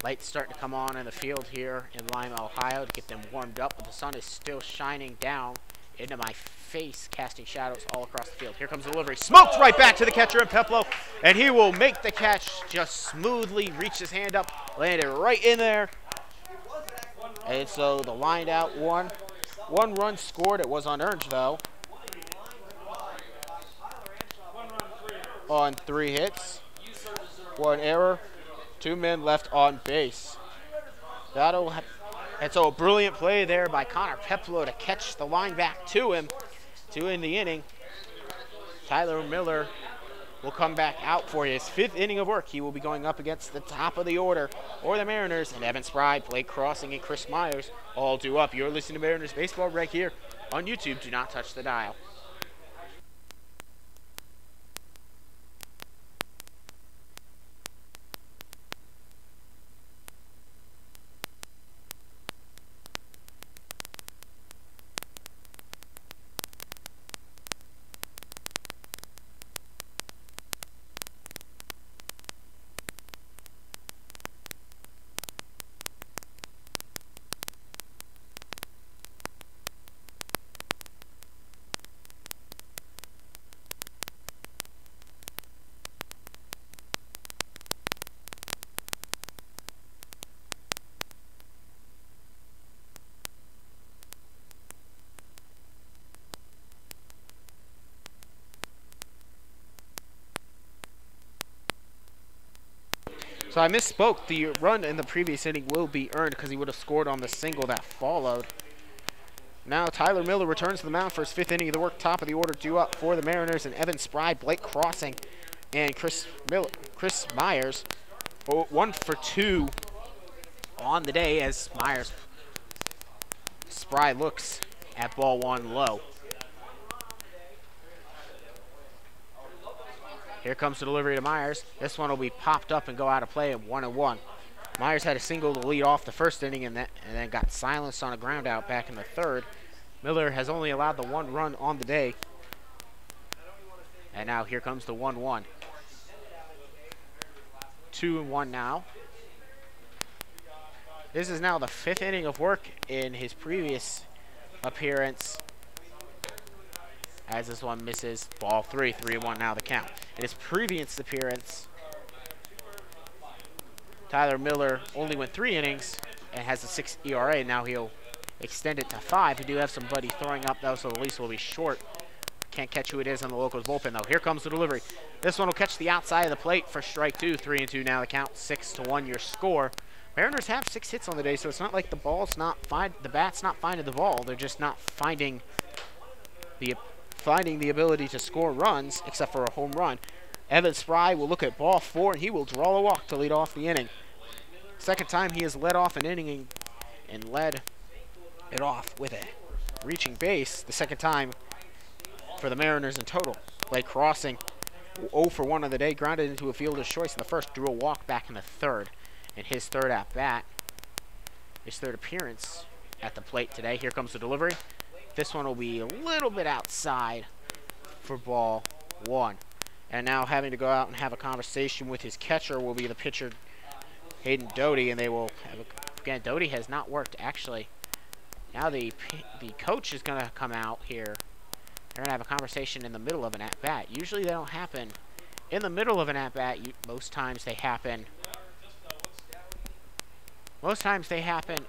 Lights starting to come on in the field here in Lima, Ohio to get them warmed up, but the sun is still shining down into my face, casting shadows all across the field. Here comes the delivery. Smoked right back to the catcher in Peplo, and he will make the catch, just smoothly reach his hand up, land it right in there. And so the lined out one run scored. It was unearned, though, on 3 hits, 1 error. 2 men left on base. And so a brilliant play there by Connor Peplo to catch the line back to him to end the inning. Tyler Miller will come back out for his 5th inning of work. He will be going up against the top of the order for the Mariners, and Evan Spry, Blake Crossing, and Chris Myers all due up. You're listening to Mariners Baseball right here on YouTube. Do not touch the dial. So I misspoke. The run in the previous inning will be earned because he would have scored on the single that followed. Now Tyler Miller returns to the mound for his 5th inning of the work. Top of the order due up for the Mariners, and Evan Spry, Blake Crossing, and Chris Myers. 1 for 2 on the day as Spry looks at ball 1 low. Here comes the delivery to Myers. This one will be popped up and go out of play at 1-1. Myers had a single to lead off the first inning and then got silenced on a ground out back in the third. Miller has only allowed the 1 run on the day. And now here comes the 1-1. 2-1 now. This is now the 5th inning of work in his previous appearance, as this one misses, ball 3, 3-1 now the count. In his previous appearance, Tyler Miller only went 3 innings and has a 6 ERA. Now he'll extend it to 5. We do have somebody throwing up, though, so the lease will be short. Can't catch who it is on the Locos bullpen, though. Here comes the delivery. This one will catch the outside of the plate for strike 2. 3-2 now the count. 6-1 your score. Mariners have 6 hits on the day, so it's not like the bat's not finding the ball. They're just not finding the ability to score runs, except for a home run. Evan Spry will look at ball 4, and he will draw a walk to lead off the inning. Second time he has led off an inning and led it off with a reaching base. The second time for the Mariners in total. Blake Crossing, 0 for 1 on the day, grounded into a fielder's choice in the first, drew a walk back in the third. In his third at-bat, his third appearance at the plate today. Here comes the delivery. This one will be a little bit outside for ball 1. And now having to go out and have a conversation with his catcher will be the pitcher, Hayden Doty, and they will have again, Doty has not worked, actually. Now the coach is going to come out here. They're going to have a conversation in the middle of an at-bat. Usually they don't happen in the middle of an at-bat. Most times they happen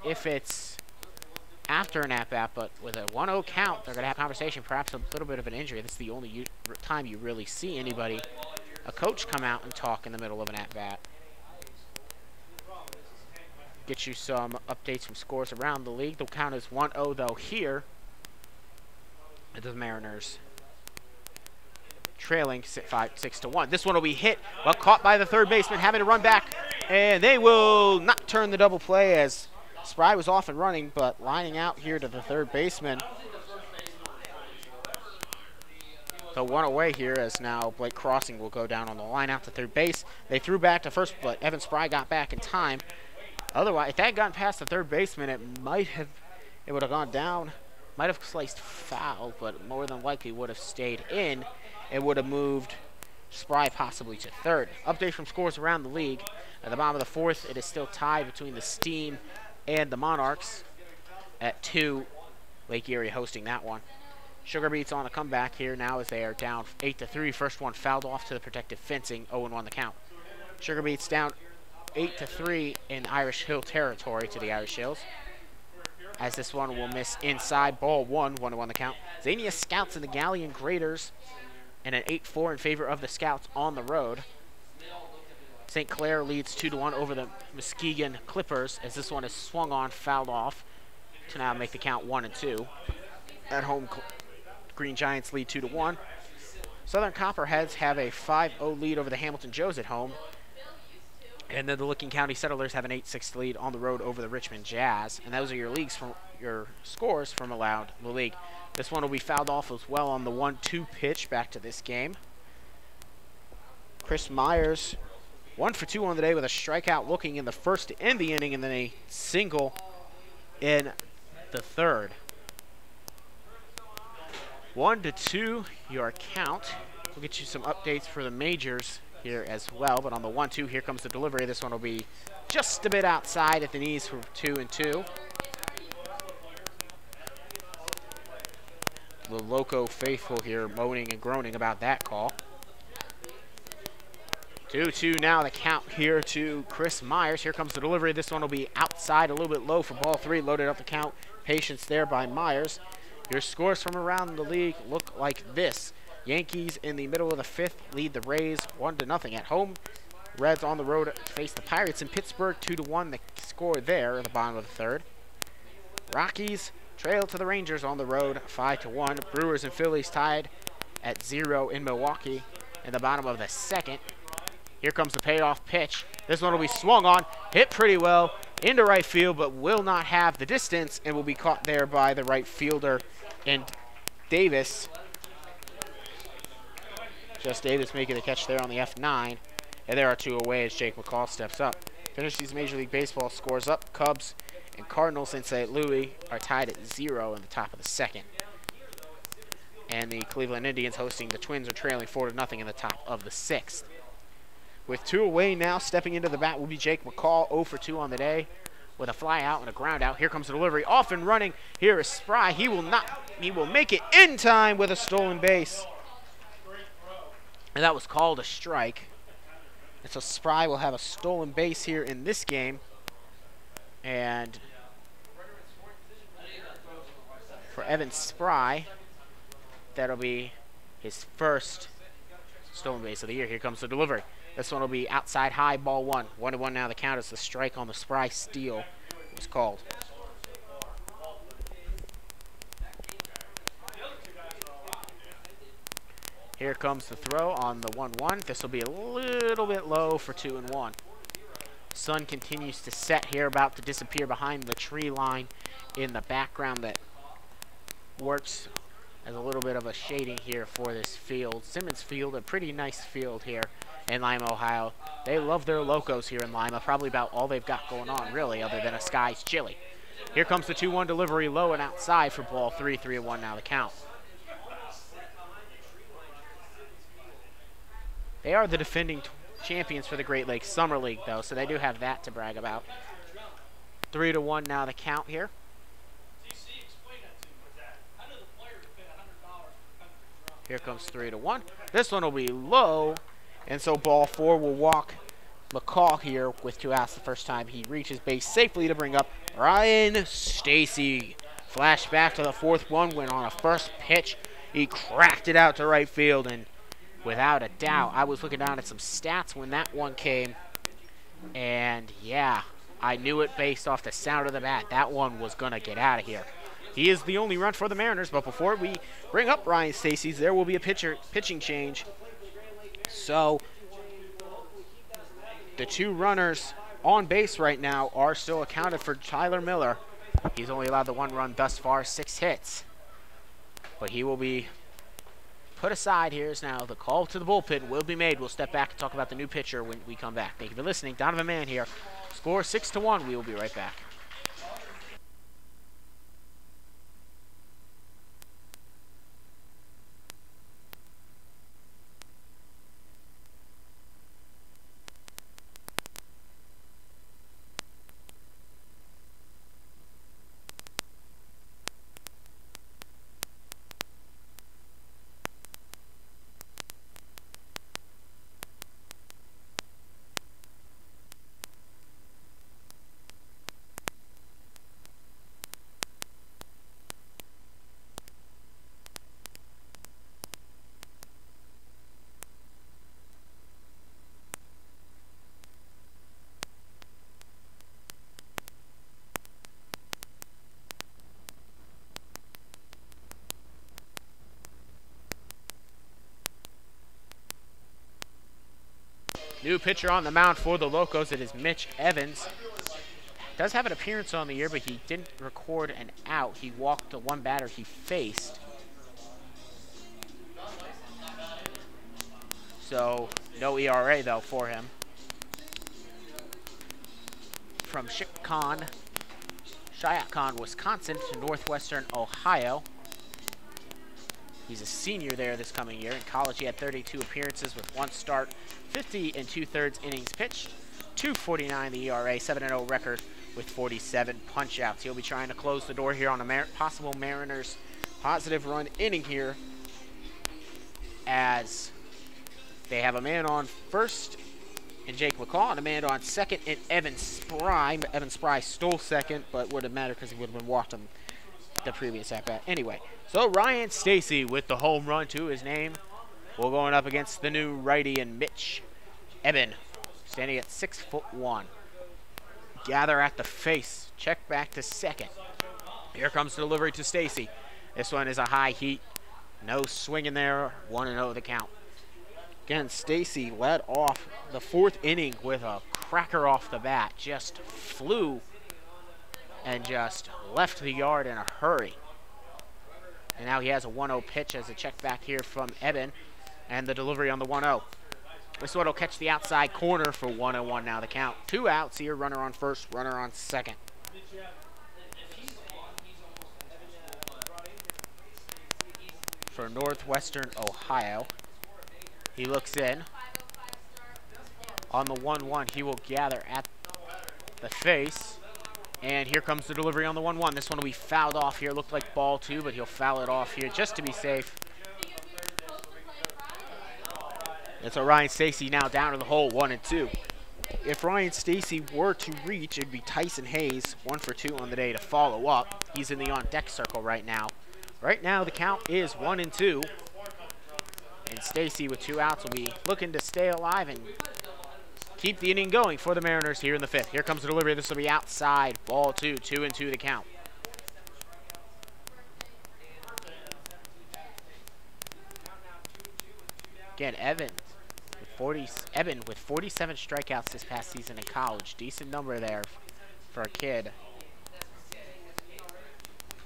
if it's after an at-bat, but with a 1-0 count, they're going to have a conversation, perhaps a little bit of an injury. This is the only time you really see anybody, a coach, come out and talk in the middle of an at-bat. Get you some updates from scores around the league. The count is 1-0 though here. The Mariners trailing 6-1. This one will be hit, but caught by the third baseman, having to run back, and they will not turn the double play as Spry was off and running, but lining out here to the third baseman. So one away here as now Blake Crossing will go down on the line out to third base. They threw back to first, but Evan Spry got back in time. Otherwise, if that had gotten past the third baseman, it would have gone down. Might have sliced foul, but more than likely would have stayed in. It would have moved Spry possibly to third. Update from scores around the league. At the bottom of the fourth, it is still tied between the Steam and the Monarchs at 2. Lake Erie hosting that one. Sugar Beets on a comeback here now as they are down 8-3. First one fouled off to the protective fencing, 0-1 the count. Sugar Beets down 8-3 in Irish Hill territory to the Irish Hills. As this one will miss inside, ball 1, 1-1 the count. Xenia Scouts and the Galleon Graders, and an 8-4 in favor of the Scouts on the road. St. Clair leads 2-1 over the Muskegon Clippers as this one is swung on, fouled off to now make the count 1-2. At home, Green Giants lead 2-1. Southern Copperheads have a 5-0 lead over the Hamilton Joes at home. And then the Licking County Settlers have an 8-6 lead on the road over the Richmond Jazz. And those are your scores from around the league. This one will be fouled off as well on the 1-2 pitch back to this game. Chris Myers, 1 for 2 on the day with a strikeout looking in the first to end the inning, and then a single in the third. 1-2 your count. We'll get you some updates for the majors here as well, but on the 1-2, here comes the delivery. This one will be just a bit outside at the knees for 2-2. The Loco faithful here moaning and groaning about that call. 2-2 now the count here to Chris Myers. Here comes the delivery. This one will be outside, a little bit low for ball 3. Loaded up the count. Patience there by Myers. Your scores from around the league look like this. Yankees in the middle of the 5th lead the Rays 1-0 at home. Reds on the road to face the Pirates in Pittsburgh 2-1. The score there at the bottom of the 3rd. Rockies trail to the Rangers on the road 5-1. Brewers and Phillies tied at 0 in Milwaukee in the bottom of the 2nd. Here comes the payoff pitch. This one will be swung on, hit pretty well into right field, but will not have the distance and will be caught there by the right fielder and Davis. Just Davis making the catch there on the F9. And there are 2 away as Jake McCall steps up. Finish these Major League Baseball scores up. Cubs and Cardinals in St. Louis are tied at 0 in the top of the 2nd. And the Cleveland Indians hosting the Twins are trailing 4-0 in the top of the 6th. With 2 away now, stepping into the bat will be Jake McCall, 0 for 2 on the day with a fly out and a ground out. Here comes the delivery, off and running. Here is Spry. He will make it in time with a stolen base. And that was called a strike. And so Spry will have a stolen base here in this game. And for Evan Spry, that'll be his first stolen base of the year. Here comes the delivery. This one will be outside high, ball 1. 1-1 now the count as the strike on the Spry steal was called. Here comes the throw on the 1-1. This will be a little bit low for 2-1. Sun continues to set here, about to disappear behind the tree line in the background that works as a little bit of a shading here for this field. Simmons Field, a pretty nice field here in Lima, Ohio. They love their Locos here in Lima, probably about all they've got going on, really, other than a sky's chilly. Here comes the 2-1 delivery, low and outside for ball 3, 3-1 now the count. They are the defending champions for the Great Lakes Summer League, though, so they do have that to brag about. 3-1 now the count here. Here comes 3-1. This one will be low, and so ball 4 will walk McCall here with 2 outs the first time he reaches base safely to bring up Ryan Stacy. Flashback to the 4th one when on a first pitch he cracked it out to right field, and without a doubt, I was looking down at some stats when that one came, and yeah, I knew it based off the sound of the bat. That one was going to get out of here. He is the only run for the Mariners, but before we bring up Ryan Stacy's, there will be a pitching change. So the 2 runners on base right now are still accounted for Tyler Miller. He's only allowed the 1 run thus far, 6 hits. But he will be put aside. Here's now the call to the bullpen will be made. We'll step back and talk about the new pitcher when we come back. Thank you for listening. Donovan Mann here. Score 6-1. We will be right back. New pitcher on the mound for the Locos. It is Mitch Evans. Does have an appearance on the year, but he didn't record an out. He walked the 1 batter he faced. So no ERA, though, for him. From Shyok Khan, Wisconsin to Northwestern Ohio. He's a senior there this coming year. In college, he had 32 appearances with 1 start, 50 2/3 innings pitched, 2.49 the ERA, 7-0 record with 47 punch-outs. He'll be trying to close the door here on a possible Mariners positive run inning here, as they have a man on first in Jake McCall and a man on second in Evan Spry. Evan Spry stole second, but wouldn't matter because he would have been walked him the previous at-bat. Anyway, so Ryan Stacy with the home run to his name. We're going up against the new righty and Mitch Eben, standing at 6'1". Gather at the face. Check back to second. Here comes the delivery to Stacy. This one is a high heat. No swing in there. 1-0 the count. Again, Stacy led off the 4th inning with a cracker off the bat. Just flew and just left the yard in a hurry. And now he has a 1-0 pitch as a check back here from Eben, and the delivery on the 1-0. This one will catch the outside corner for 1-1 now the count. 2 outs here, runner on first, runner on second. For Northwestern Ohio, he looks in. On the 1-1, he will gather at the face. And here comes the delivery on the 1-1. This one will be fouled off here. Looked like ball 2, but he'll foul it off here just to be safe. And so Ryan Stacy now down to the hole, 1-2. If Ryan Stacy were to reach, it'd be Tyson Hayes, 1 for 2 on the day to follow up. He's in the on-deck circle right now. Right now, the count is 1-2. And Stacy with 2 outs will be looking to stay alive and keep the inning going for the Mariners here in the 5th. Here comes the delivery. This will be outside. Ball 2, 2-2 the count. Again, Eben with 47 strikeouts this past season in college. Decent number there for a kid.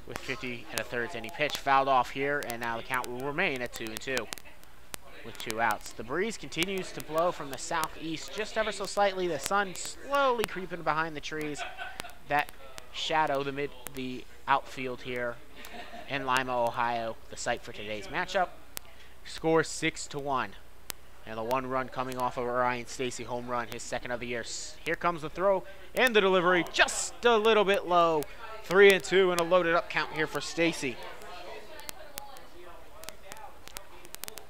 With 50 1/3 inning pitch. Fouled off here, and now the count will remain at 2-2. With 2 outs. The breeze continues to blow from the southeast just ever so slightly. The sun slowly creeping behind the trees. That shadow the outfield here in Lima, Ohio, the site for today's matchup. Score 6-1. And the one run coming off of a Ryan Stacy home run, his second of the year. Here comes the throw and the delivery, just a little bit low. 3-2 and a loaded up count here for Stacy.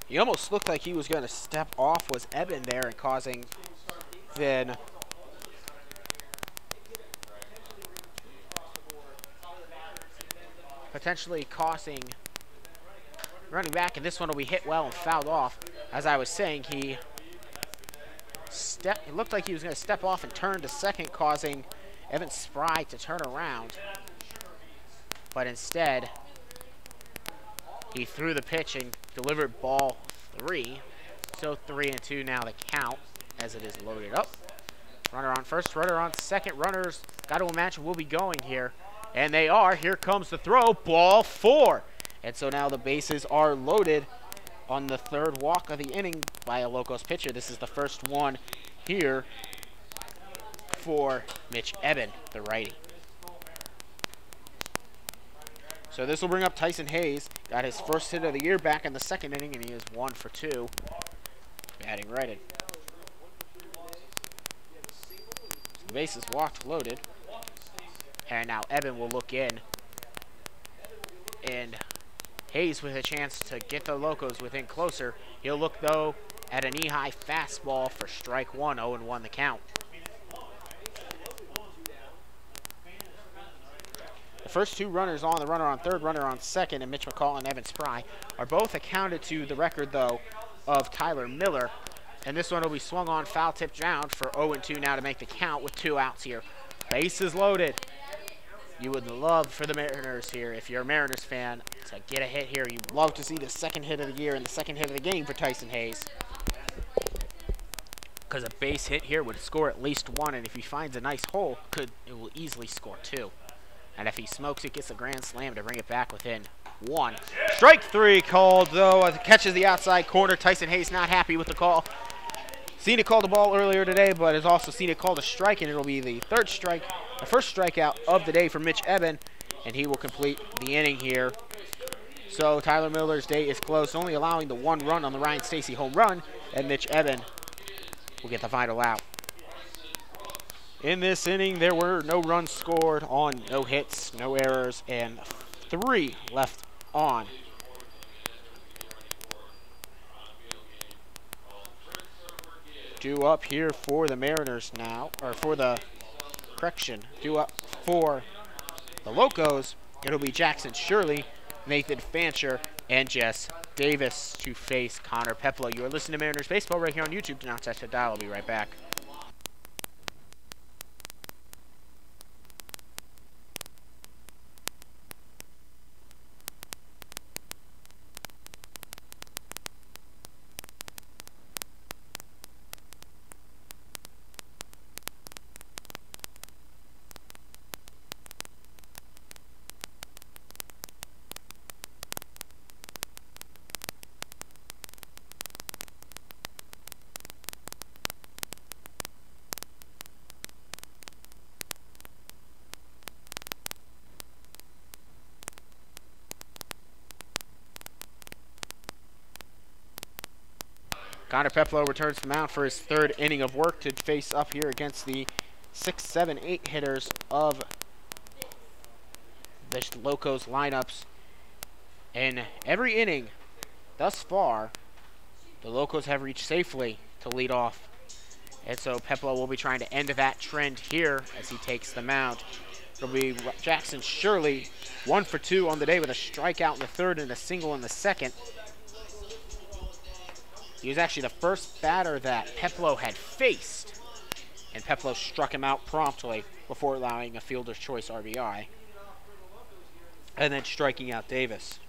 He almost looked like he was going to step off, was Eben there, and causing then potentially costing running back, and this one will be hit well and fouled off. As I was saying, it looked like he was going to step off and turn to second, causing Evan Spry to turn around. But instead, he threw the pitch and delivered ball 3. So 3-2 now the count as it is loaded up. Runner on first, runner on second. Runners got to imagine will be going here. And they are. Here comes the throw. Ball 4. And so now the bases are loaded on the third walk of the inning by a Locos pitcher. This is the first one here for Mitch Eben, the righty. So this will bring up Tyson Hayes. Got his first hit of the year back in the second inning, and he is 1 for 2. Batting righted. So the bases walked, loaded. And now Eben will look in. And Hayes with a chance to get the Locos within closer. He'll look, though, at a knee-high fastball for strike 1, 0-1 the count. The first two runners on, the runner on third, runner on second, and Mitch McCall and Evan Spry, are both accounted to the record, though, of Tyler Miller. And this one will be swung on, foul tipped down for 0-2 now to make the count with 2 outs here. Bases loaded. You would love for the Mariners here, if you're a Mariners fan, to get a hit here. You'd love to see the second hit of the year and the second hit of the game for Tyson Hayes. Because a base hit here would score at least 1, and if he finds a nice hole, it will easily score 2. And if he smokes it, gets a grand slam to bring it back within 1. Strike 3 called, though. Catches the outside corner. Tyson Hayes not happy with the call. Seen it call the ball earlier today, but has also seen it called a strike, and it'll be the third strike, the first strikeout of the day for Mitch Eben, and he will complete the inning here. So Tyler Miller's day is close, only allowing the 1 run on the Ryan Stacy home run, and Mitch Eben will get the final out. In this inning, there were no runs scored on, no hits, no errors, and 3 left on. Due up here for the Mariners now, or for the, due up for the Locos, it'll be Jackson Shirley, Nathan Fancher, and Jess Davis to face Connor Peplow. You are listening to Mariners Baseball right here on YouTube. Do not touch the dial. I'll be right back. Connor Peplow returns to the mound for his 3rd inning of work to face up here against the 6, 7, 8 hitters of the Locos lineups. In every inning thus far, the Locos have reached safely to lead off. And so Peplow will be trying to end that trend here as he takes the mound. It'll be Jackson Shirley, 1 for 2 on the day with a strikeout in the 3rd and a single in the 2nd. He was actually the first batter that Peplow had faced, and Peplow struck him out promptly before allowing a fielder's choice RBI, and then striking out Davis.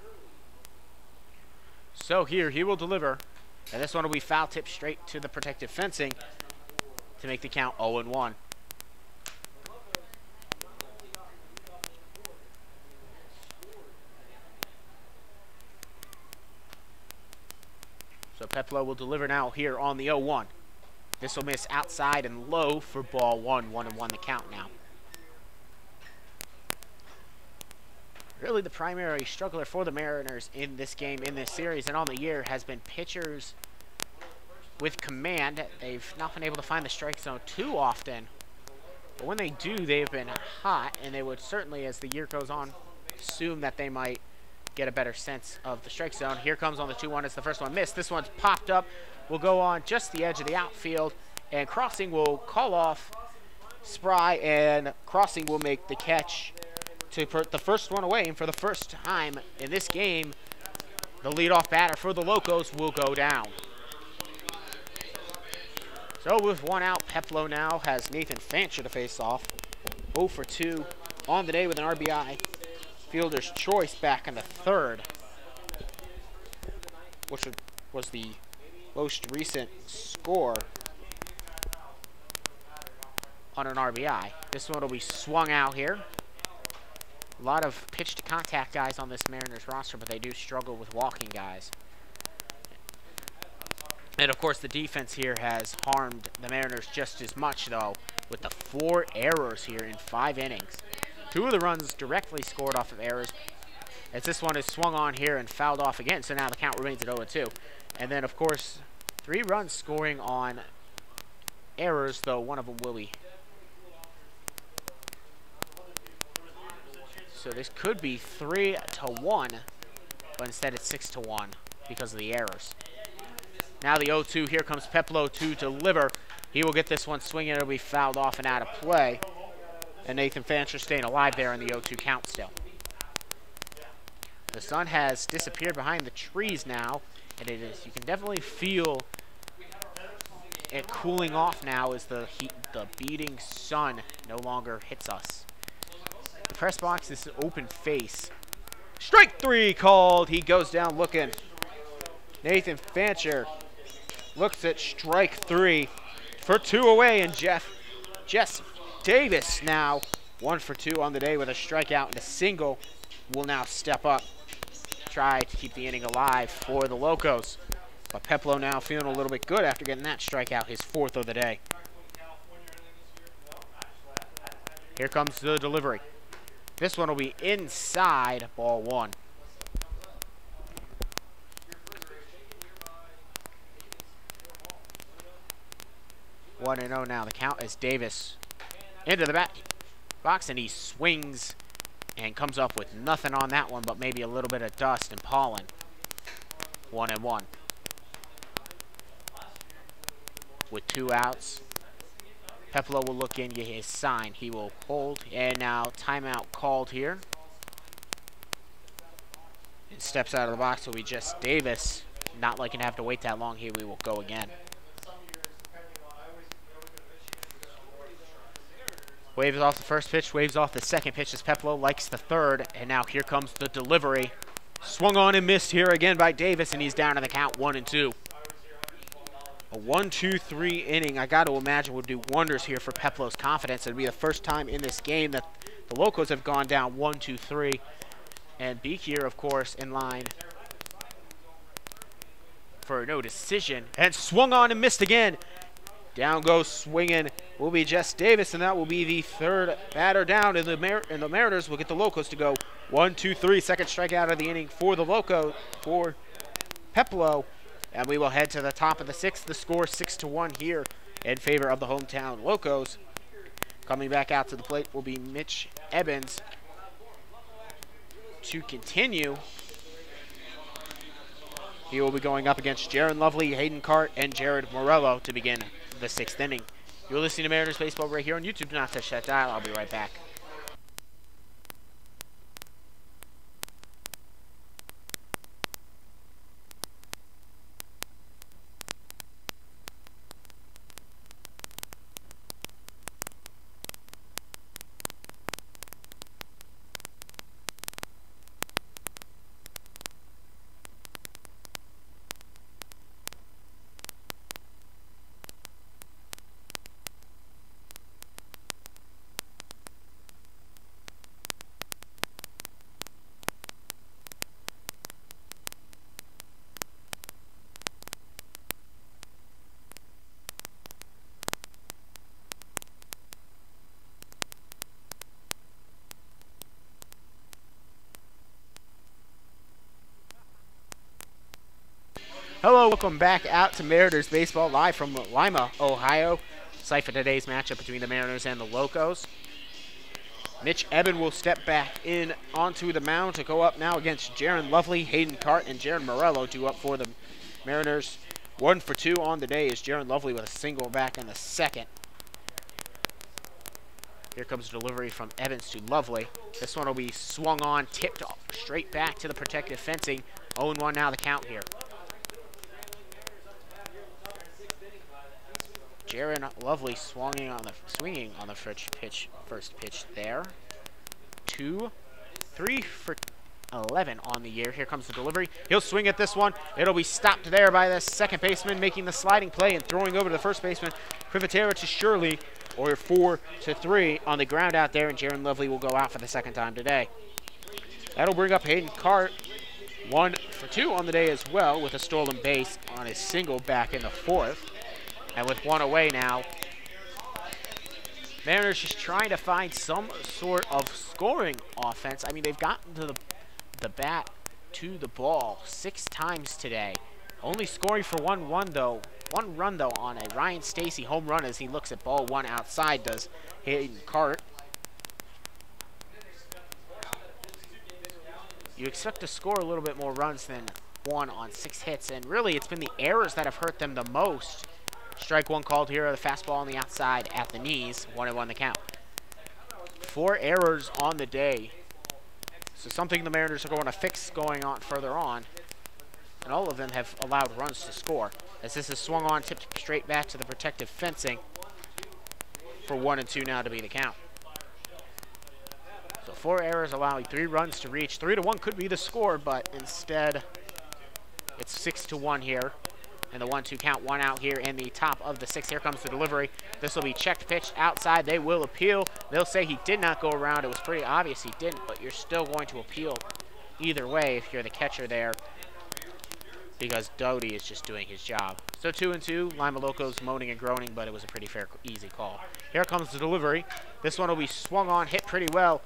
So here he will deliver, and this one will be foul tipped straight to the protective fencing to make the count 0-1. So Peplow will deliver now here on the 0-1. This will miss outside and low for ball 1, 1-1 the count now. really the primary struggler for the Mariners in this game, in this series, and on the year has been pitchers with command. They've not been able to find the strike zone too often, but when they do, they've been hot, and they would certainly, as the year goes on, assume that they might get a better sense of the strike zone. Here comes on the 2-1. It's the first one missed. This one's popped up. Will go on just the edge of the outfield, and Crossing will call off Spry, and Crossing will make the catch to put the first one away. And for the first time in this game, the leadoff batter for the Locos will go down. So with one out, Peplo now has Nathan Fancher to face off. 0 for 2 on the day with an RBI. Fielder's choice back in the third, which was the most recent score on an RBI. This one will be swung out here. A lot of pitch to contact guys on this Mariners roster, but they do struggle with walking guys. And of course the defense here has harmed the Mariners just as much, though, with the 4 errors here in 5 innings. 2 of the runs directly scored off of errors, as this one is swung on here and fouled off again, so now the count remains at 0-2. And then of course 3 runs scoring on errors, though one of them will be. So this could be 3-1, but instead it's 6-1 because of the errors. Now the 0-2, here comes Peplo to deliver. He will get this one swinging, it'll be fouled off and out of play. And Nathan Fancher staying alive there in the 0-2 count still. The sun has disappeared behind the trees now, and it is, you can definitely feel it cooling off now as the beating sun no longer hits us. The press box is an open face. Strike 3 called. He goes down looking. Nathan Fancher looks at strike 3 for 2 away, and Jess Davis now 1 for 2 on the day with a strikeout and a single will now step up, try to keep the inning alive for the Locos. But Peplo now feeling a little bit good after getting that strikeout, his 4th of the day. Here comes the delivery. This one will be inside, ball 1. 1-0 now. The count is Davis into the back box, and he swings and comes up with nothing on that one, but maybe a little bit of dust and pollen. 1-1. With 2 outs, Peplo will look in, get his sign. He will hold, and now timeout called here. And steps out of the box, will be just Davis. Not liking to have to wait that long here, we will go again. Waves off the first pitch, waves off the second pitch as Peplo likes the third, and now here comes the delivery. Swung on and missed here again by Davis, and he's down in the count 1-2. A 1-2-3 inning, I got to imagine, would do wonders here for Peplo's confidence. It'll be the first time in this game that the Locos have gone down 1-2-3. And Beek here, of course, in line for no decision. And swung on and missed again. Down goes swinging will be Jess Davis, and that will be the 3rd batter down. And the Mariners will get the Locos to go 1-2-3. Second strikeout of the inning for the for Peplo. And we will head to the top of the 6th. The score 6-1 here in favor of the hometown Locos. Coming back out to the plate will be Mitch Evans to continue. He will be going up against Jaron Lovely, Hayden Cart, and Jared Morello to begin the 6th inning. You're listening to Mariners Baseball right here on YouTube. Do not touch that dial. I'll be right back. Hello, welcome back out to Mariners Baseball live from Lima, Ohio. Site for today's matchup between the Mariners and the Locos. Mitch Eben will step back in onto the mound to go up now against Jaron Lovely, Hayden Cart, and Jaron Morello due up for the Mariners. 1 for 2 on the day is Jaron Lovely with a single back in the second. Here comes delivery from Evans to Lovely. This one will be swung on, tipped straight back to the protective fencing. 0-1 now the count here. Jaron Lovely swinging on the first pitch there. 2, 3 for 11 on the year. Here comes the delivery. He'll swing at this one. It'll be stopped there by the second baseman, making the sliding play and throwing over to the first baseman. Privatera to Shirley, or 4 to 3 on the ground out there, and Jaron Lovely will go out for the second time today. That'll bring up Hayden Cart. 1 for 2 on the day as well, with a stolen base on his single back in the fourth. And with 1 away now, Mariners just trying to find some sort of scoring offense. I mean, they've gotten to the bat to the ball 6 times today. Only scoring for 1 run though on a Ryan Stacy home run as he looks at ball 1 outside, does Hayden Cart. You expect to score a little bit more runs than 1 on 6 hits, and really it's been the errors that have hurt them the most. Strike 1 called here, the fastball on the outside at the knees, 1-1 the count. 4 errors on the day. So something the Mariners are going to fix going on further on. And all of them have allowed runs to score. As this is swung on, tipped straight back to the protective fencing for 1-2 now to be the count. So 4 errors allowing 3 runs to reach. 3-1 could be the score, but instead it's 6-1 here. And the 1-2 count, 1 out here in the top of the 6th. Here comes the delivery. This will be checked pitch outside. They will appeal. They'll say he did not go around. It was pretty obvious he didn't, but you're still going to appeal either way if you're the catcher there, because Doty is just doing his job. So 2-2. Lima Locos moaning and groaning, but it was a pretty fair, easy call. Here comes the delivery. This one will be swung on, hit pretty well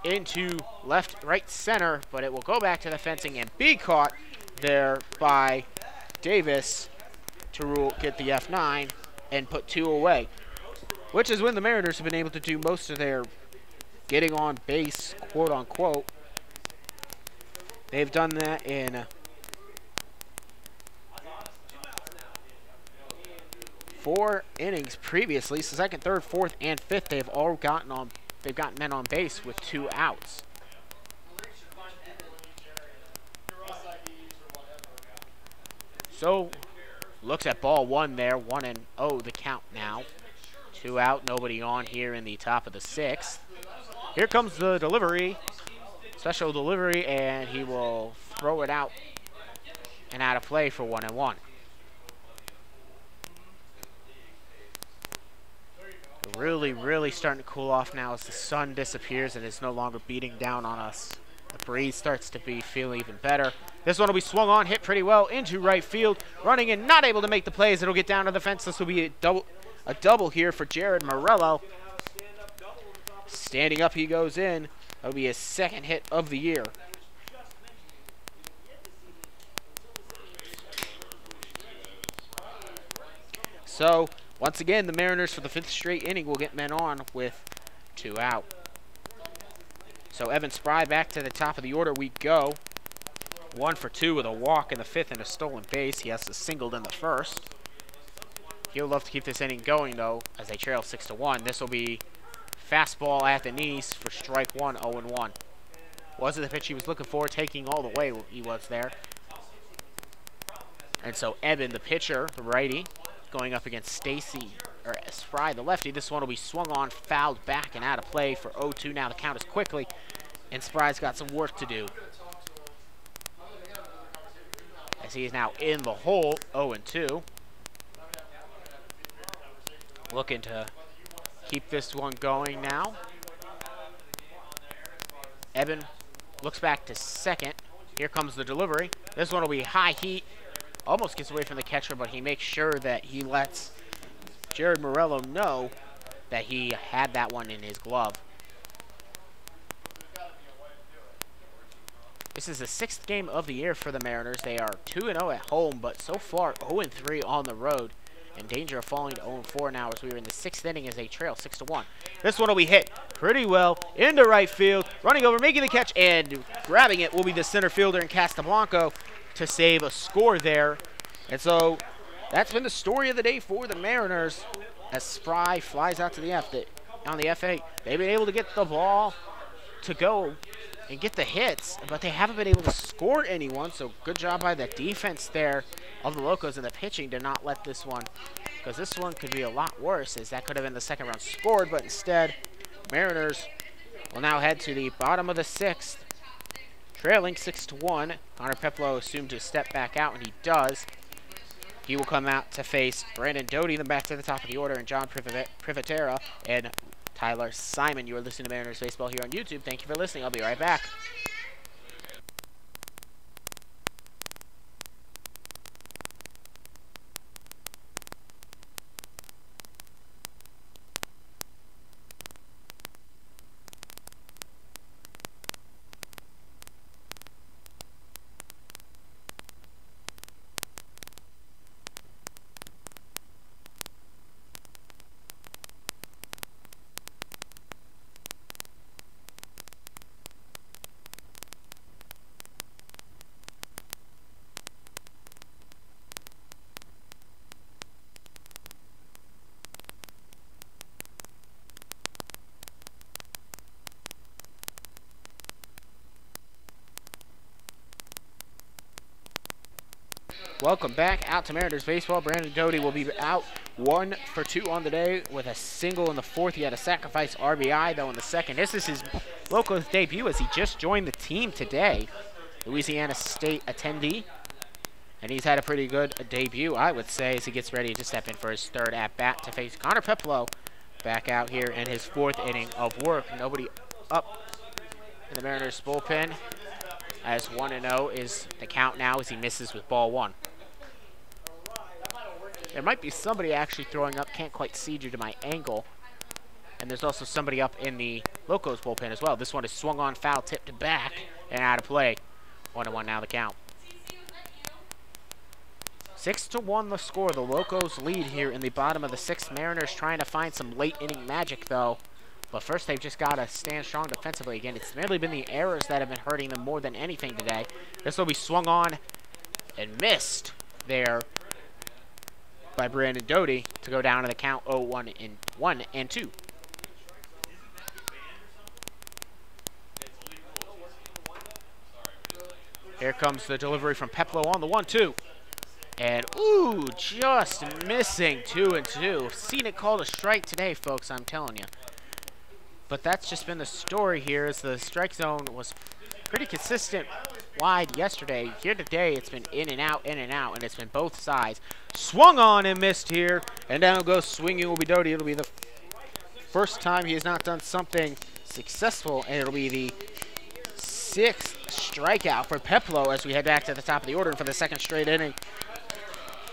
into left, right, center, but it will go back to the fencing and be caught there by Davis to get the F9 and put 2 away, which is when the Mariners have been able to do most of their getting on base, quote unquote. They've done that in 4 innings previously. So 2nd, 3rd, 4th, and 5th, they've gotten men on base with 2 outs. So, looks at ball 1 there, 1-0 the count now. 2 out, nobody on here in the top of the 6th. Here comes the delivery, special delivery, and he will throw it out and out of play for 1-1. Really starting to cool off now as the sun disappears and is no longer beating down on us. The breeze starts to feel even better. This one will be swung on, hit pretty well into right field. Running in, not able to make the plays. It'll get down to the fence. This will be a double here for Jaron Morello. Standing up, he goes in. That'll be his 2nd hit of the year. So, once again, the Mariners for the 5th straight inning will get men on with 2 out. So Evan Spry back to the top of the order we go. 1 for 2 with a walk in the 5th and a stolen base. He has a singled in the 1st. He'll love to keep this inning going, though, as they trail 6-1. This will be fastball at the knees for strike 1, 0-1. Wasn't the pitch he was looking for, taking all the way he was there. And so Eben, the pitcher, the righty, going up against Spry, the lefty. This one will be swung on, fouled back and out of play for 0-2. Now the count is quickly, and Spry's got some work to do, as he is now in the hole, 0-2. Looking to keep this one going now. Eben looks back to 2nd. Here comes the delivery. This one will be high heat. Almost gets away from the catcher, but he makes sure that he lets Jaron Morello know that he had that one in his glove. This is the 6th game of the year for the Mariners. They are 2-0 at home, but so far 0-3 on the road. In danger of falling to 0-4 now as we are in the 6th inning as they trail 6-1. This one will be hit pretty well into right field. Running over, making the catch, and grabbing it will be the center fielder in Castablanco to save a score there. And so that's been the story of the day for the Mariners as Spry flies out to the on the F8. They've been able to get the ball to go and get the hits, but they haven't been able to score anyone, so good job by the defense there of the Locos and the pitching to not let this one, because this one could be a lot worse, as that could have been the second run scored, but instead, Mariners will now head to the bottom of the 6th, trailing 6-1. Connor Peplow assumed to step back out, and he does. He will come out to face Brandon Doty, then back to the top of the order, and John Privatera and Tyler Simon. You are listening to Mariners Baseball here on YouTube. Thank you for listening. I'll be right back. Welcome back out to Mariners Baseball. Brandon Doty will be out 1 for 2 on the day with a single in the 4th. He had a sacrifice RBI, though, in the 2nd. This is his Locos debut as he just joined the team today. Louisiana State attendee. And he's had a pretty good debut, I would say, as he gets ready to step in for his 3rd at-bat to face Connor Peplow back out here in his 4th inning of work. Nobody up in the Mariners bullpen, as 1-0 is the count now as he misses with ball 1. There might be somebody actually throwing up. Can't quite see due to my angle. And there's also somebody up in the Locos bullpen as well. This one is swung on, foul, tipped back, and out of play. 1-1 now the count. 6-1 the score. The Locos lead here in the bottom of the 6th. Mariners trying to find some late inning magic, though. But first, they've just got to stand strong defensively. Again, it's merely been the errors that have been hurting them more than anything today. This will be swung on and missed there by Brandon Doty to go down to the count 0-1 and 2. Here comes the delivery from Peplow on the 1-2. And, ooh, just missing 2-2. Seen it called a strike today, folks, I'm telling you. But that's just been the story here, as the strike zone was pretty consistent wide yesterday. Here today, it's been in and out, and it's been both sides. Swung on and missed here, and down goes swinging will be Doty. It'll be the first time he has not done something successful, and it'll be the 6th strikeout for Peplow as we head back to the top of the order. And for the 2nd straight inning,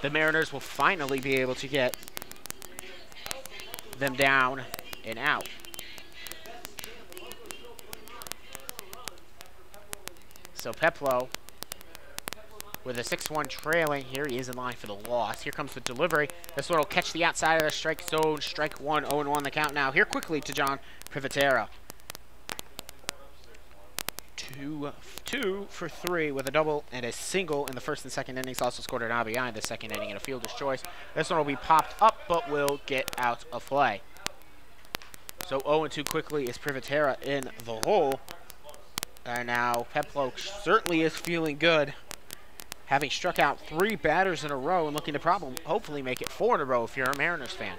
the Mariners will finally be able to get them down and out. So Peplow with a 6-1 trailing. Here he is in line for the loss. Here comes the delivery. This one will catch the outside of the strike zone. Strike 1, 0-1 the count now. Here quickly to John Privatera. 2 for 3 with a double and a single in the 1st and 2nd innings. Also scored an RBI in the 2nd inning and a fielder's choice. This one will be popped up, but will get out of play. So 0-2 quickly is Privatera in the hole. And now Peplow certainly is feeling good, having struck out 3 batters in a row and looking to hopefully make it 4 in a row if you're a Mariners fan.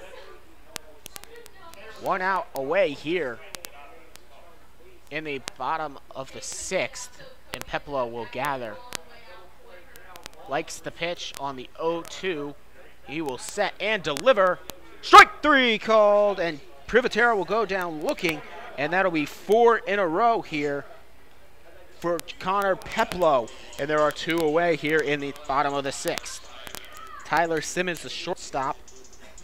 1 out away here in the bottom of the 6th, and Peplow will gather. Likes the pitch on the 0-2. He will set and deliver. Strike 3 called, and Privatera will go down looking, and that'll be 4 in a row here for Connor Peplow, and there are 2 away here in the bottom of the 6th. Tyler Simmons, the shortstop,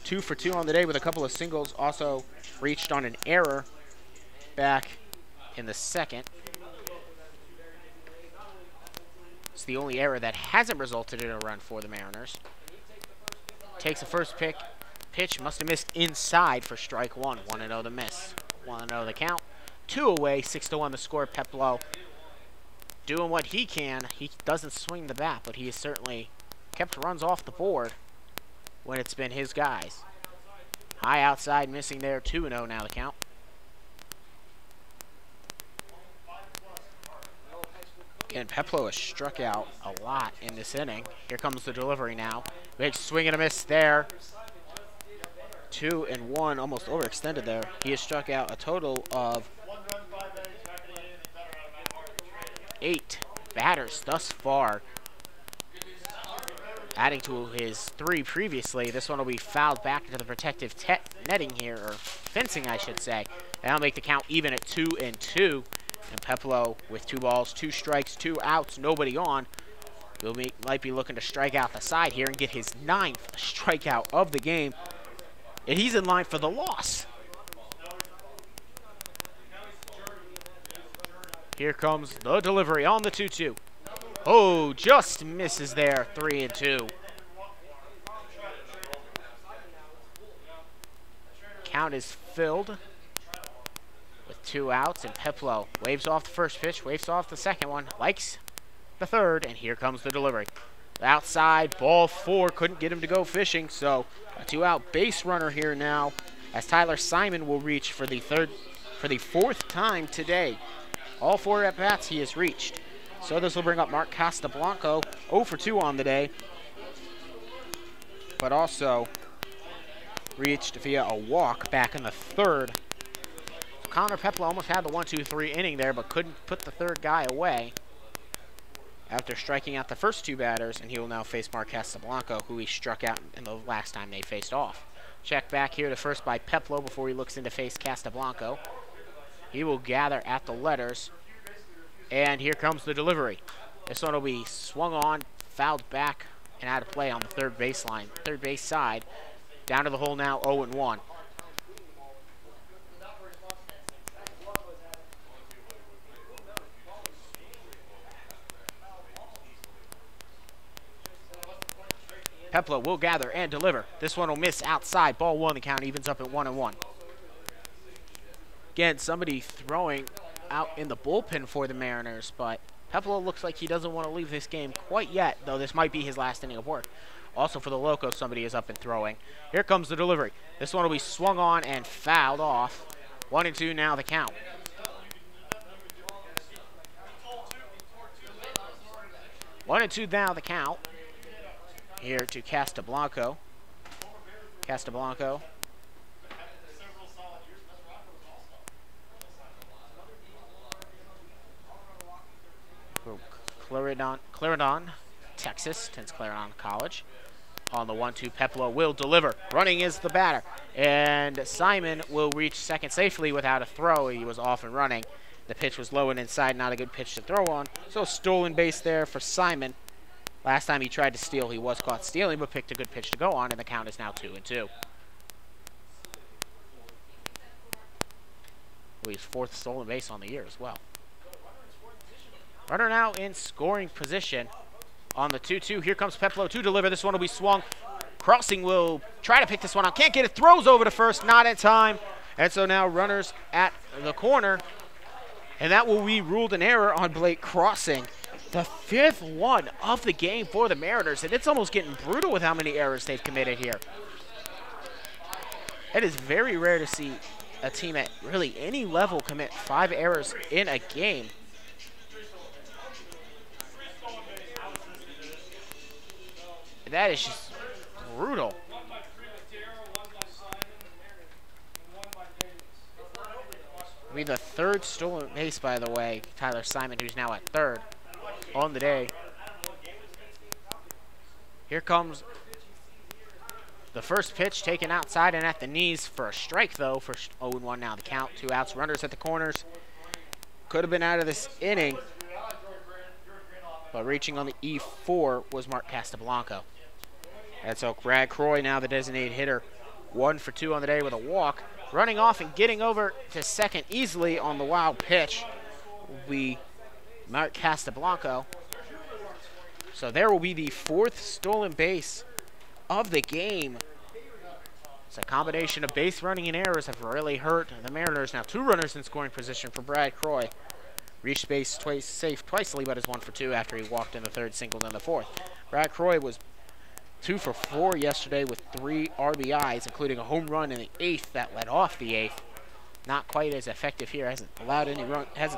2 for 2 on the day with a couple of singles, also reached on an error back in the 2nd. It's the only error that hasn't resulted in a run for the Mariners. Takes the first pitch, must have missed inside for strike one. 1-0 the miss. 1-0 the count. 2 away, 6-1 the score. Peplo doing what he can. He doesn't swing the bat, but he has certainly kept runs off the board when it's been his guys. High outside, missing there. 2-0 now the count. Again, Peplo has struck out a lot in this inning. Here comes the delivery now. Big swing and a miss there. 2-1, almost overextended there. He has struck out a total of 8 batters thus far, adding to his 3 previously. This one will be fouled back into the protective netting here, or fencing, I should say. That'll make the count even at 2-2. And Peplo with 2 balls, 2 strikes, 2 outs, nobody on. Might be looking to strike out the side here and get his 9th strikeout of the game. And he's in line for the loss. Here comes the delivery on the 2-2. Oh, just misses there. 3-2. Count is filled with 2 outs, and Peplo waves off the first pitch, waves off the second one, likes the third, and here comes the delivery. Outside, ball 4, couldn't get him to go fishing, so a 2-out base runner here now, as Tyler Simon will reach for the 4th time today. All 4 at-bats he has reached. So this will bring up Mark Castablanco, 0 for 2 on the day, but also reached via a walk back in the 3rd. Connor Peplo almost had the 1-2-3 inning there, but couldn't put the 3rd guy away after striking out the first 2 batters, and he will now face Mark Castablanco, who he struck out in the last time they faced off. Check back here to first by Peplo before he looks in to face Castablanco. He will gather at the letters, and here comes the delivery. This one will be swung on, fouled back, and out of play on the third base side. Down to the hole now, 0-1. Peplo will gather and deliver. This one will miss outside. Ball 1, the count evens up at 1-1. Again, somebody throwing out in the bullpen for the Mariners, but Peplo looks like he doesn't want to leave this game quite yet, though this might be his last inning of work. Also for the Locos, somebody is up and throwing. Here comes the delivery. This one will be swung on and fouled off. 1-2 now the count. One and two now the count. Here to Castablanco. Castablanco. Clarendon, Texas, attends Clarendon College. On the 1-2, Peplo will deliver. Running is the batter. And Simon will reach second safely without a throw. He was off and running. The pitch was low and inside, not a good pitch to throw on. So stolen base there for Simon. Last time he tried to steal, he was caught stealing, but picked a good pitch to go on, and the count is now 2-2. His fourth stolen base on the year as well. Runner now in scoring position on the 2-2. Here comes Peplo to deliver. This one will be swung. Crossing will try to pick this one out. Can't get it. Throws over to first. Not in time. And so now runners at the corner. And that will be ruled an error on Blake Crossing. The fifth one of the game for the Mariners. And it's almost getting brutal with how many errors they've committed here. It is very rare to see a team at really any level commit 5 errors in a game. That is just brutal. I mean, the third stolen base, by the way, Tyler Simon, who's now at third on the day. Here comes the first pitch taken outside and at the knees for a strike, though, for 0-1 now the count. 2 outs, runners at the corners. Could have been out of this inning, but reaching on the E4 was Mark Castablanco. And so Brad Croy, now the designated hitter, 1 for 2 on the day with a walk. Running off and getting over to second easily on the wild pitch will be Mark Castablanco. So there will be the 4th stolen base of the game. It's a combination of base running and errors have really hurt the Mariners. Now 2 runners in scoring position for Brad Croy. Reached base twice, safe twice, but is 1 for 2 after he walked in the 3rd, singled in the 4th. Brad Croy was 2 for 4 yesterday with 3 RBIs, including a home run in the 8th that led off the 8th. Not quite as effective here. Hasn't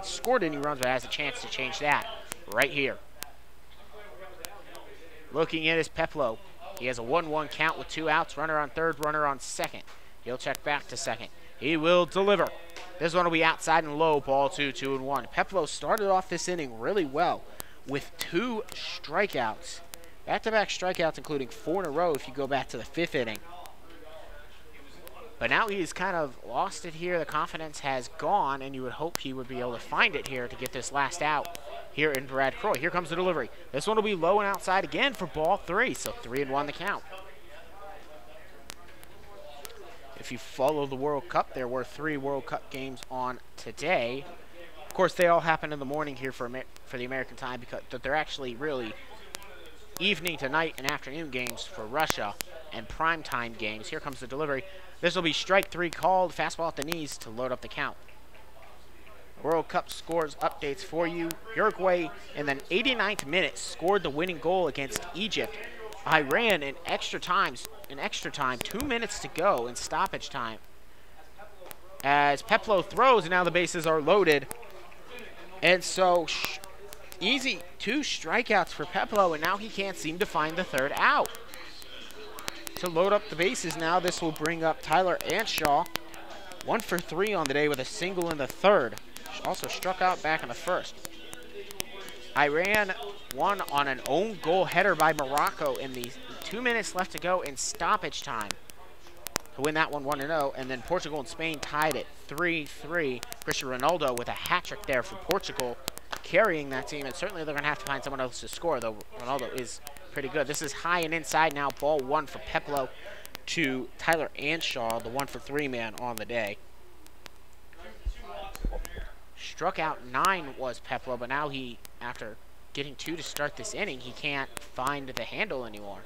scored any runs, but has a chance to change that right here. Looking at his Peplo. He has a 1-1 count with 2 outs. Runner on 3rd, runner on 2nd. He'll check back to 2nd. He will deliver. This one will be outside and low. Ball 2, 2-1. Peplo started off this inning really well with 2 strikeouts. Back-to-back strikeouts, including 4 in a row if you go back to the 5th inning. But now he's kind of lost it here. The confidence has gone, and you would hope he would be able to find it here to get this last out here in Brad Croy. Here comes the delivery. This one will be low and outside again for ball 3, so 3-1 the count. If you follow the World Cup, there were 3 World Cup games on today. Of course, they all happen in the morning here for the American time, because they're actually really evening to night and afternoon games for Russia and primetime games. Here comes the delivery. This will be strike 3 called. Fastball at the knees to load up the count. World Cup scores updates for you. Uruguay in the 89th minute scored the winning goal against Egypt. Iran in extra time, 2 minutes to go in stoppage time. As Peplo throws, and now the bases are loaded. And so, easy 2 strikeouts for Peplo, and now he can't seem to find the 3rd out. To load up the bases now, this will bring up Tyler Anshaw. 1 for 3 on the day with a single in the 3rd. Also struck out back in the 1st. Iran won on an own goal header by Morocco in the 2 minutes left to go in stoppage time to win that one 1-0. And then Portugal and Spain tied it 3-3. Cristiano Ronaldo with a hat-trick there for Portugal, carrying that team. And certainly they're going to have to find someone else to score, though Ronaldo is pretty good. This is high and inside now. Ball 1 for Peplo to Tyler Anshaw, the 1 for 3 man on the day. Struck out 9 was Peplo, but now he, after getting 2 to start this inning, he can't find the handle anymore.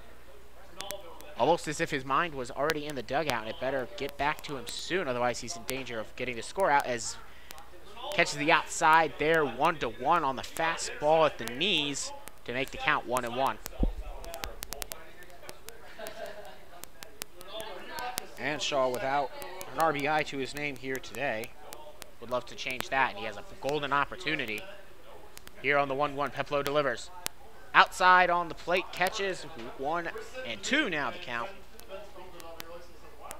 Almost as if his mind was already in the dugout, and it better get back to him soon, otherwise he's in danger of getting the score out. As catches the outside there, 1-1 on the fastball at the knees to make the count 1-1. Anshaw without an RBI to his name here today. Would love to change that, and he has a golden opportunity. Here on the 1-1, Peplo delivers. Outside on the plate, catches 1-2 now the count.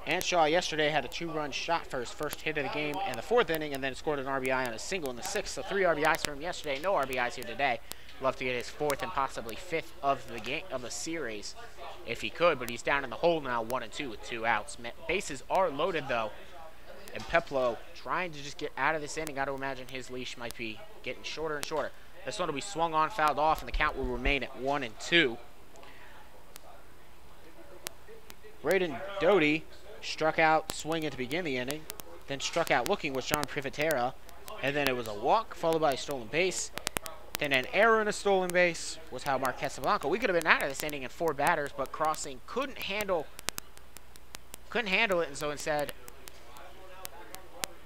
Anshaw yesterday had a 2-run shot for his first hit of the game in the 4th inning, and then scored an RBI on a single in the 6th. So 3 RBIs for him yesterday, no RBIs here today. Love to get his 4th and possibly 5th of the game of the series if he could, but he's down in the hole now, 1-2 with 2 outs. Bases are loaded though, and Peplo trying to just get out of this inning. Got to imagine his leash might be getting shorter and shorter. This one will be swung on, fouled off, and the count will remain at 1-2. Braden Doty struck out swinging to begin the inning, then struck out looking was John Privatera, and then it was a walk followed by a stolen base. Then an error and a stolen base was how Mark Casablanca. We could have been out of this inning in 4 batters, but Crossing couldn't handle it, and so instead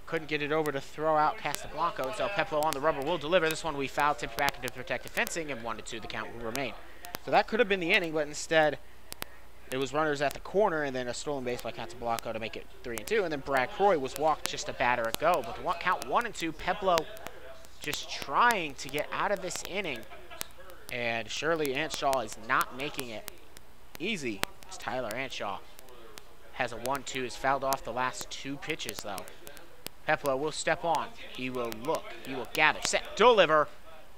couldn't get it over to throw out Casablanca. And so Peplo on the rubber will deliver. This one will be fouled, tipped back into protective fencing, and 1-2 the count will remain. So that could have been the inning, but instead it was runners at the corner and then a stolen base by Casablanca to make it 3-2. And then Brad Croy was walked just a batter ago. But the count 1-2, Peplo just trying to get out of this inning. And surely Anshaw is not making it easy, as Tyler Anshaw has a 1-2. Is fouled off the last 2 pitches, though. Peplo will step on. He will look. He will gather. Set. Deliver.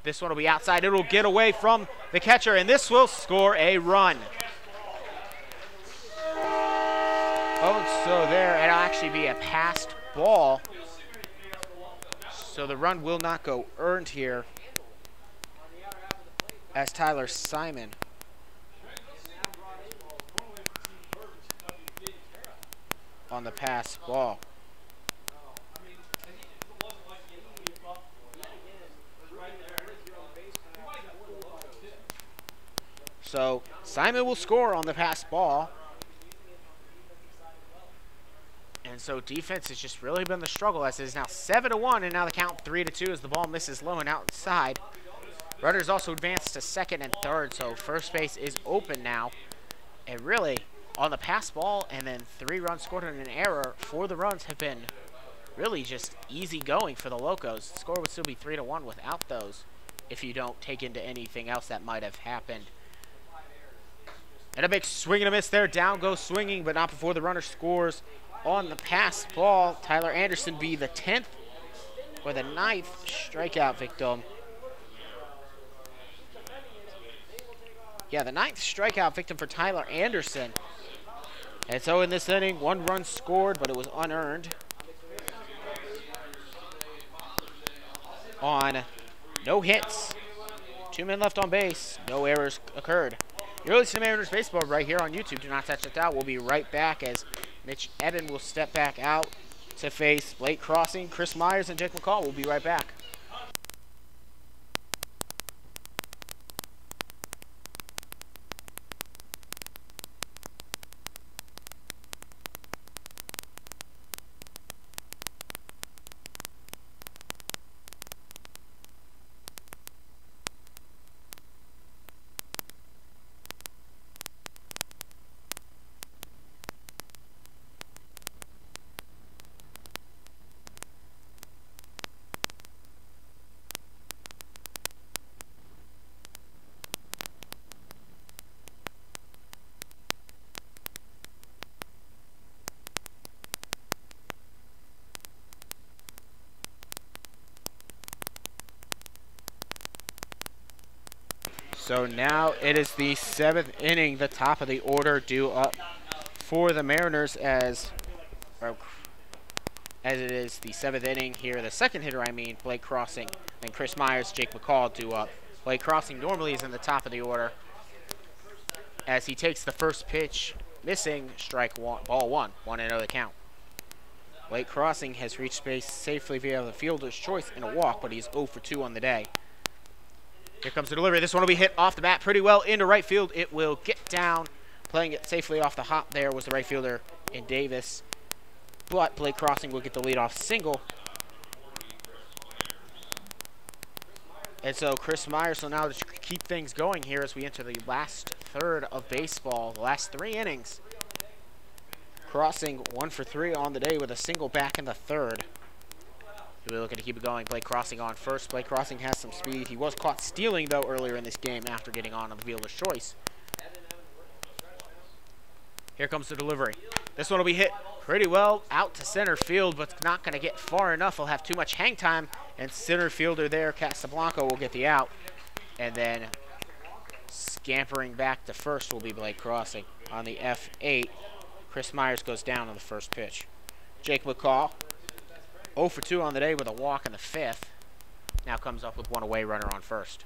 This one will be outside. It will get away from the catcher, and this will score a run. Oh, so there, it'll actually be a passed ball. So the run will not go earned here, as Tyler Simon on the pass ball. So Simon will score on the pass ball. And so defense has just really been the struggle, as it is now 7-1, and now the count 3-2 as the ball misses low and outside. Runners also advanced to second and third, so first base is open now. And really, on the pass ball and then 3 runs scored on an error, 4 of the runs have been really just easy going for the Locos. The score would still be 3-1 without those, if you don't take into anything else that might have happened. And a big swing and a miss there. Down goes swinging, but not before the runner scores on the pass ball. Tyler Anderson be the 10th or the 9th strikeout victim. Yeah, the 9th strikeout victim for Tyler Anderson. And so in this inning, 1 run scored, but it was unearned on no hits. 2 men left on base. No errors occurred. You're listening to Mariners Baseball right here on YouTube. Do not touch it out. We'll be right back as Mitch Eden will step back out to face Blake Crossing, Chris Myers, and Jake McCall. We'll be right back. So now it is the 7th inning, the top of the order due up for the Mariners as it is the 7th inning here. The second hitter, Blake Crossing, and Chris Myers, Jake McCall due up. Blake Crossing normally is in the top of the order as he takes the first pitch, missing strike one, ball 1, 1-0 the count. Blake Crossing has reached base safely via the fielder's choice in a walk, but he's 0 for 2 on the day. Here comes the delivery. This one will be hit off the bat pretty well into right field. It will get down. Playing it safely off the hop there was the right fielder in Davis. But Blake Crossing will get the leadoff single. And so Chris Myers will now keep things going here as we enter the last third of baseball. The last 3 innings. Crossing 1 for 3 on the day with a single back in the third. He'll be looking to keep it going. Blake Crossing on first. Blake Crossing has some speed. He was caught stealing, though, earlier in this game after getting on the fielder's choice. Here comes the delivery. This one will be hit pretty well out to center field, but not going to get far enough. He'll have too much hang time, and center fielder there, Casablanca, will get the out. And then scampering back to first will be Blake Crossing. On the F8, Chris Myers goes down on the first pitch. Jake McCall, 0 for 2 on the day with a walk in the 5th. Now comes up with 1 away runner on first.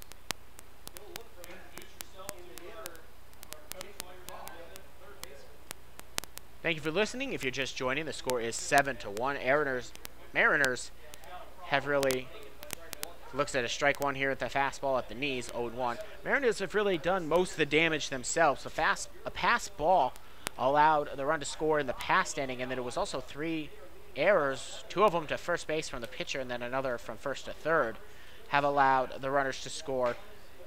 Thank you for listening. If you're just joining, the score is 7-1. Mariners have really looks at a strike one here at the fastball at the knees, 0-1. Mariners have really done most of the damage themselves. A pass ball allowed the run to score in the past inning, and then it was also 3 errors, 2 of them to first base from the pitcher and then another from first to third, have allowed the runners to score.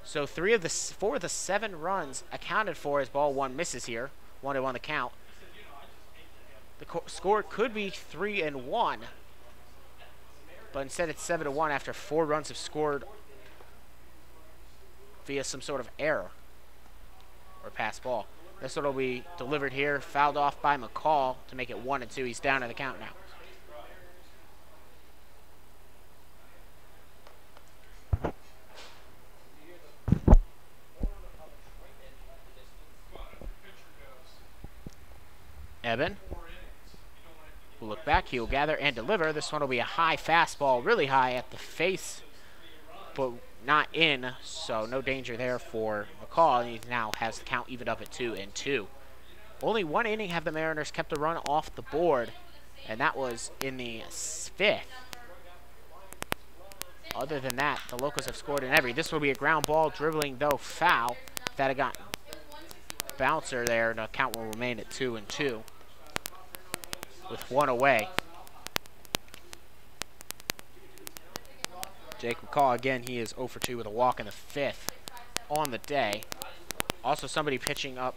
So 4 of the 7 runs accounted for as ball 1 misses here, 1-1 the count. The score could be 3-1, but instead it's 7-1 after 4 runs have scored via some sort of error or pass ball. This one will be delivered here, fouled off by McCall to make it 1-2. He's down in the count now. Eben will look back. He will gather and deliver. This one will be a high fastball, really high at the face, but not in, so no danger there for McCall, and he now has the count evened up at 2-2. Only 1 inning have the Mariners kept a run off the board, and that was in the 5th. Other than that, the Locos have scored in every. This will be a ground ball, dribbling though foul. If that had gotten bouncer there, and the count will remain at 2-2 with one away. Jake McCall, again, he is 0 for 2 with a walk in the 5th on the day. Also, somebody pitching up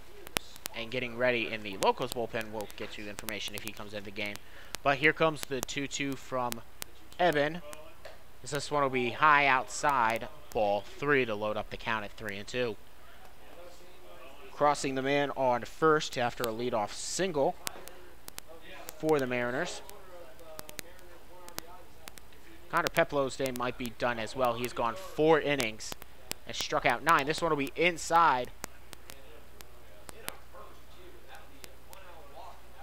and getting ready in the Locos bullpen. We'll get you information if he comes into the game. But here comes the 2-2 from Evan. This one will be high outside, ball 3 to load up the count at 3-2. Crossing the man on first after a leadoff single for the Mariners. Connor Peplow's day might be done as well. He's gone 4 innings and struck out 9. This one will be inside.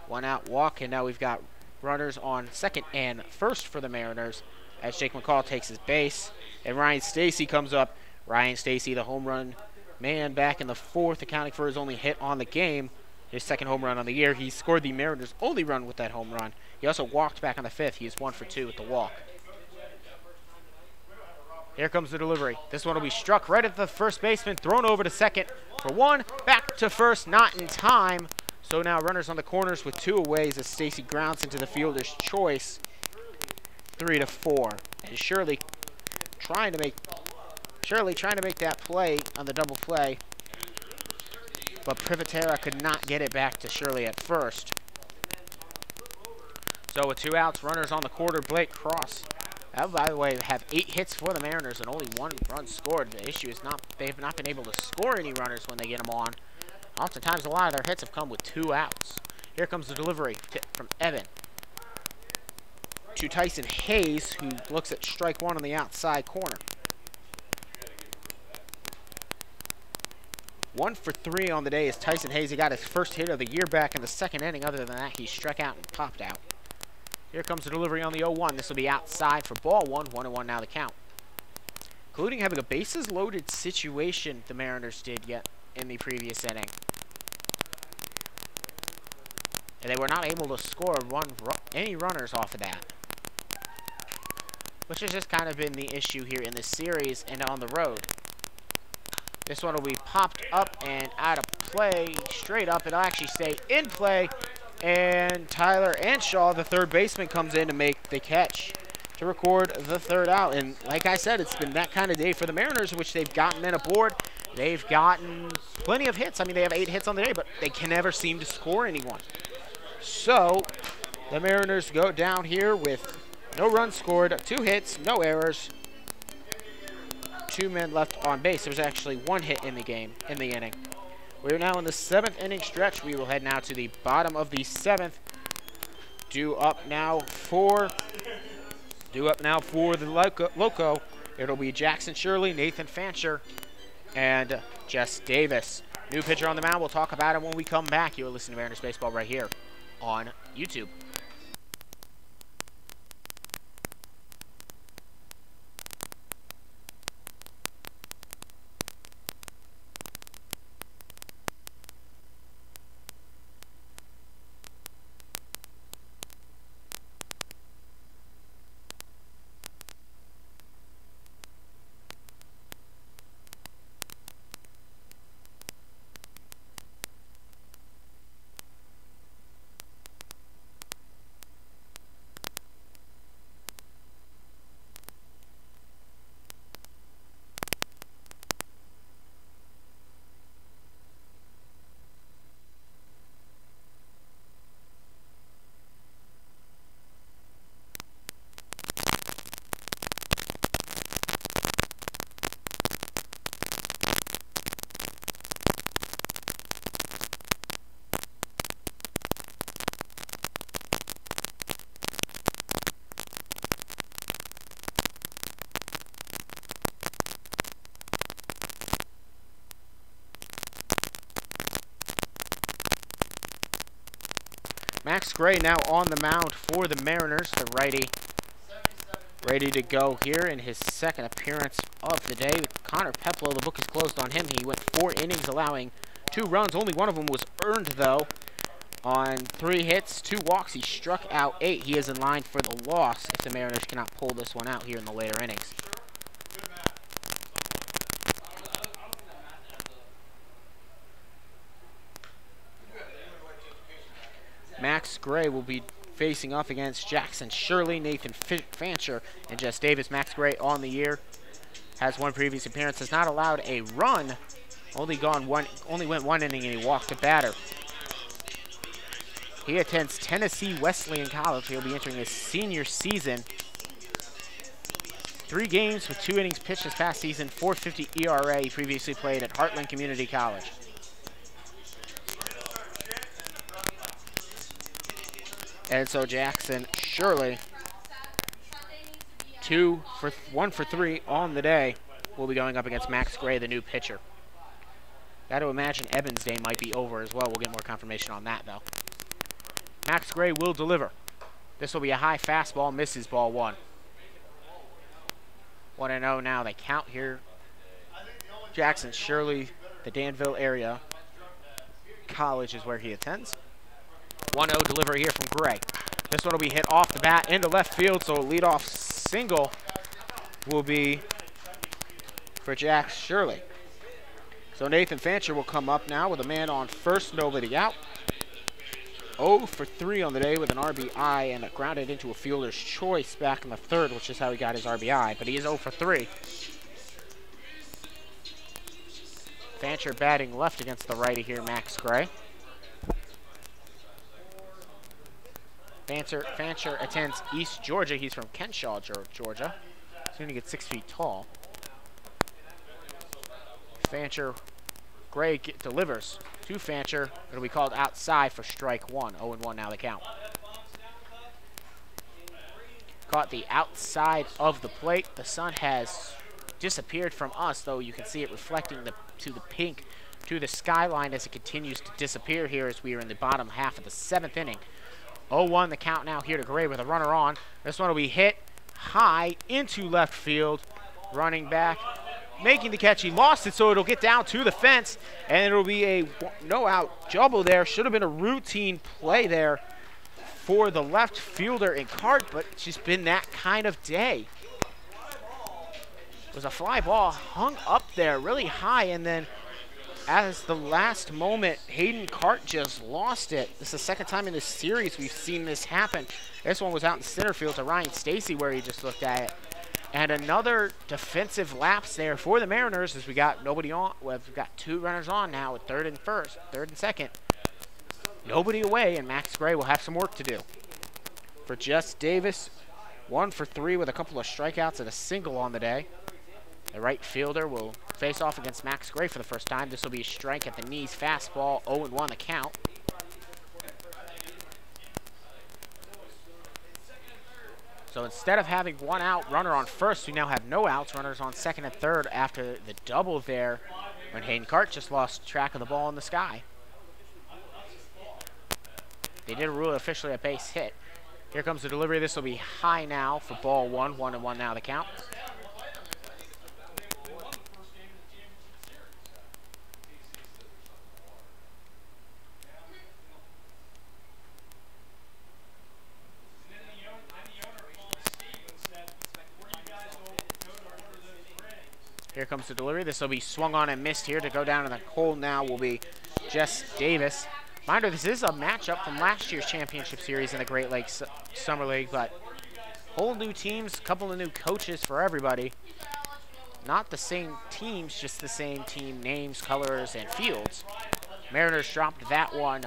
1 out walk, and now we've got runners on second and first for the Mariners as Jake McCall takes his base, and Ryan Stacy comes up. Ryan Stacy, the home run man, back in the 4th, accounting for his only hit on the game, his 2nd home run on the year. He scored the Mariners' only run with that home run. He also walked back on the 5th. He is 1 for 2 with the walk. Here comes the delivery. This one will be struck right at the first baseman, thrown over to second for 1, back to first, not in time. So now runners on the corners with 2 aways as Stacy grounds into the fielder's choice. 3-4. And Shirley trying to make that play on the double play, but Privatera could not get it back to Shirley at first. So with 2 outs, runners on the quarter, Blake Cross. By the way, have 8 hits for the Mariners and only 1 run scored. The issue is they have not been able to score any runners when they get them on. Oftentimes, a lot of their hits have come with 2 outs. Here comes the delivery from Evan to Tyson Hayes, who looks at strike 1 on the outside corner. 1 for 3 on the day is Tyson Hayes. He got his first hit of the year back in the 2nd inning. Other than that, he struck out and popped out. Here comes the delivery on the 0-1. This will be outside for ball 1. 1-1 now the count. Including having a bases loaded situation the Mariners did yet in the previous inning. And they were not able to score any runners off of that, which has just kind of been the issue here in this series and on the road. This one will be popped up and out of play, straight up. It'll actually stay in play, and Tyler Anshaw, the 3rd baseman, comes in to make the catch to record the 3rd out. And like I said, it's been that kind of day for the Mariners, which they've gotten men aboard. They've gotten plenty of hits. I mean, they have 8 hits on the day, but they can never seem to score anyone. So the Mariners go down here with no runs scored, 2 hits, no errors, 2 men left on base. There was actually 1 hit in the inning. We are now in the 7th inning stretch. We will head now to the bottom of the 7th. Due up now for the Loco. It'll be Jackson Shirley, Nathan Fancher, and Jess Davis. New pitcher on the mound. We'll talk about him when we come back. You're listening to Mariners Baseball right here on YouTube. Max Gray now on the mound for the Mariners, the righty, ready to go here in his 2nd appearance of the day. Connor Peplow, the book is closed on him. He went 4 innings, allowing 2 runs. Only one of them was earned, though. On 3 hits, 2 walks, he struck out 8. He is in line for the loss if the Mariners cannot pull this one out here in the later innings. Max Gray will be facing off against Jackson Shirley, Nathan Fancher, and Jess Davis. Max Gray on the year has one previous appearance, has not allowed a run, only went one inning, and he walked a batter. He attends Tennessee Wesleyan College. He'll be entering his senior season. 3 games with 2 innings pitched this past season, 4.50 ERA. He previously played at Heartland Community College. And so Jackson Shirley, 1 for 3 on the day, will be going up against Max Gray, the new pitcher. Got to imagine Evans' day might be over as well. We'll get more confirmation on that, though. Max Gray will deliver. This will be a high fastball, misses ball 1. 1-0 now. They count here. Jackson Shirley, the Danville area college is where he attends. 1-0 delivery here from Gray. This one will be hit off the bat into left field, so a leadoff single will be for Jack Shirley. So Nathan Fancher will come up now with a man on first, nobody out. 0 for 3 on the day with an RBI and grounded into a fielder's choice back in the 3rd, which is how he got his RBI, but he is 0 for 3. Fancher batting left against the righty here, Max Gray. Fancher attends East Georgia. He's from Kenshaw, Georgia. Soon to get 6 feet tall. Fancher, Gray delivers to Fancher. It'll be called outside for strike 1. 0-1 now the count. Caught the outside of the plate. The sun has disappeared from us, though you can see it reflecting to the pink to the skyline as it continues to disappear here as we are in the bottom half of the 7th inning. 0-1 the count now here to Gray with a runner on. This one will be hit high into left field. Running back, making the catch. He lost it, so it'll get down to the fence, and it'll be a no-out double there. Should have been a routine play there for the left fielder in Cart, but it's just been that kind of day. It was a fly ball hung up there really high, and then as the last moment, Hayden Cart just lost it. This is the 2nd time in this series we've seen this happen. This one was out in center field to Ryan Stacy where he just looked at it. And another defensive lapse there for the Mariners as we got nobody on. Well, we've got 2 runners on now with 3rd and 2nd. Nobody away, and Max Gray will have some work to do. For Jess Davis, 1 for 3 with a couple of strikeouts and a single on the day. The right fielder will face off against Max Gray for the first time. This will be a strike at the knees fastball, 0-1 the count. So instead of having 1 out, runner on first, we now have no outs, runners on 2nd and 3rd after the double there when Hayden Cart just lost track of the ball in the sky. They did rule it officially a base hit. Here comes the delivery. This will be high now for ball 1. 1-1 now the count. Here comes the delivery. This will be swung on and missed here. To go down in the hole now will be Jess Davis. Reminder, this is a matchup from last year's championship series in the Great Lakes Summer League, but whole new teams, couple of new coaches for everybody. Not the same teams, just the same team names, colors, and fields. Mariners dropped that one.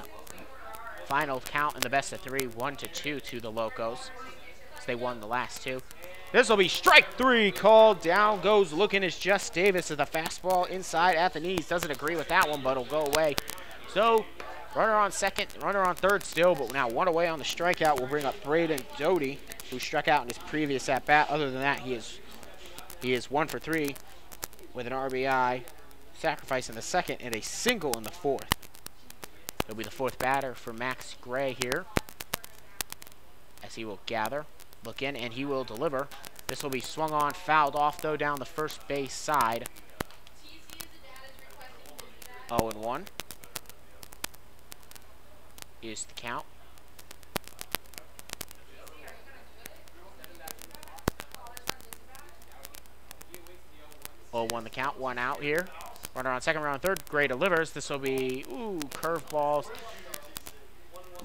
Final count in the best of 3, 1-2 to the Locos. So they won the last 2. This will be strike 3 called. Down goes looking is Jess Davis as the fastball inside at the knees. Doesn't agree with that one, but it'll go away. So runner on 2nd, runner on 3rd still, but now 1 away on the strikeout will bring up Braden Doty, who struck out in his previous at-bat. Other than that, he is 1 for 3 with an RBI, sacrifice in the 2nd, and a single in the 4th. It'll be the 4th batter for Max Gray here as he will gather. Look in, and he will deliver. This will be swung on, fouled off, though, down the first base side. 0-1 is the count. 0-1 the count, 1 out here. Runner on 2nd, runner on 3rd. Gray delivers. This will be, curveballs.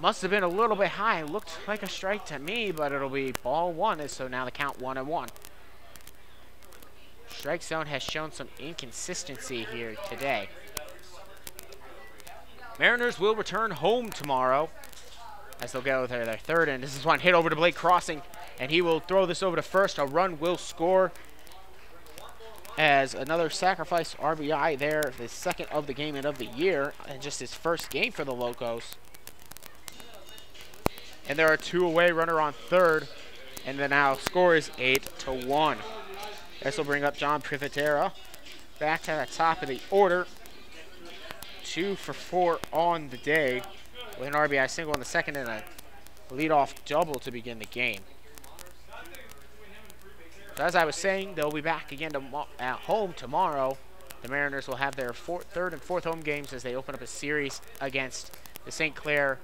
Must have been a little bit high. Looked like a strike to me, but it'll be ball one. So now the count 1-1. Strike zone has shown some inconsistency here today. Mariners will return home tomorrow as they'll go their third, and this is one hit over to Blake Crossing, and he will throw this over to first. A run will score as another sacrifice RBI there, the second of the game and of the year, and just his first game for the Locos. And there are two away, runner on third, and the now score is 8-1. This will bring up John Privatera back to the top of the order. 2 for 4 on the day with an RBI single in the second and a leadoff double to begin the game. So as I was saying, they'll be back again at home tomorrow. The Mariners will have their third and fourth home games as they open up a series against the St. Clair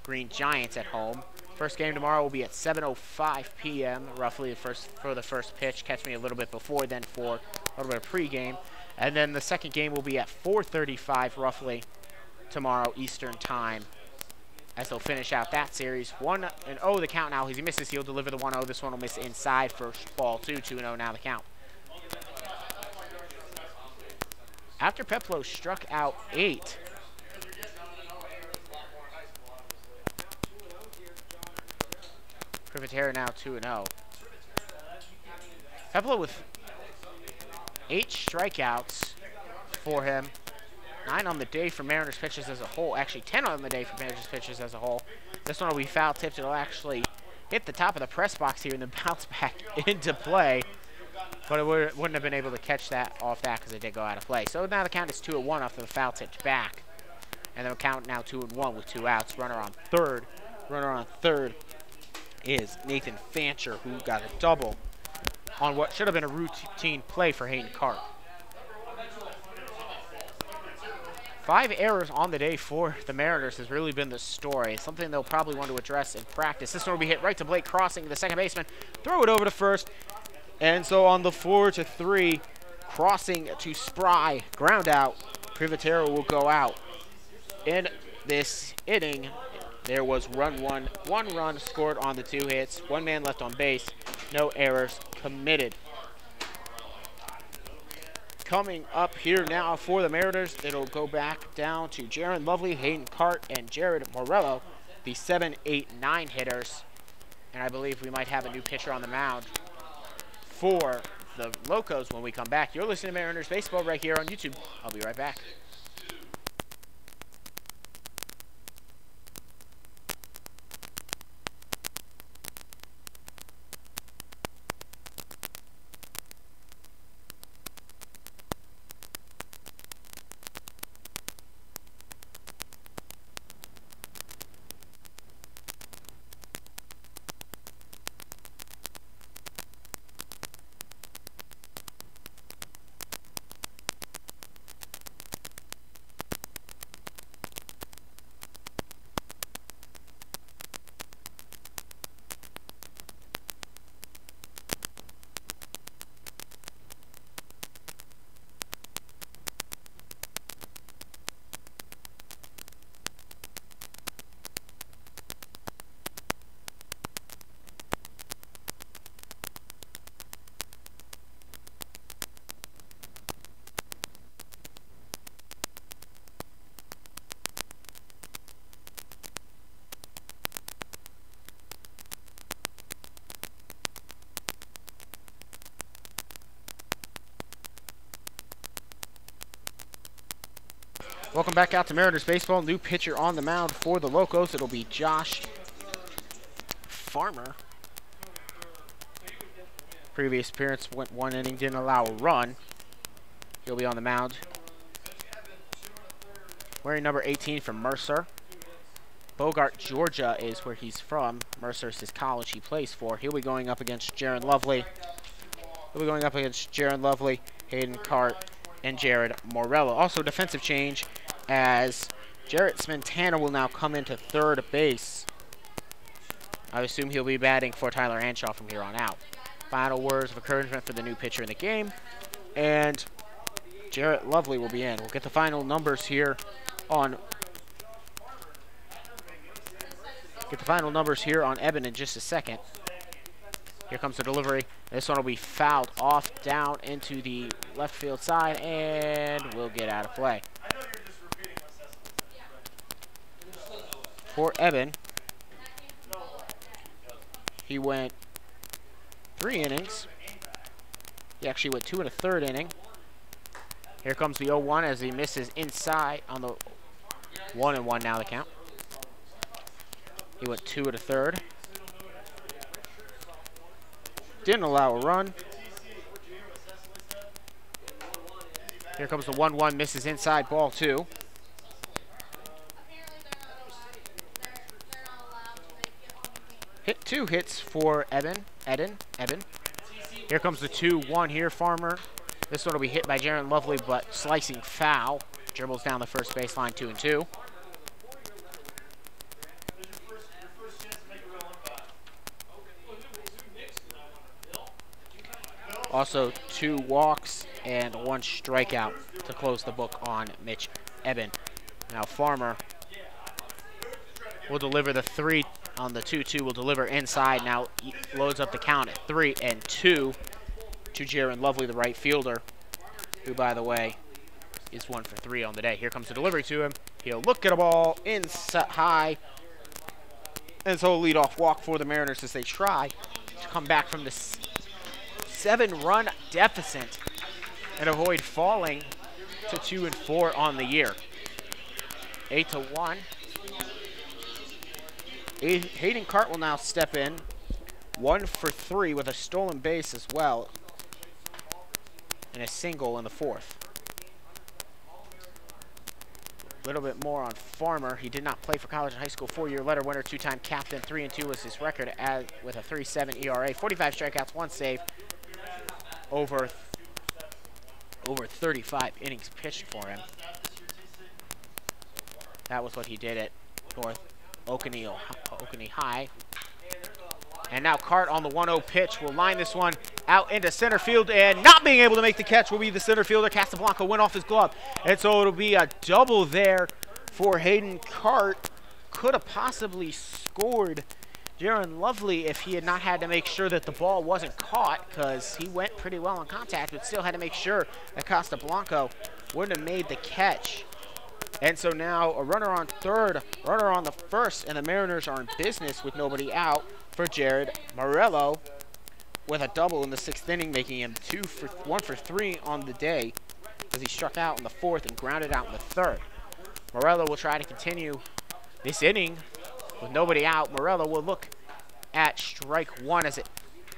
Green Giants at home. First game tomorrow will be at 7:05 p.m. roughly for the first pitch. Catch me a little bit before then for a little bit of pregame. And then the second game will be at 4:35 roughly tomorrow Eastern time as they'll finish out that series. 1-0 the count now. As he misses, he'll deliver the 1-0. This one will miss inside for ball 2. 2-0 now the count. After Peplo struck out 8, Privatera now 2-0. Peplo with 8 strikeouts for him. 9 on the day for Mariners pitches as a whole. Actually, 10 on the day for Mariners pitches as a whole. This one will be foul tipped. It'll actually hit the top of the press box here and then bounce back into play. But it wouldn't have been able to catch that off that because it did go out of play. So now the count is 2-1 after the foul tipped back. And the count now 2-1 with 2 outs. Runner on third. Runner on third is Nathan Fancher, who got a double on what should have been a routine play for Hayden Cart. 5 errors on the day for the Mariners has really been the story. Something they'll probably want to address in practice. This one will be hit right to Blake Crossing, the second baseman. Throw it over to first. And so on the 4-3, Crossing to Spry. Ground out. Privatera will go out. In this inning, there was one run scored on the 2 hits. 1 man left on base. No errors committed. Coming up here now for the Mariners, it'll go back down to Jaron Lovely, Hayden Cart, and Jared Morello, the 7, 8, 9 hitters. And I believe we might have a new pitcher on the mound for the Locos when we come back. You're listening to Mariners Baseball right here on YouTube. I'll be right back. Welcome back out to Mariners Baseball. New pitcher on the mound for the Locos. It'll be Josh Farmer. Previous appearance went 1 inning, didn't allow a run. He'll be on the mound. Wearing number 18 from Mercer. Bogart, Georgia is where he's from. Mercer's his college he plays for. He'll be going up against Jaron Lovely. Hayden Cart, and Jared Morello. Also defensive change as Jarrett Smintana will now come into third base. I assume he'll be batting for Tyler Anshaw from here on out. Final words of encouragement for the new pitcher in the game. And Jarrett Lovely will be in. We'll get the final numbers here on Get the final numbers here on Eben in just a second. Here comes the delivery. This one will be fouled off down into the left field side and will get out of play. For Eben, he went 3 innings. He actually went 2 1/3 inning. Here comes the 0-1 as he misses inside on the 1-1 now the count. He went 2 1/3. Didn't allow a run. Here comes the 1-1, misses inside, ball 2. Hit 2 hits for Eben. Here comes the 2-1 here, Farmer. This one will be hit by Jaron Lovely, but slicing foul. Dribbles down the first baseline, 2-2. Also 2 walks and 1 strikeout to close the book on Mitch Eben. Now Farmer will deliver the 3 on the 2-2. Will deliver inside. Now he loads up the count at 3-2 to Jaron Lovely, the right fielder, who, by the way, is 1 for 3 on the day. Here comes the delivery to him. He'll look at a ball inside high. And so a leadoff walk for the Mariners as they try to come back from the 7-run deficit and avoid falling to 2-4 on the year. 8-1. Hayden Cart will now step in. 1 for 3 with a stolen base as well. And a single in the 4th. A little bit more on Farmer. He did not play for college and high school. 4-year letter winner, 2-time captain. 3-2 was his record with a 3.7 ERA. 45 strikeouts, 1 save. Over 35 innings pitched for him. That was what he did at North Oconee High. And now Cart on the 1-0 pitch will line this one out into center field, and not being able to make the catch will be the center fielder. Casablanca went off his glove, and so it'll be a double there for Hayden Cart. Could have possibly scored Jaron Lovely if he had not had to make sure that the ball wasn't caught, because he went pretty well on contact, but still had to make sure that Casablanca wouldn't have made the catch. And so now a runner on third, runner on the first, and the Mariners are in business with nobody out for Jared Morello with a double in the 6th inning, making him 1 for 3 on the day as he struck out in the 4th and grounded out in the 3rd. Morello will try to continue this inning with nobody out. Morello will look at strike 1 as it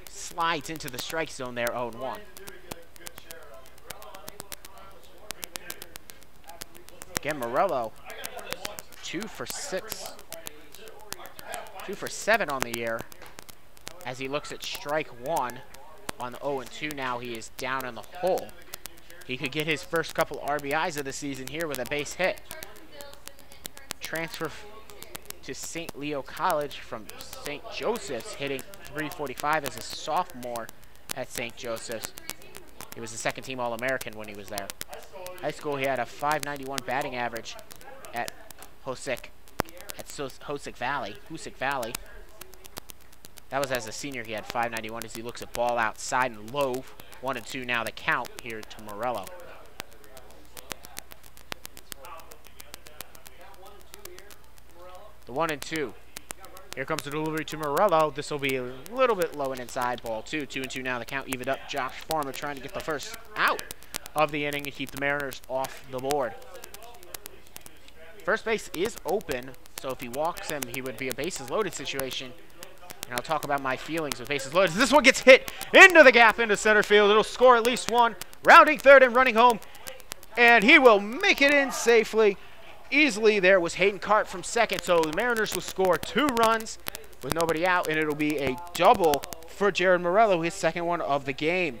slides into the strike zone there, 0-1. Again, Morello, 2 for 6. 2 for 7 on the year as he looks at strike 1 on the 0-2. Now he is down in the hole. He could get his first couple RBIs of the season here with a base hit. Transfer to St. Leo College from St. Joseph's, hitting .345 as a sophomore at St. Joseph's. He was the 2nd-team All-American when he was there. High school, he had a .591 batting average at Hoosick Valley. That was as a senior. He had .591 as he looks at ball outside and low. 1-2 now the count here to Morello. The 1-2. Here comes the delivery to Morello. This will be a little bit low and inside, ball 2. 2-2 now the count, evened up. Josh Farmer trying to get the first out of the inning to keep the Mariners off the board. First base is open, so if he walks him, he would be a bases loaded situation. And I'll talk about my feelings with bases loaded. This one gets hit into the gap into center field. It'll score at least 1. Rounding third and running home. And he will make it in safely. Easily there was Hayden Cart from second. So the Mariners will score 2 runs with nobody out. And it'll be a double for Jared Morello, his 2nd one of the game.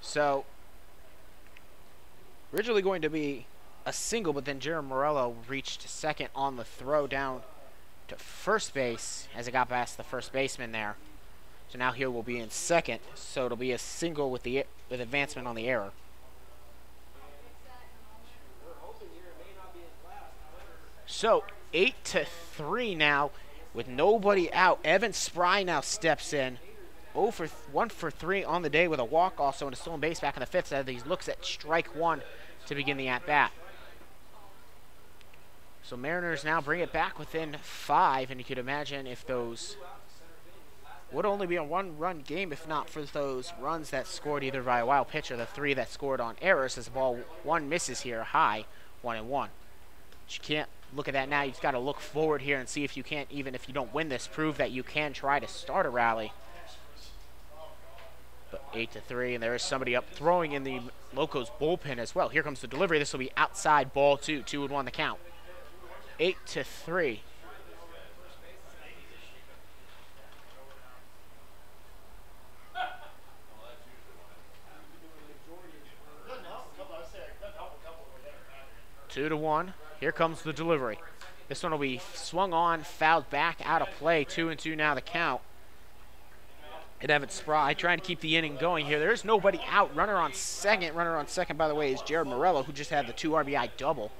So, originally going to be a single, but then Jared Morello reached second on the throw down to first base as it got past the first baseman there. So now here will be in second. So it'll be a single with advancement on the error. So 8-3 now with nobody out. Evan Spry now steps in. 1 for 3 on the day with a walk also and a stolen base back in the fifth as he looks at strike one to begin the at-bat. So Mariners now bring it back within 5, and you could imagine if those would only be a one-run game if not for those runs that scored either by a wild pitch or the 3 that scored on errors as the ball 1 misses here high, 1-1. But you can't look at that now. You've got to look forward here and see if you can't, even if you don't win this, prove that you can try to start a rally. But 8-3, and there is somebody up throwing in the Locos bullpen as well. Here comes the delivery. This will be outside, ball 2, 2-1 the count. 8-3. Two to 1. Here comes the delivery. This one will be swung on, fouled back, out of play. 2-2 now the count. And Evan Spry trying to keep the inning going here. There's nobody out. Runner on second. Runner on second, by the way, is Jared Morello, who just had the 2 RBI double.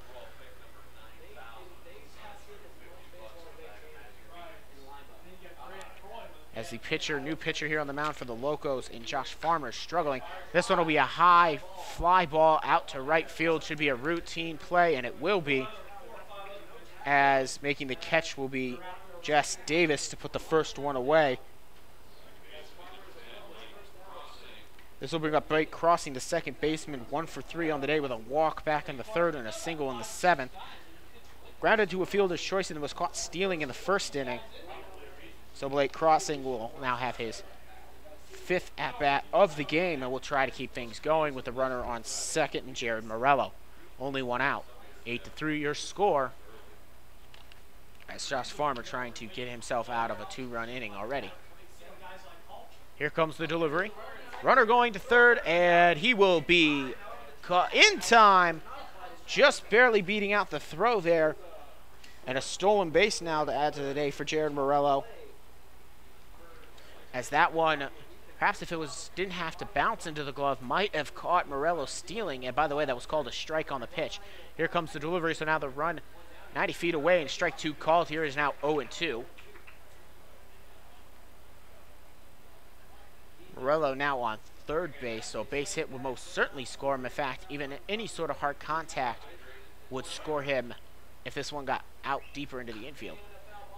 As the pitcher, new pitcher here on the mound for the Locos, and Josh Farmer struggling. This one will be a high fly ball out to right field. Should be a routine play, and it will be, as making the catch will be Jess Davis to put the first one away. This will bring up Blake Crossing, the second baseman, 1 for 3 on the day with a walk back in the third and a single in the seventh. Grounded to a fielder's choice and was caught stealing in the first inning. So Blake Crossing will now have his 5th at-bat of the game and will try to keep things going with the runner on second and Jared Morello. Only 1 out. 8-3 your score. As Josh Farmer trying to get himself out of a 2-run inning already. Here comes the delivery. Runner going to third, and he will be caught in time. Just barely beating out the throw there. And a stolen base now to add to the day for Jared Morello. As that one, perhaps if it didn't have to bounce into the glove, might have caught Morello stealing. And by the way, that was called a strike on the pitch. Here comes the delivery, so now the run 90 feet away, and strike 2 called here is now 0-2. Morello now on third base, so a base hit would most certainly score him. In fact, even any sort of hard contact would score him if this one got out deeper into the infield.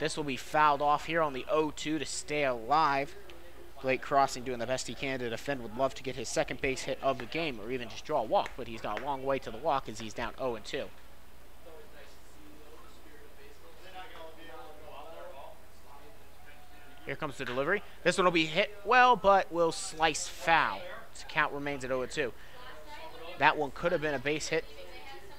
This will be fouled off here on the 0-2 to stay alive. Blake Crossing doing the best he can to defend. Would love to get his second base hit of the game or even just draw a walk, but he's got a long way to the walk as he's down 0-2. Here comes the delivery. This one will be hit well, but will slice foul. His count remains at 0-2. That one could have been a base hit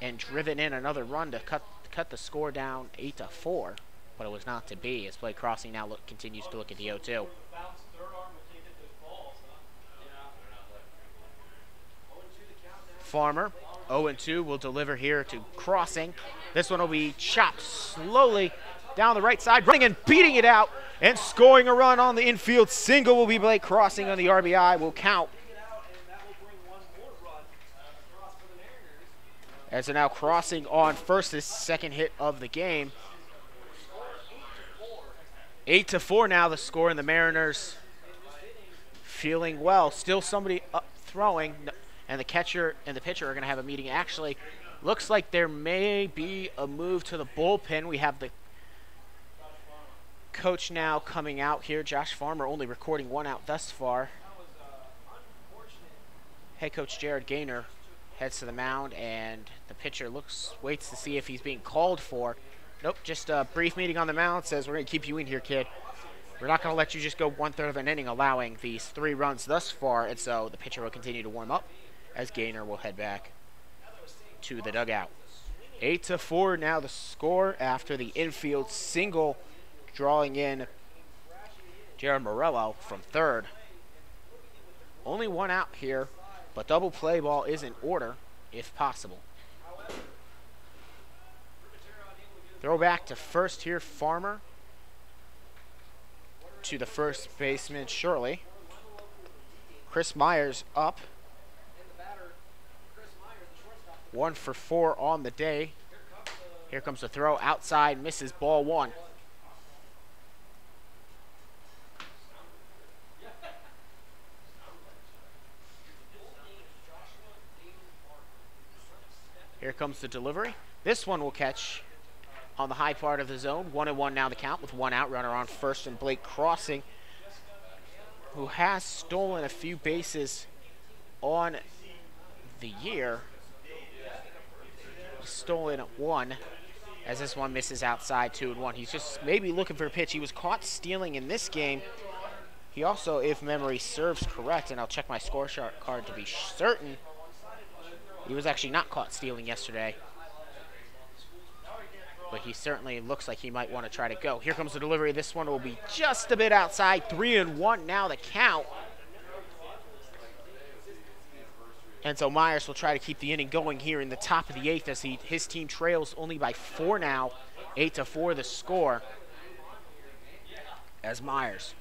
and driven in another run to cut the score down 8-4, but it was not to be as Blake Crossing now continues to look at the 0-2. Farmer, 0-2, will deliver here to Crossing. This one will be chopped slowly down the right side, running and beating it out, and scoring a run on the infield single will be Blake Crossing on the RBI, will count. As they're now Crossing on first, his second hit of the game. 8-4 now the score, and the Mariners feeling well. Still somebody up throwing, and the catcher and the pitcher are going to have a meeting. Actually, looks like there may be a move to the bullpen. We have the coach now coming out here. Josh Farmer only recording 1 out thus far. Head coach Jared Gaynor heads to the mound, and the pitcher waits to see if he's being called for. Nope, just a brief meeting on the mound. Says, we're going to keep you in here, kid. We're not going to let you just go 1/3 of an inning, allowing these 3 runs thus far. And so the pitcher will continue to warm up as Gaynor will head back to the dugout. 8-4 now the score after the infield single, drawing in Jared Morello from third. Only 1 out here, but double play ball is in order if possible. Throw back to first here, Farmer. to the first baseman shortly. Chris Myers up. 1 for 4 on the day. Here comes the throw outside, misses, ball 1. Here comes the delivery. This one will catch on the high part of the zone. 1-1 now the count with 1 out. Runner on first, and Blake Crossing, who has stolen a few bases on the year. Stolen 1, as this one misses outside. 2-1. He's just maybe looking for a pitch. He was caught stealing in this game. He also, if memory serves correct, and I'll check my score card to be certain, he was actually not caught stealing yesterday. But he certainly looks like he might want to try to go. Here comes the delivery. This one will be just a bit outside. 3-1 now the count. And so Myers will try to keep the inning going here in the top of the 8th as his team trails only by 4 now. 8-4 the score. As Myers,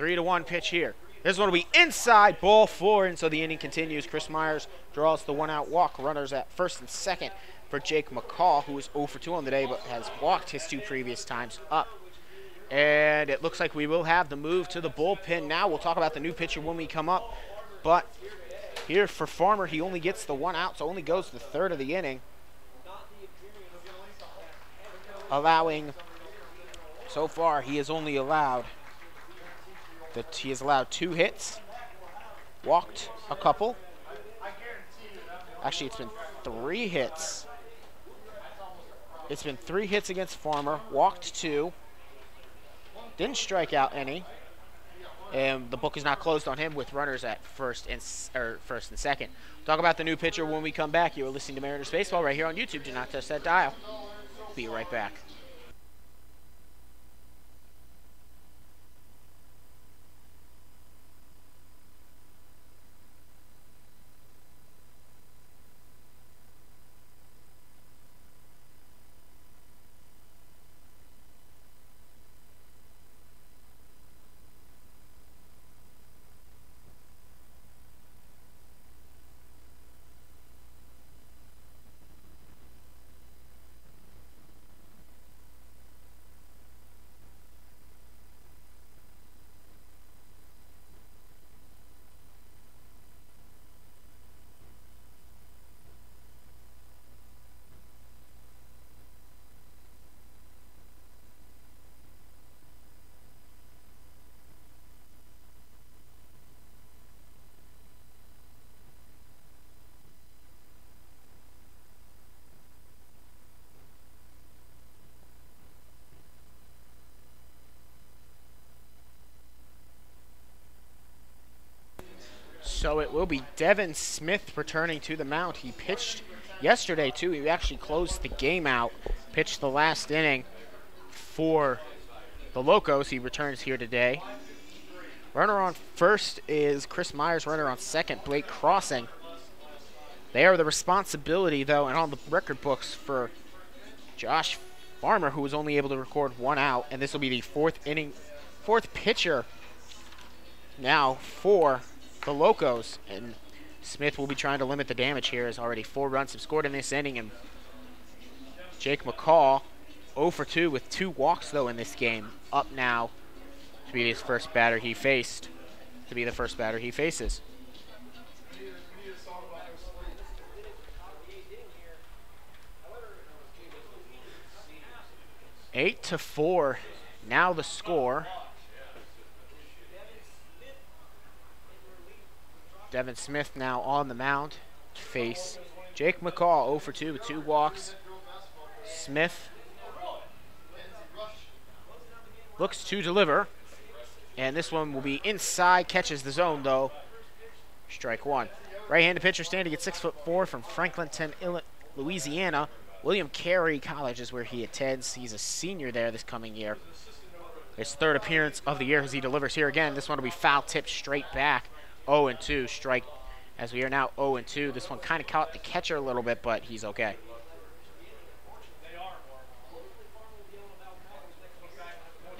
3-1 pitch here. This one will be inside, ball 4, and so the inning continues. Chris Myers draws the 1-out walk. Runners at first and second for Jake McCall, who is 0 for 2 on the day but has walked his 2 previous times up. And it looks like we will have the move to the bullpen now. We'll talk about the new pitcher when we come up. But here for Farmer, he only gets the 1 out, so only goes the 3rd of the inning. So far, he has only allowed 2 hits, walked a couple. Actually, it's been 3 hits. It's been 3 hits against Farmer, walked 2, didn't strike out any, and the book is not closed on him with runners at first and second. Talk about the new pitcher when we come back. You are listening to Mariners Baseball right here on YouTube. Do not touch that dial. Be right back. So it will be Devin Smith returning to the mound. He pitched yesterday, too. He actually closed the game out, pitched the last inning for the Locos. He returns here today. Runner on first is Chris Myers. Runner on second, Blake Crossing. They are the responsibility, though, and on the record books for Josh Farmer, who was only able to record 1 out. And this will be the 4th pitcher now for the Locos, and Smith will be trying to limit the damage here as already 4 runs have scored in this inning. And Jake McCall 0 for 2 with 2 walks though in this game, up now to be his first batter he faced, to be the first batter he faces. Eight to 4 now the score. Devin Smith now on the mound to face Jake McCall, 0 for 2 with 2 walks. Smith looks to deliver, and this one will be inside, catches the zone though. Strike 1. Right-handed pitcher standing at 6'4" from Franklinton, Louisiana. William Carey College is where he attends. He's a senior there this coming year. His 3rd appearance of the year as he delivers here again. This one will be foul tipped straight back. 0-2, strike, as we are now 0-2. This one kind of caught the catcher a little bit, but he's okay.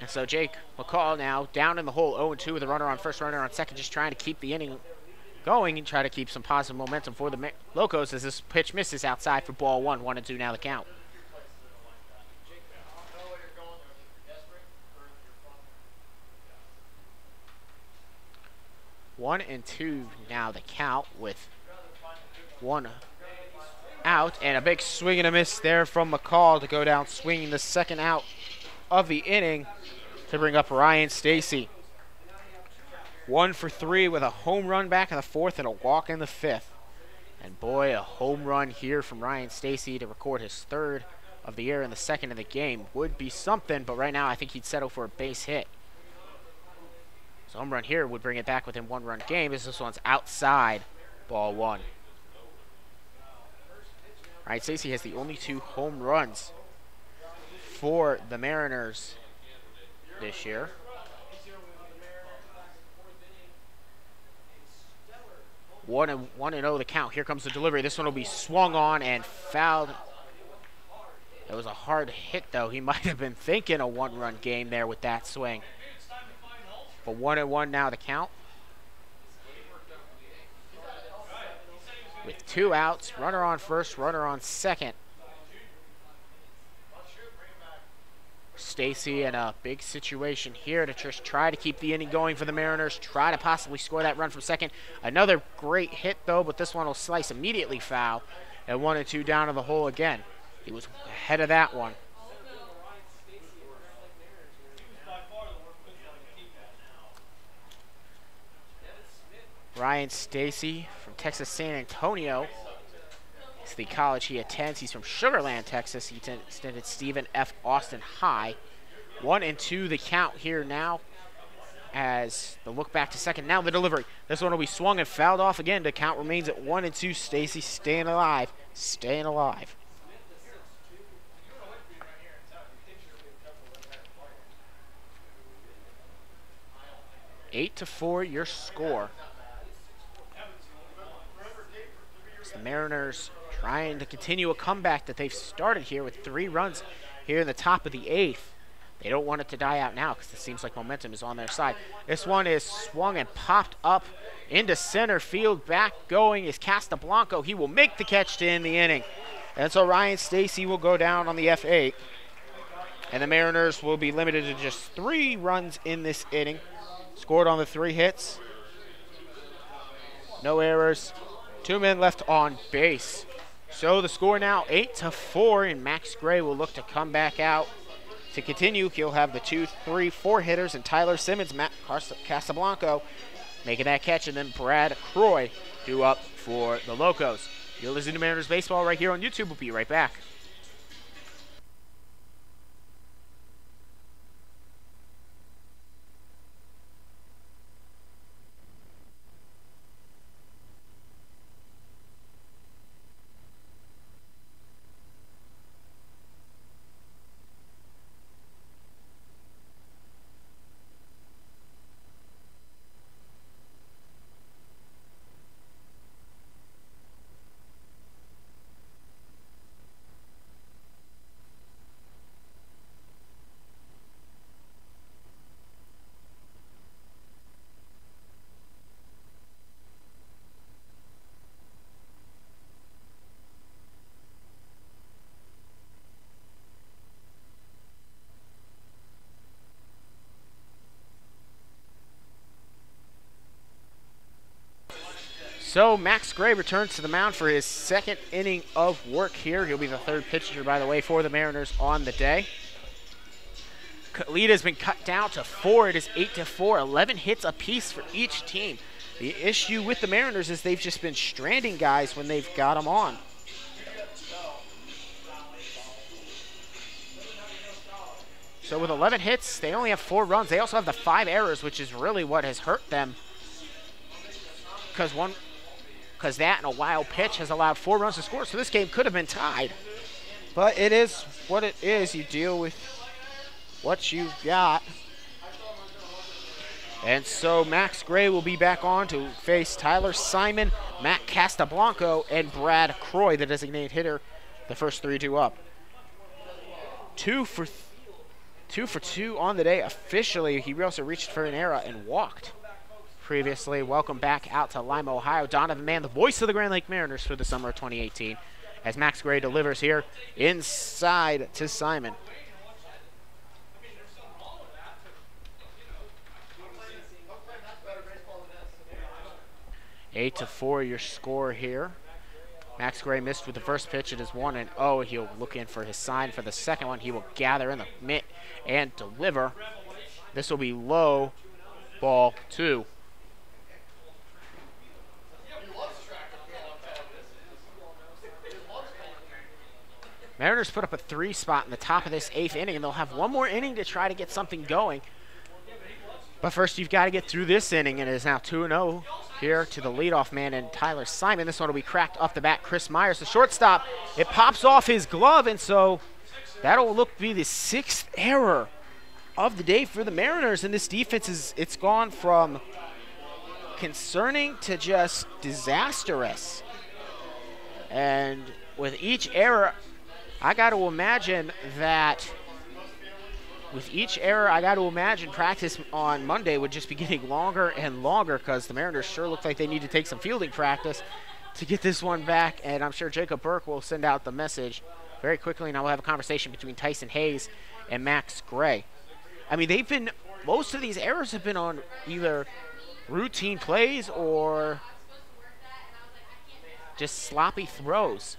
So Jake McCall now down in the hole, 0-2 with a runner on first, runner on second, just trying to keep the inning going and try to keep some positive momentum for the Locos as this pitch misses outside for ball one. 1-2 now the count. 1-2 now the count with one out, and a big swing and a miss there from McCall to go down swinging the second out of the inning to bring up Ryan Stacy. 1 for 3 with a home run back in the fourth and a walk in the fifth. And boy, a home run here from Ryan Stacy to record his third of the year and the second of the game would be something, but right now I think he'd settle for a base hit. So home run here would bring it back within 1-run game as this one's outside, ball one. Ryan Stacy has the only 2 home runs for the Mariners this year. 1-0 the count. Here comes the delivery. This one will be swung on and fouled. It was a hard hit, though. He might have been thinking a 1-run game there with that swing. But 1-1 now the count. With 2 outs, runner on first, runner on second. Stacy in a big situation here to just try to keep the inning going for the Mariners, try to possibly score that run from second. Another great hit, though, but this one will slice immediately foul. And 1-2 down to the hole again. He was ahead of that one. Ryan Stacy from Texas San Antonio. It's the college he attends. He's from Sugar Land, Texas. He attended Stephen F. Austin High. 1-2 the count here now as the look back to second. Now the delivery. This one will be swung and fouled off again. The count remains at 1-2. Stacy staying alive. Staying alive. 8-4 your score. The Mariners trying to continue a comeback that they've started here with 3 runs here in the top of the 8th. They don't want it to die out now because it seems like momentum is on their side. This one is swung and popped up into center field. Back going is Castablanco. He will make the catch to end the inning. And so Ryan Stacy will go down on the F8. And the Mariners will be limited to just 3 runs in this inning. Scored on the 3 hits. No errors. 2 men left on base. So the score now 8-4, and Max Gray will look to come back out to continue. He'll have the 2, 3, 4 hitters, and Tyler Simmons, Matt Castablanco making that catch, and then Brad Croy due up for the Locos. You're listening to Mariners Baseball right here on YouTube. We'll be right back. So Max Gray returns to the mound for his 2nd inning of work here. He'll be the 3rd pitcher, by the way, for the Mariners on the day. Lead has been cut down to 4. It is 8-4, 11 hits apiece for each team. The issue with the Mariners is they've just been stranding guys when they've got them on. So with 11 hits, they only have 4 runs. They also have the 5 errors, which is really what has hurt them. Because that and a wild pitch has allowed 4 runs to score. So this game could have been tied. But it is what it is. You deal with what you've got. And so Max Gray will be back on to face Tyler Simon, Matt Castablanco, and Brad Croy, the designated hitter, the first 3 due up. 2 for 2 for 2 on the day. Officially, he also reached for an error and walked previously. Welcome back out to Lima, Ohio. Donovan Mann, the voice of the Grand Lake Mariners for the summer of 2018, as Max Gray delivers here inside to Simon. Eight to 4 your score here. Max Gray missed with the first pitch. It is 1-0. He'll look in for his sign for the second one. He will gather in the mitt and deliver. This will be low, ball 2. Mariners put up a 3 spot in the top of this 8th inning, and they'll have one more inning to try to get something going. But first, you've got to get through this inning, and it is now 2-0 here to the leadoff man and Tyler Simon. This one will be cracked off the bat. Chris Myers, the shortstop. It pops off his glove, and so that'll look to be the 6th error of the day for the Mariners. And this defense it's gone from concerning to just disastrous. And with each error, I got to imagine that practice on Monday would just be getting longer and longer, because the Mariners sure look like they need to take some fielding practice to get this one back. And I'm sure Jacob Burke will send out the message very quickly, and I will have a conversation between Tyson Hayes and Max Gray. I mean, most of these errors have been on either routine plays or just sloppy throws.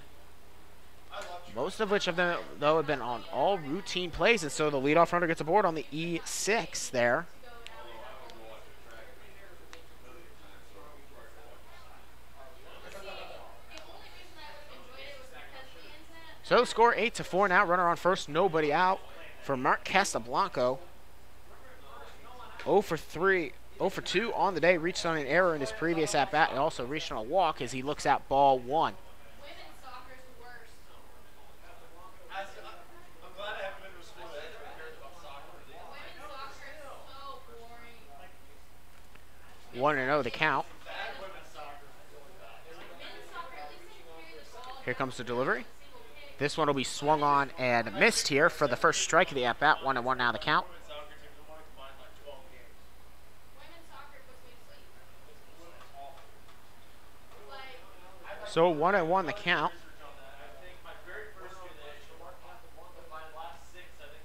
Most of which of them, though, have been on all routine plays, and so the leadoff runner gets aboard on the E6 there. So score 8 to 4 now. Runner on first, nobody out for Mark Casablanco. 0 for 2 on the day. Reached on an error in his previous at bat, and also reached on a walk as he looks at ball 1. One and 0 the count. Here comes the delivery. This one will be swung on and missed here for the first strike of the at-bat. 1-1 now the count. So 1-1 the count.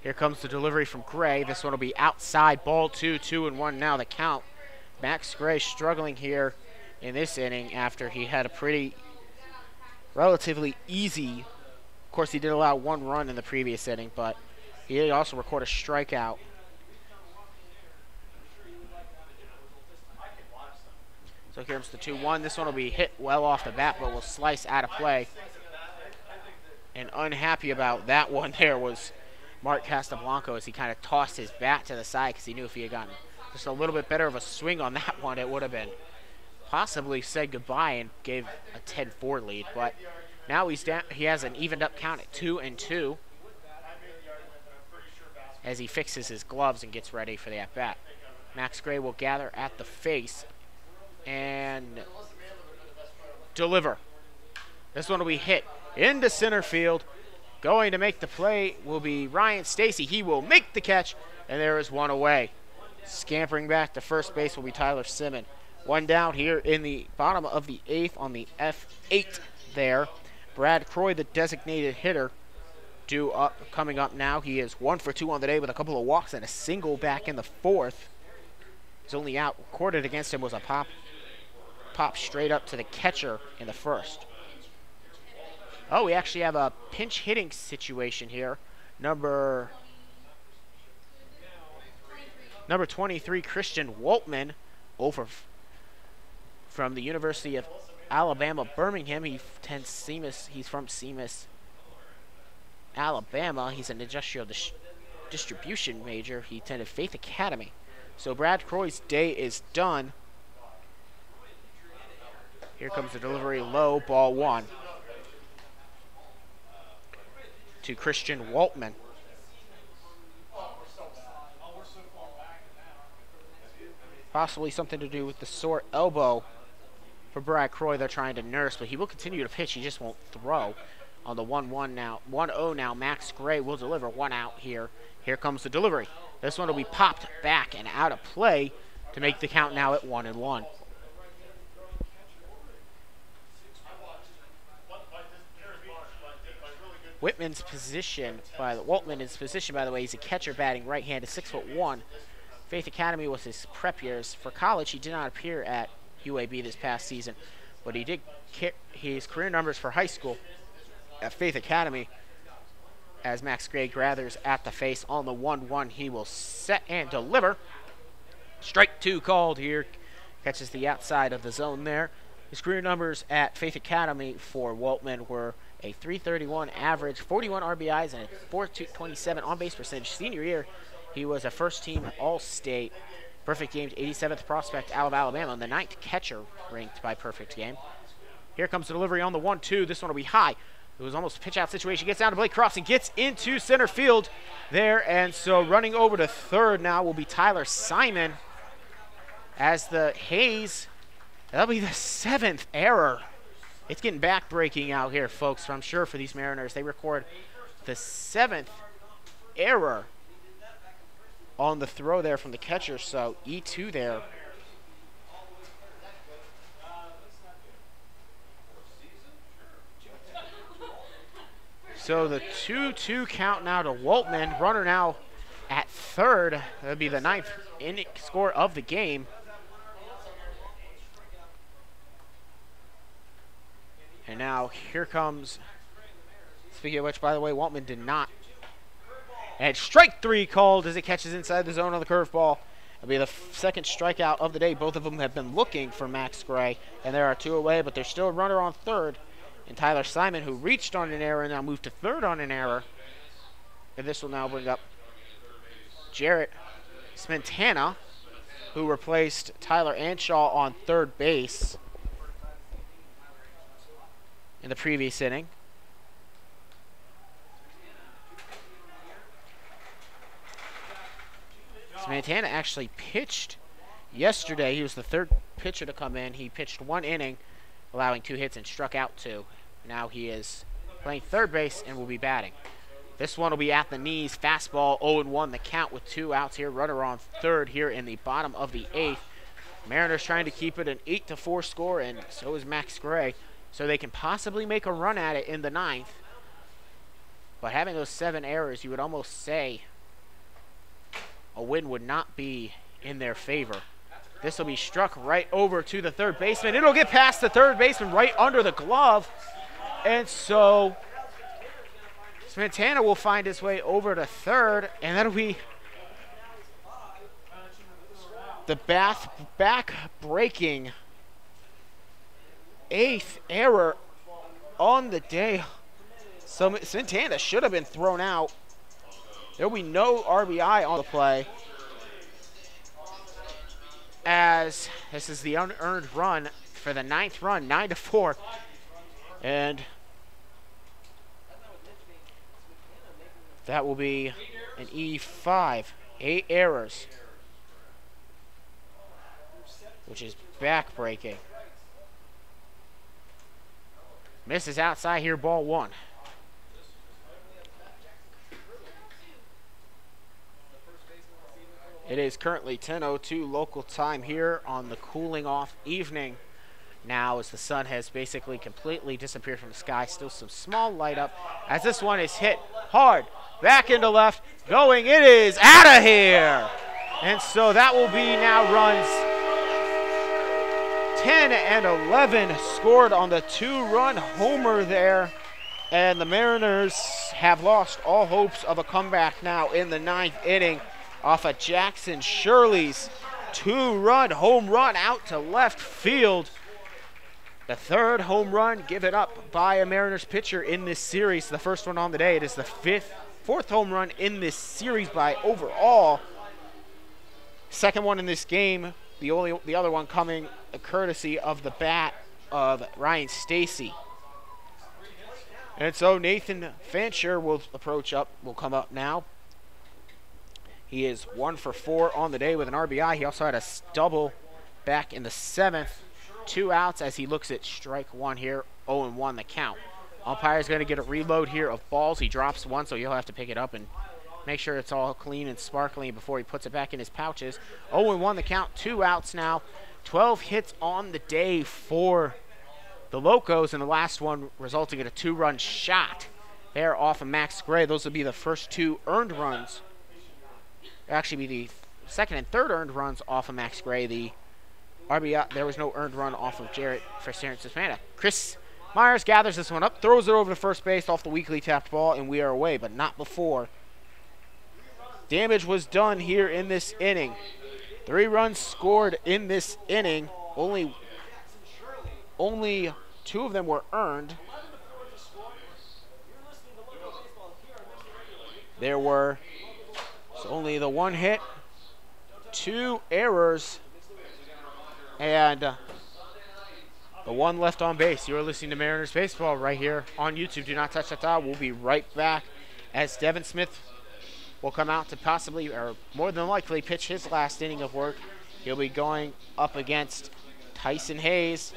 Here comes the delivery from Gray. This one will be outside, ball 2, 2-1 now the count. Max Gray struggling here in this inning after he had a relatively easy. Of course, he did allow 1 run in the previous inning, but he did also record a strikeout. So here's the 2-1. This one will be hit well off the bat, but will slice out of play. And unhappy about that one there was Mark Casablanco, as he kind of tossed his bat to the side, because he knew if he had gotten just a little bit better of a swing on that one, it would have been possibly said goodbye and gave a 10-4 lead. But now he's down. He has an evened up count at 2-2 as he fixes his gloves and gets ready for the at-bat. Max Gray will gather at the face and deliver. This one will be hit into center field. Going to make the play will be Ryan Stacy. He will make the catch, and there is one away. Scampering back to first base will be Tyler Simon. One down here in the bottom of the 8th on the F8 there. Brad Croy, the designated hitter, coming up now. He is 1 for 2 on the day with a couple of walks and a single back in the 4th. His only out recorded against him was a pop straight up to the catcher in the 1st. Oh, we actually have a pinch hitting situation here. Number 23, Christian Waltman, over from the University of Alabama, Birmingham. He's from Seamus, Alabama. He's an industrial distribution major. He attended Faith Academy. So Brad Croy's day is done. Here comes the delivery, low, ball 1 to Christian Waltman. Possibly something to do with the sore elbow for Brad Croy they're trying to nurse, but he will continue to pitch. He just won't throw. On the 1-1 now, 1-0 now, Max Gray will deliver 1 out here. Here comes the delivery. This one will be popped back and out of play to make the count now at 1-1. Waltman's position, by the way, he's a catcher batting right-handed, 6'1". Faith Academy was his prep years. For college, he did not appear at UAB this past season, but he did his career numbers for high school at Faith Academy. As Max Gray gathers at the face on the 1-1, he will set and deliver. Strike 2 called here. Catches the outside of the zone there. His career numbers at Faith Academy for Waltman were a .331 average, 41 RBIs, and a .427 on-base percentage. Senior year, he was a first-team All-State, Perfect Game's 87th prospect out of Alabama, and the 9th catcher ranked by Perfect Game. Here comes the delivery on the 1-2. This one will be high. It was almost a pitch-out situation. Gets down to Blake Crofts and gets into center field there. And so running over to third now will be Tyler Simon as the Hayes. That'll be the 7th error. It's getting back-breaking out here, folks, I'm sure, for these Mariners. They record the 7th error on the throw there from the catcher. So E2 there. So the 2-2 count now to Waltman. Runner now at third. That'll be the 9th inning score of the game. And now here comes, speaking of which, by the way, Waltman did not. And strike 3 called as it catches inside the zone on the curveball. It'll be the 2nd strikeout of the day. Both of them have been looking for Max Gray. And there are 2 away, but there's still a runner on third. And Tyler Simon, who reached on an error, now moved to third on an error. And this will now bring up Jarrett Smetana, who replaced Tyler Anshaw on third base in the previous inning. Smetana actually pitched yesterday. He was the 3rd pitcher to come in. He pitched 1 inning, allowing 2 hits and struck out 2. Now he is playing third base and will be batting. This one will be at the knees. Fastball 0-1 the count with 2 outs here. Runner on third here in the bottom of the 8th. Mariners trying to keep it an 8-4 score, and so is Max Gray. So they can possibly make a run at it in the 9th. But having those 7 errors, you would almost say a win would not be in their favor. This will be struck right over to the third baseman. It'll get past the third baseman right under the glove. And so Smetana will find his way over to third, and that'll be the back-breaking 8th error on the day. So Smetana should have been thrown out. There will be no RBI on the play, as this is the unearned run for the 9th run, 9-4. And that will be an E5. 8 errors, which is back-breaking. Misses outside here, ball 1. It is currently 10:02 local time here on the cooling off evening now, as the sun has basically completely disappeared from the sky. Still some small light up as this one is hit hard back into left. Going, it is out of here. And so that will be now runs 10 and 11 scored on the 2-run homer there. And the Mariners have lost all hopes of a comeback now in the 9th inning off of Jackson Shirley's 2-run home run out to left field. The 3rd home run given up by a Mariners pitcher in this series. The first one on the day. It is the 4th home run in this series by overall. 2nd one in this game. The other one coming courtesy of the bat of Ryan Stacy. And so Nathan Fancher will come up now. He is 1 for 4 on the day with an RBI. He also had a double back in the 7th. 2 outs as he looks at strike 1 here. 0-1 the count. Umpire's going to get a reload here of balls. He drops one, so he'll have to pick it up and make sure it's all clean and sparkling before he puts it back in his pouches. 0-1 the count, 2 outs now. 12 hits on the day for the Locos, and the last one resulting in a 2-run shot there off of Max Gray. Those will be the first 2 earned runs. Actually, be the second and third earned runs off of Max Gray. The RBI, there was no earned run off of Jarrett for Cismana. Chris Myers gathers this one up, throws it over to first base off the weakly tapped ball, and we are away, but not before damage was done here in this inning. 3 runs scored in this inning. Only 2 of them were earned. There were only the 1 hit, 2 errors, and the 1 left on base. You're listening to Mariners Baseball right here on YouTube. Do not touch that dial. We'll be right back as Devin Smith will come out to possibly, or more than likely, pitch his last inning of work. He'll be going up against Tyson Hayes,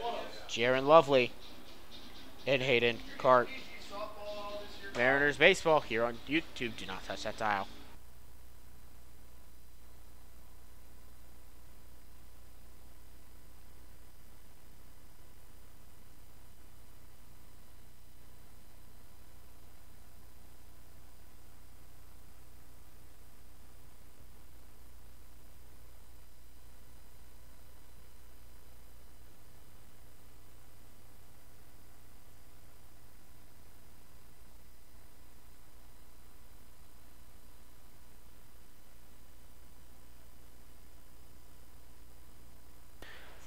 Jaron Lovely, and Hayden Cart. Mariners Baseball here on YouTube. Do not touch that dial.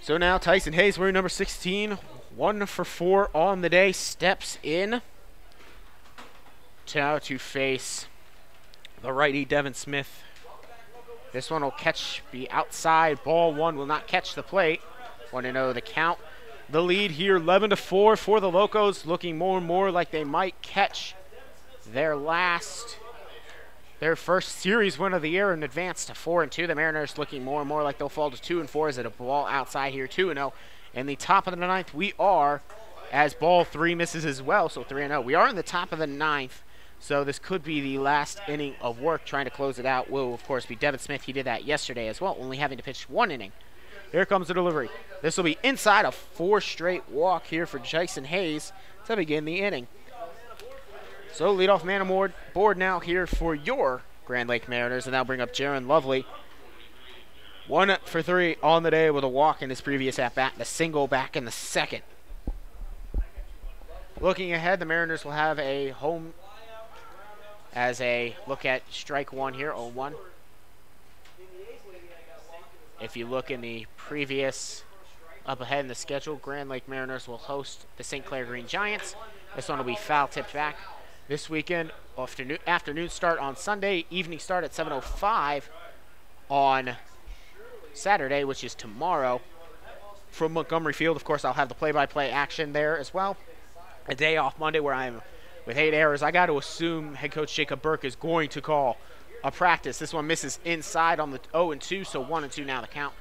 So now Tyson Hayes, wearing number 16, 1 for 4 on the day, steps in now to face the righty Devin Smith. This one will be outside. Ball 1 will not catch the plate. 1-0 the count. The lead here, 11-4 for the Locos, looking more and more like they might catch their first series win of the year and advance to 4-2. The Mariners looking more and more like they'll fall to 2-4 as a ball outside here, 2-0. In the top of the 9th, we are, as ball 3 misses as well, so 3-0. We are in the top of the 9th, so this could be the last inning of work. Trying to close it out will, of course, be Devin Smith. He did that yesterday as well, only having to pitch 1 inning. Here comes the delivery. This will be inside, a 4 straight walk here for Tyson Hayes to begin the inning. So leadoff man on board now here for your Grand Lake Mariners, and that'll bring up Jaron Lovely. 1 for 3 on the day with a walk in his previous at-bat, and a single back in the second. Looking ahead, the Mariners will have a home as a look at strike 1 here, 0-1. If you look in the previous up ahead in the schedule, Grand Lake Mariners will host the St. Clair Green Giants. This one will be foul tipped back. This weekend, afternoon start on Sunday, evening start at 7:05 on Saturday, which is tomorrow. From Montgomery Field, of course, I'll have the play-by-play action there as well. A day off Monday where I'm with 8 errors. I got to assume head coach Jacob Burke is going to call a practice. This one misses inside on the 0-2, so 1-2 now the count.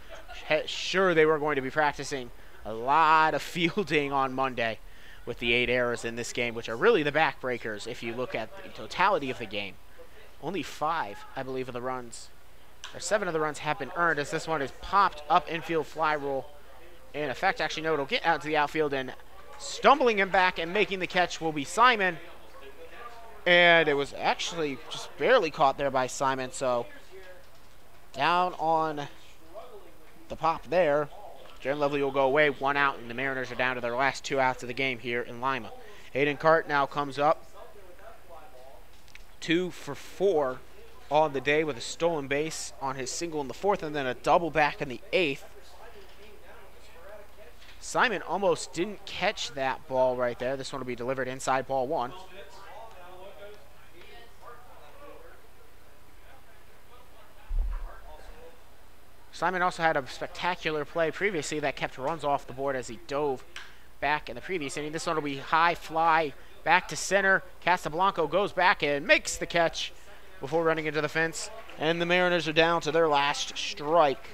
Sure, they were going to be practicing a lot of fielding on Monday with the 8 errors in this game, which are really the backbreakers if you look at the totality of the game. Only 5, I believe, of the runs, or 7 of the runs have been earned, as this one is popped up infield fly rule. In effect, actually, no, it'll get out to the outfield, and stumbling him back and making the catch will be Simon. And it was actually just barely caught there by Simon, so down on the pop there. Jaron Lovely will go away, 1 out, and the Mariners are down to their last 2 outs of the game here in Lima. Hayden Cart now comes up 2 for 4 on the day with a stolen base on his single in the 4th and then a double back in the 8th. Simon almost didn't catch that ball right there. This one will be delivered inside, ball 1. Simon also had a spectacular play previously that kept runs off the board as he dove back in the previous inning. This one will be high fly back to center. Casablanco goes back and makes the catch before running into the fence. And the Mariners are down to their last strike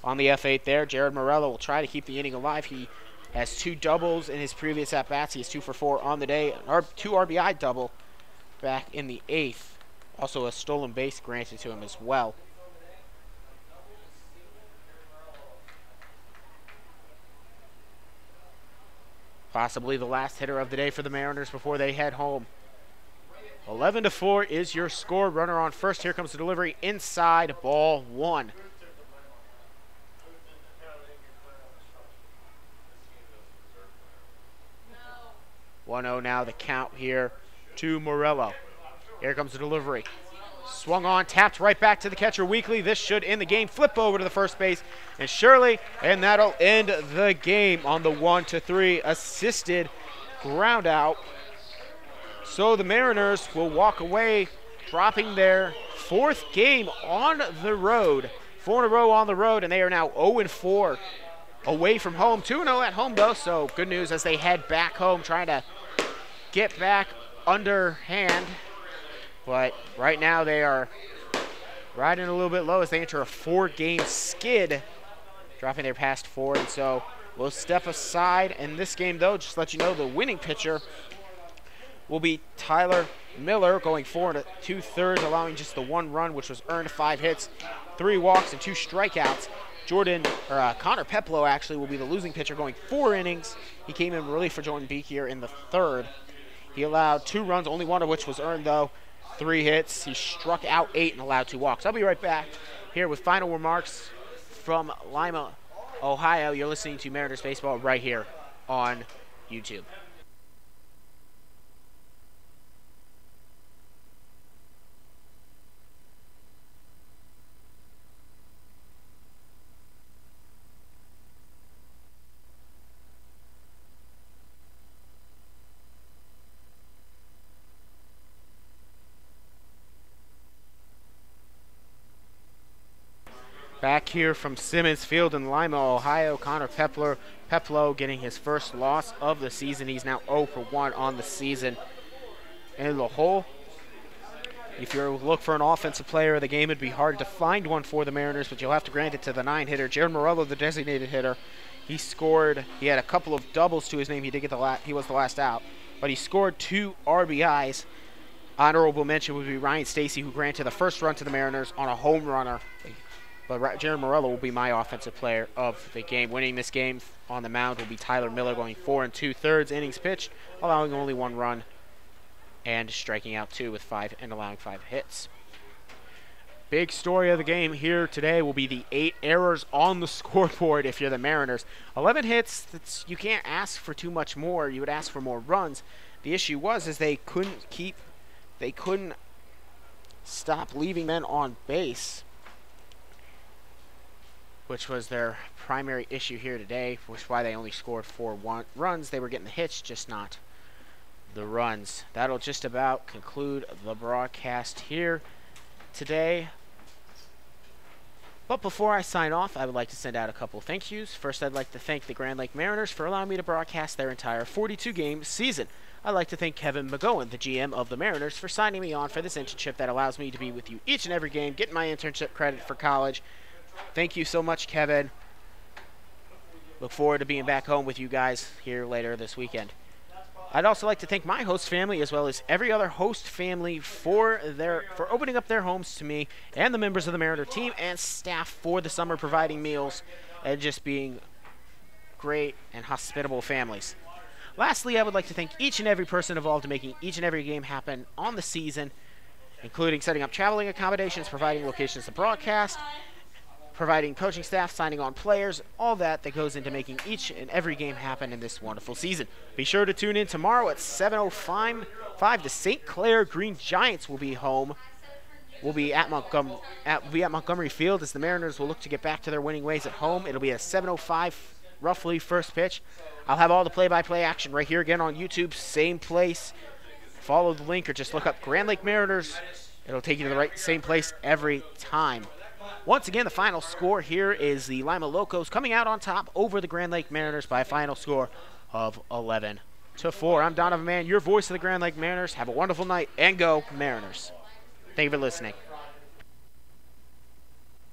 on the F8 there. Jared Morello will try to keep the inning alive. He Has 2 doubles in his previous at-bats. He is 2 for 4 on the day. 2 RBI double back in the 8th. Also a stolen base granted to him as well. Possibly the last hitter of the day for the Mariners before they head home. 11-4 is your score. Runner on first. Here comes the delivery inside, ball 1. 1-0 now the count here to Morello. Here comes the delivery. Swung on, tapped right back to the catcher Weekly. This should end the game. Flip over to the first base, and Shirley, and that'll end the game on the 1-3 assisted ground out. So the Mariners will walk away, dropping their 4th game on the road. 4 in a row on the road, and they are now 0-4 away from home. 2-0 at home, though, so good news as they head back home, trying to get back underhand. But right now they are riding a little bit low as they enter a 4-game skid, dropping their past 4. And so we'll step aside. In this game, though, just to let you know, the winning pitcher will be Tyler Miller, going 4 2/3, allowing just the 1 run, which was earned, 5 hits, 3 walks, and 2 strikeouts. Connor Peplow actually will be the losing pitcher, going 4 innings. He came in relief for Jordan Beek here in the 3rd. He allowed 2 runs, only 1 of which was earned, though. 3 hits. He struck out 8 and allowed 2 walks. I'll be right back here with final remarks from Lima, Ohio. You're listening to Mariners Baseball right here on YouTube. Back here from Simmons Field in Lima, Ohio, Connor Peplow getting his first loss of the season. He's now 0-for-1 on the season. In the hole, if you look for an offensive player of the game, it'd be hard to find one for the Mariners, but you'll have to grant it to the 9-hitter, Jared Morello, the designated hitter. He scored. He had a couple of doubles to his name. He did get he was the last out, but he scored 2 RBIs. Honorable mention would be Ryan Stacy, who granted the first run to the Mariners on a home runner. But Jared Morello will be my offensive player of the game. Winning this game on the mound will be Tyler Miller, going 4 2/3 innings pitched, allowing only 1 run and striking out 2 with 5 and allowing 5 hits. Big story of the game here today will be the 8 errors on the scoreboard if you're the Mariners. 11 hits, you can't ask for too much more. You would ask for more runs. The issue is they couldn't stop leaving men on base, which was their primary issue here today, which is why they only scored 4 runs. They were getting the hits, just not the runs. That'll just about conclude the broadcast here today. But before I sign off, I would like to send out a couple of thank yous. First, I'd like to thank the Grand Lake Mariners for allowing me to broadcast their entire 42-game season. I'd like to thank Kevin McGowan, the GM of the Mariners, for signing me on for this internship that allows me to be with you each and every game, getting my internship credit for college. Thank you so much, Kevin. Look forward to being back home with you guys here later this weekend. I'd also like to thank my host family as well as every other host family for opening up their homes to me and the members of the Mariner team and staff for the summer, providing meals and just being great and hospitable families. Lastly, I would like to thank each and every person involved in making each and every game happen on the season, including setting up traveling accommodations, providing locations to broadcast, providing coaching staff, signing on players, all that goes into making each and every game happen in this wonderful season. Be sure to tune in tomorrow at 7:05. The St. Clair Green Giants will be home. We'll be at Montgomery Field as the Mariners will look to get back to their winning ways at home. It'll be a 7:05 roughly first pitch. I'll have all the play-by-play action right here again on YouTube, same place. Follow the link or just look up Grand Lake Mariners. It'll take you to the same place every time. Once again, the final score here is the Lima Locos coming out on top over the Grand Lake Mariners by a final score of 11-4. I'm Donovan Mann, your voice of the Grand Lake Mariners. Have a wonderful night and go Mariners. Thank you for listening.